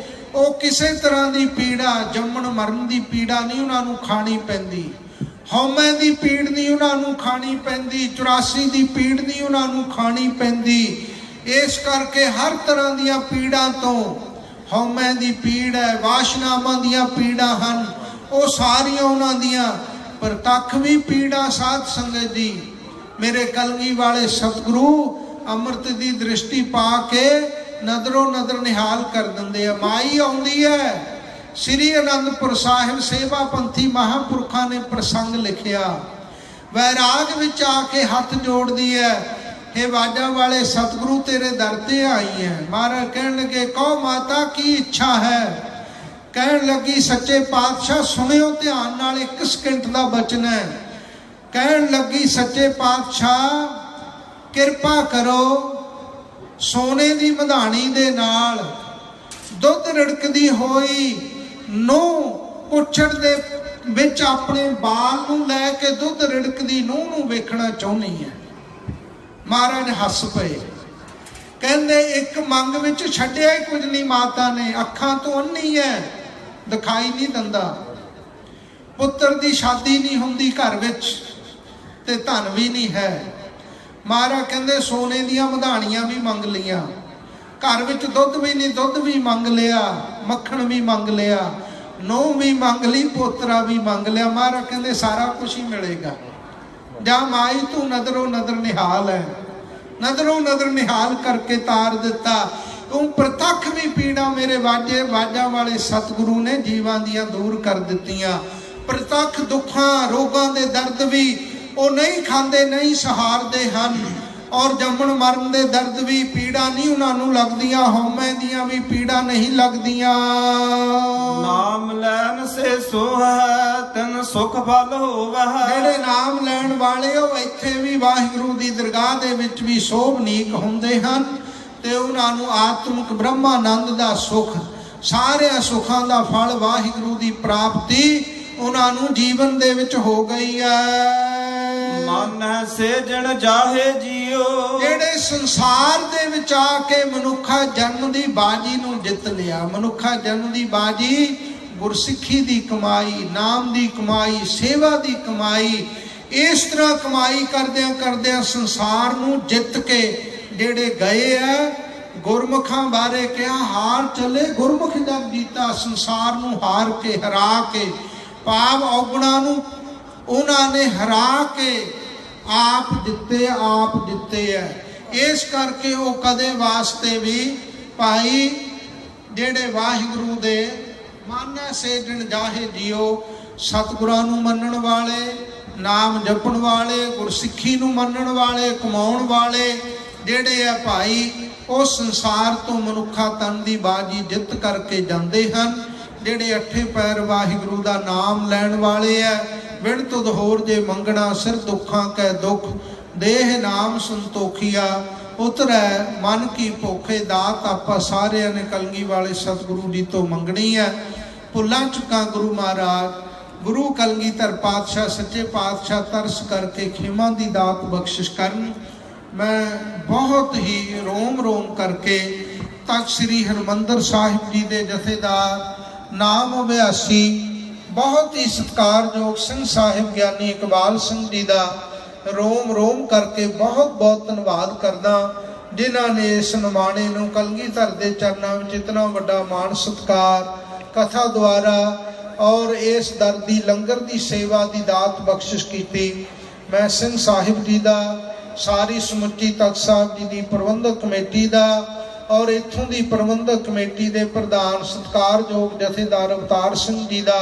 ਉਹ ਕਿਸੇ ਤਰ੍ਹਾਂ ਦੀ ਪੀੜਾ, ਜੰਮਣ ਮਰਨ ਦੀ ਪੀੜਾ ਨਹੀਂ ਉਹਨਾਂ ਨੂੰ ਖਾਣੀ ਪੈਂਦੀ। ਹਉਮੈ ਦੀ ਪੀੜ ਨਹੀਂ ਉਹਨਾਂ ਨੂੰ ਖਾਣੀ ਪੈਂਦੀ। 84 ਦੀ ਪੀੜ ਨਹੀਂ ਉਹਨਾਂ ਨੂੰ ਖਾਣੀ ਪੈਂਦੀ। ਇਸ ਕਰਕੇ ਹਰ ਤਰ੍ਹਾਂ ਦੀਆਂ ਪੀੜਾਂ ਤੋਂ, ਹਉਮੈ ਦੀ ਪੀੜ ਹੈ, ਵਾਸ਼ਨਾਵਾਂ ਦੀਆਂ ਪੀੜਾਂ ਹਨ, ਉਹ ਸਾਰੀਆਂ ਉਹਨਾਂ ਦੀਆਂ। ਪ੍ਰਤੱਖ ਵੀ ਪੀੜਾ ਸਾਧ ਸੰਗਤ ਜੀ, ਮੇਰੇ ਕਲਗੀ ਵਾਲੇ ਸਤਿਗੁਰੂ ਅੰਮ੍ਰਿਤ ਦੀ ਦ੍ਰਿਸ਼ਟੀ ਪਾ ਕੇ ਨਜ਼ਰੋਂ ਨਜ਼ਰ ਨਿਹਾਲ ਕਰ ਦਿੰਦੇ ਆ। ਮਾਈ ਆਉਂਦੀ ਹੈ। ਸ੍ਰੀ ਅਨੰਦਪੁਰ ਸਾਹਿਬ ਸੇਵਾ ਪੰਥੀ ਮਹਾਂਪੁਰਖਾਂ ਨੇ ਪ੍ਰਸੰਗ ਲਿਖਿਆ। ਵੈਰਾਗ ਵਿੱਚ ਆ ਕੇ ਹੱਥ ਜੋੜਦੀ ਹੈ, हे ਵਾਜਾ ਵਾਲੇ ਸਤਿਗੁਰੂ ਤੇਰੇ ਦਰ ਤੇ ਆਈ ਹੈ। ਮਹਾਰਾਜ ਕਹਿਣ ਲੱਗੇ ਕਹੋ ਮਾਤਾ ਕੀ ਇੱਛਾ ਹੈ। ਕਹਿਣ ਲੱਗੀ ਸੱਚੇ ਪਾਤਸ਼ਾਹ ਸੁਣਿਓ ਧਿਆਨ ਨਾਲ, 1 ਸਕਿੰਟ ਦਾ ਬਚਨ ਹੈ। ਕਹਿਣ ਲੱਗੀ ਸੱਚੇ ਪਾਤਸ਼ਾਹ ਕਿਰਪਾ ਕਰੋ, ਸੋਨੇ ਦੀ ਮਧਾਣੀ ਦੇ ਨਾਲ ਦੁੱਧ ਰਿੜਕਦੀ ਹੋਈ ਨੂੰਹ ਕੁੱਛੜ ਦੇ ਵਿੱਚ ਆਪਣੇ ਬਾਲ ਨੂੰ ਲੈ ਕੇ ਦੁੱਧ ਰਿੜਕਦੀ ਨੂੰਹ ਨੂੰ ਵੇਖਣਾ ਚਾਹੁੰਦੀ ਹੈ। ਮਹਾਰਾਜ ਹੱਸ ਪਏ, ਕਹਿੰਦੇ ਇੱਕ ਮੰਗ ਵਿੱਚ ਛੱਡਿਆ ਹੀ ਕੁਝ ਨਹੀਂ ਮਾਤਾ ਨੇ। ਅੱਖਾਂ ਤੋਂ ਅੰਨੀ ਹੈ, ਦਿਖਾਈ ਨਹੀਂ ਦਿੰਦਾ। ਪੁੱਤਰ ਦੀ ਸ਼ਾਦੀ ਨਹੀਂ ਹੁੰਦੀ ਘਰ ਵਿੱਚ, ਤੇ ਧਨ ਵੀ ਨਹੀਂ ਹੈ। ਮਹਾਰਾਜ ਕਹਿੰਦੇ ਸੋਨੇ ਦੀਆਂ ਮਧਾਣੀਆਂ ਵੀ ਮੰਗ ਲਈਆਂ, ਘਰ ਵਿੱਚ ਦੁੱਧ ਵੀ ਨਹੀਂ, ਦੁੱਧ ਵੀ ਮੰਗ ਲਿਆ, ਮੱਖਣ ਵੀ ਮੰਗ ਲਿਆ, ਨੂੰਹ ਵੀ ਮੰਗ ਲਈ, ਪੋਤਰਾ ਵੀ ਮੰਗ ਲਿਆ। ਮਹਾਰਾਜ ਕਹਿੰਦੇ ਸਾਰਾ ਕੁਝ ਹੀ ਮਿਲੇਗਾ। ਜਾ ਮਾਈ ਤੂੰ ਨਜ਼ਰੋਂ ਨਜ਼ਰ ਨਿਹਾਲ ਹੈ। ਨਜ਼ਰੋਂ ਨਜ਼ਰ ਨਿਹਾਲ ਕਰਕੇ ਤਾਰ ਦਿੱਤਾ। ਤੂੰ ਪ੍ਰਤੱਖ ਵੀ ਪੀੜਾ ਮੇਰੇ ਵਾਜਾਂ ਵਾਲੇ ਸਤਿਗੁਰੂ ਨੇ ਜੀਵਾਂ ਦੀਆਂ ਦੂਰ ਕਰ ਦਿੱਤੀਆਂ। ਪ੍ਰਤੱਖ ਦੁੱਖਾਂ ਰੋਗਾਂ ਦੇ ਦਰਦ ਵੀ ਉਹ ਨਹੀਂ ਖਾਂਦੇ, ਨਹੀਂ ਸਹਾਰਦੇ ਹਨ। ਔਰ ਜੰਮਣ ਮਰਨ ਦੇ ਦਰਦ ਵੀ ਪੀੜਾ ਨਹੀਂ ਉਹਨਾਂ ਨੂੰ ਲੱਗਦੀਆਂ, ਹਉਮੈ ਦੀਆਂ ਵੀ ਪੀੜਾ ਨਹੀਂ ਲੱਗਦੀਆਂ। ਨਾਮ ਲੈਣ ਸੇ ਸੋਹੈ ਤਨ ਸੁਖ ਫਲ ਹੋਵੈ। ਜਿਹੜੇ ਨਾਮ ਲੈਣ ਵਾਲੇ ਉਹ ਇੱਥੇ ਵੀ ਵਾਹਿਗੁਰੂ ਦੀ ਦਰਗਾਹ ਦੇ ਵਿੱਚ ਵੀ ਸੋਭਨੀਕ ਹੁੰਦੇ ਹਨ, ਤੇ ਉਹਨਾਂ ਨੂੰ ਆਤਮਿਕ ਬ੍ਰਹਮਾਨੰਦ ਦਾ ਸੁਖ, ਸਾਰਿਆਂ ਸੁੱਖਾਂ ਦਾ ਫਲ ਵਾਹਿਗੁਰੂ ਦੀ ਪ੍ਰਾਪਤੀ ਉਹਨਾਂ ਨੂੰ ਜੀਵਨ ਦੇ ਵਿੱਚ ਹੋ ਗਈ ਹੈ। ਮਨ ਸੇਜਣ ਜਾਹੇ ਜੀਓ। ਜਿਹੜੇ ਸੰਸਾਰ ਦੇ ਵਿੱਚ ਆ ਕੇ ਮਨੁੱਖਾ ਜਨਮ ਦੀ ਬਾਜੀ ਨੂੰ ਜਿੱਤ ਲਿਆ। ਮਨੁੱਖਾ ਜਨਮ ਦੀ ਬਾਜੀ ਗੁਰਸਿੱਖੀ ਦੀ ਕਮਾਈ, ਨਾਮ ਦੀ ਕਮਾਈ, ਸੇਵਾ ਦੀ ਕਮਾਈ, ਇਸ ਤਰ੍ਹਾਂ ਕਮਾਈ ਕਰਦਿਆਂ ਕਰਦਿਆਂ ਸੰਸਾਰ ਨੂੰ ਜਿੱਤ ਕੇ ਜਿਹੜੇ ਗਏ ਆ। ਗੁਰਮੁਖਾਂ ਬਾਰੇ ਕਿਹਾ ਹਾਰ ਚਲੇ ਗੁਰਮੁਖ ਜਗ ਜੀਤਾ। ਸੰਸਾਰ ਨੂੰ ਹਾਰ ਕੇ, ਹਰਾ ਕੇ, ਪਾਪ ਔਗਣਾ ਨੂੰ ਉਹਨਾਂ ਨੇ ਹਰਾ ਕੇ ਆਪ ਜਿੱਤੇ ਹੈ। ਇਸ ਕਰਕੇ ਉਹ ਕਦੇ ਵਾਸਤੇ ਵੀ ਭਾਈ ਜਿਹੜੇ ਵਾਹਿਗੁਰੂ ਦੇ ਮਾਨਾ ਸੇਜਣ ਜਾਹੇ ਜੀਓ, ਸਤਿਗੁਰਾਂ ਨੂੰ ਮੰਨਣ ਵਾਲੇ, ਨਾਮ ਜਪਣ ਵਾਲੇ, ਗੁਰਸਿੱਖੀ ਨੂੰ ਮੰਨਣ ਵਾਲੇ, ਕਮਾਉਣ ਵਾਲੇ ਜਿਹੜੇ ਆ ਭਾਈ, ਉਹ ਸੰਸਾਰ ਤੋਂ ਮਨੁੱਖਾ ਤਨ ਦੀ ਬਾਜੀ ਜਿੱਤ ਕਰਕੇ ਜਾਂਦੇ ਹਨ। ਜਿਹੜੇ ਅੱਠੇ ਪੈਰ ਵਾਹਿਗੁਰੂ ਦਾ ਨਾਮ ਲੈਣ ਵਾਲੇ ਆ। ਵਿਣ ਤੁਧ ਹੋਰ ਜੇ ਮੰਗਣਾ ਸਿਰ ਦੁੱਖਾਂ ਕੈ ਦੁੱਖ, ਦੇਹ ਨਾਮ ਸੰਤੋਖੀਆ ਉਤਰੈ ਮਨ ਕੀ ਭੁੱਖੇ। ਦਾਤ ਆਪਾਂ ਸਾਰਿਆਂ ਨੇ ਕਲਗੀ ਵਾਲੇ ਸਤਿਗੁਰੂ ਜੀ ਤੋਂ ਮੰਗਣੀ ਹੈ। ਭੁੱਲਾਂ ਚੁੱਕਾਂ ਗੁਰੂ ਮਹਾਰਾਜ, ਗੁਰੂ ਕਲਗੀਧਰ ਪਾਤਸ਼ਾਹ ਸੱਚੇ ਪਾਤਸ਼ਾਹ ਤਰਸ ਕਰਕੇ ਖਿਮਾ ਦੀ ਦਾਤ ਬਖਸ਼ਿਸ਼ ਕਰਨ। ਮੈਂ ਬਹੁਤ ਹੀ ਰੋਮ ਕਰਕੇ ਤਖਤ ਸ੍ਰੀ ਹਰਿਮੰਦਰ ਸਾਹਿਬ ਜੀ ਦੇ ਜਥੇਦਾਰ ਨਾਮ ਅਭਿਆਸੀ ਬਹੁਤ ਹੀ ਸਤਿਕਾਰਯੋਗ ਸਿੰਘ ਸਾਹਿਬ ਗਿਆਨੀ ਇਕਬਾਲ ਸਿੰਘ ਜੀ ਦਾ ਰੋਮ ਕਰਕੇ ਬਹੁਤ ਬਹੁਤ ਧੰਨਵਾਦ ਕਰਦਾ, ਜਿਨ੍ਹਾਂ ਨੇ ਇਸ ਨਿਮਾਣੇ ਨੂੰ ਕਲਗੀਧਰ ਦੇ ਚਰਨਾਂ ਵਿੱਚ ਇਤਨਾ ਵੱਡਾ ਮਾਣ ਸਤਿਕਾਰ ਕਥਾ ਦੁਆਰਾ ਔਰ ਇਸ ਦਰ ਦੀ ਲੰਗਰ ਦੀ ਸੇਵਾ ਦੀ ਦਾਤ ਬਖਸ਼ਿਸ਼ ਕੀਤੀ। ਮੈਂ ਸਿੰਘ ਸਾਹਿਬ ਜੀ ਦਾ, ਸਾਰੀ ਸਮੁੱਚੀ ਤਖਤ ਸਾਹਿਬ ਜੀ ਦੀ ਪ੍ਰਬੰਧਕ ਕਮੇਟੀ ਦਾ ਔਰ ਇੱਥੋਂ ਦੀ ਪ੍ਰਬੰਧਕ ਕਮੇਟੀ ਦੇ ਪ੍ਰਧਾਨ ਸਤਿਕਾਰਯੋਗ ਜਥੇਦਾਰ ਅਵਤਾਰ ਸਿੰਘ ਜੀ ਦਾ,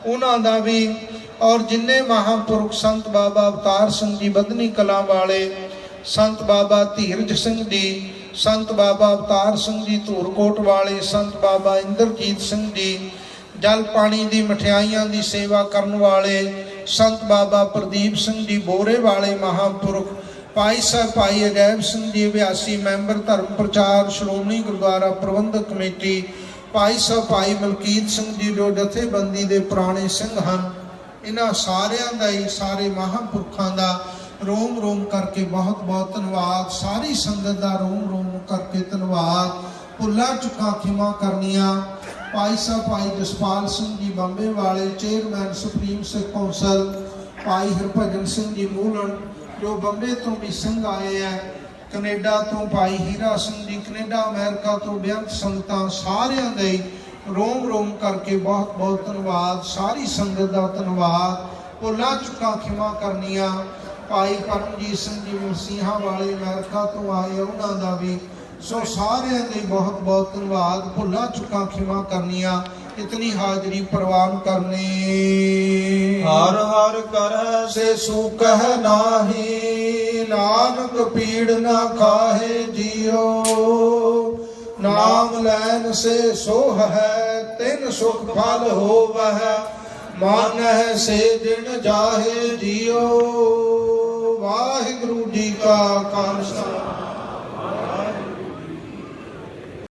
ਉਹਨਾਂ ਦਾ ਵੀ, ਔਰ ਜਿੰਨੇ ਮਹਾਂਪੁਰਖ ਸੰਤ ਬਾਬਾ ਅਵਤਾਰ ਸਿੰਘ ਜੀ ਬਦਨੀ ਕਲਾਂ ਵਾਲੇ, ਸੰਤ ਬਾਬਾ ਧੀਰਜ ਸਿੰਘ ਜੀ, ਸੰਤ ਬਾਬਾ ਅਵਤਾਰ ਸਿੰਘ ਜੀ ਧੂਰਕੋਟ ਵਾਲੇ, ਸੰਤ ਬਾਬਾ ਇੰਦਰਜੀਤ ਸਿੰਘ ਜੀ, ਜਲ ਪਾਣੀ ਦੀ ਮਠਿਆਈਆਂ ਦੀ ਸੇਵਾ ਕਰਨ ਵਾਲੇ, ਸੰਤ ਬਾਬਾ ਪ੍ਰਦੀਪ ਸਿੰਘ ਜੀ ਬੋਰੇ ਵਾਲੇ ਮਹਾਂਪੁਰਖ, ਭਾਈ ਸਾਹਿਬ ਭਾਈ ਅਜੈਬ ਸਿੰਘ ਜੀ ਅਭਿਆਸੀ ਮੈਂਬਰ ਧਰਮ ਪ੍ਰਚਾਰ ਸ਼੍ਰੋਮਣੀ ਗੁਰਦੁਆਰਾ ਪ੍ਰਬੰਧਕ ਕਮੇਟੀ, ਭਾਈ ਸਾਹਿਬ ਭਾਈ ਮਲਕੀਤ ਸਿੰਘ ਜੀ ਜੋ ਜਥੇਬੰਦੀ ਦੇ ਪੁਰਾਣੇ ਸਿੰਘ ਹਨ, ਇਹਨਾਂ ਸਾਰਿਆਂ ਦਾ ਹੀ, ਸਾਰੇ ਮਹਾਂਪੁਰਖਾਂ ਦਾ ਰੋਮ ਕਰਕੇ ਬਹੁਤ ਬਹੁਤ ਧੰਨਵਾਦ। ਸਾਰੀ ਸੰਗਤ ਦਾ ਰੋਮ ਕਰਕੇ ਧੰਨਵਾਦ। ਭੁੱਲਾਂ ਚੁੱਕਾਂ ਖਿਮਾ ਕਰਨੀਆਂ। ਭਾਈ ਸਾਹਿਬ ਭਾਈ ਜਸਪਾਲ ਸਿੰਘ ਜੀ ਬੰਬੇ ਵਾਲੇ, ਚੇਅਰਮੈਨ ਸੁਪਰੀਮ ਸਿੱਖ ਕੌਂਸਲ, ਭਾਈ ਹਰਭਜਨ ਸਿੰਘ ਜੀ ਮੂਲਣ ਜੋ ਬੰਬੇ ਤੋਂ ਵੀ ਸਿੰਘ ਆਏ ਹੈ, ਕੈਨੇਡਾ ਤੋਂ ਭਾਈ ਹੀਰਾ ਸਿੰਘ ਜੀ, ਕੈਨੇਡਾ ਅਮਰੀਕਾ ਤੋਂ ਬੇਅੰਤ ਸੰਗਤਾਂ, ਸਾਰਿਆਂ ਦਾ ਹੀ ਰੋਮ ਕਰਕੇ ਬਹੁਤ ਬਹੁਤ ਧੰਨਵਾਦ। ਸਾਰੀ ਸੰਗਤ ਦਾ ਧੰਨਵਾਦ। ਭੁੱਲਾਂ ਚੁੱਕਾਂ ਖਿਮਾ ਕਰਨੀਆਂ। ਭਾਈ ਪਰਮਜੀਤ ਸਿੰਘ ਜੀ ਮਸੀਹਾਂ ਵਾਲੇ ਅਮਰੀਕਾ ਤੋਂ ਆਏ, ਉਹਨਾਂ ਦਾ ਵੀ ਸੋ ਸਾਰਿਆਂ ਦੇ ਬਹੁਤ ਬਹੁਤ ਧੰਨਵਾਦ। ਭੁੱਲਾਂ ਚੁੱਕਾਂ ਖਿਮਾ ਕਰਨੀਆਂ, इतनी हाजरी प्रवान करनी। हर हर करह से सुकह नाही, नानक पीड़ न खाहे जियो। नाम लैन से सोह है, तिन सुख फल होवह। मानह से दिन जाहे जियो। वाहिगुरु जी का खालसा।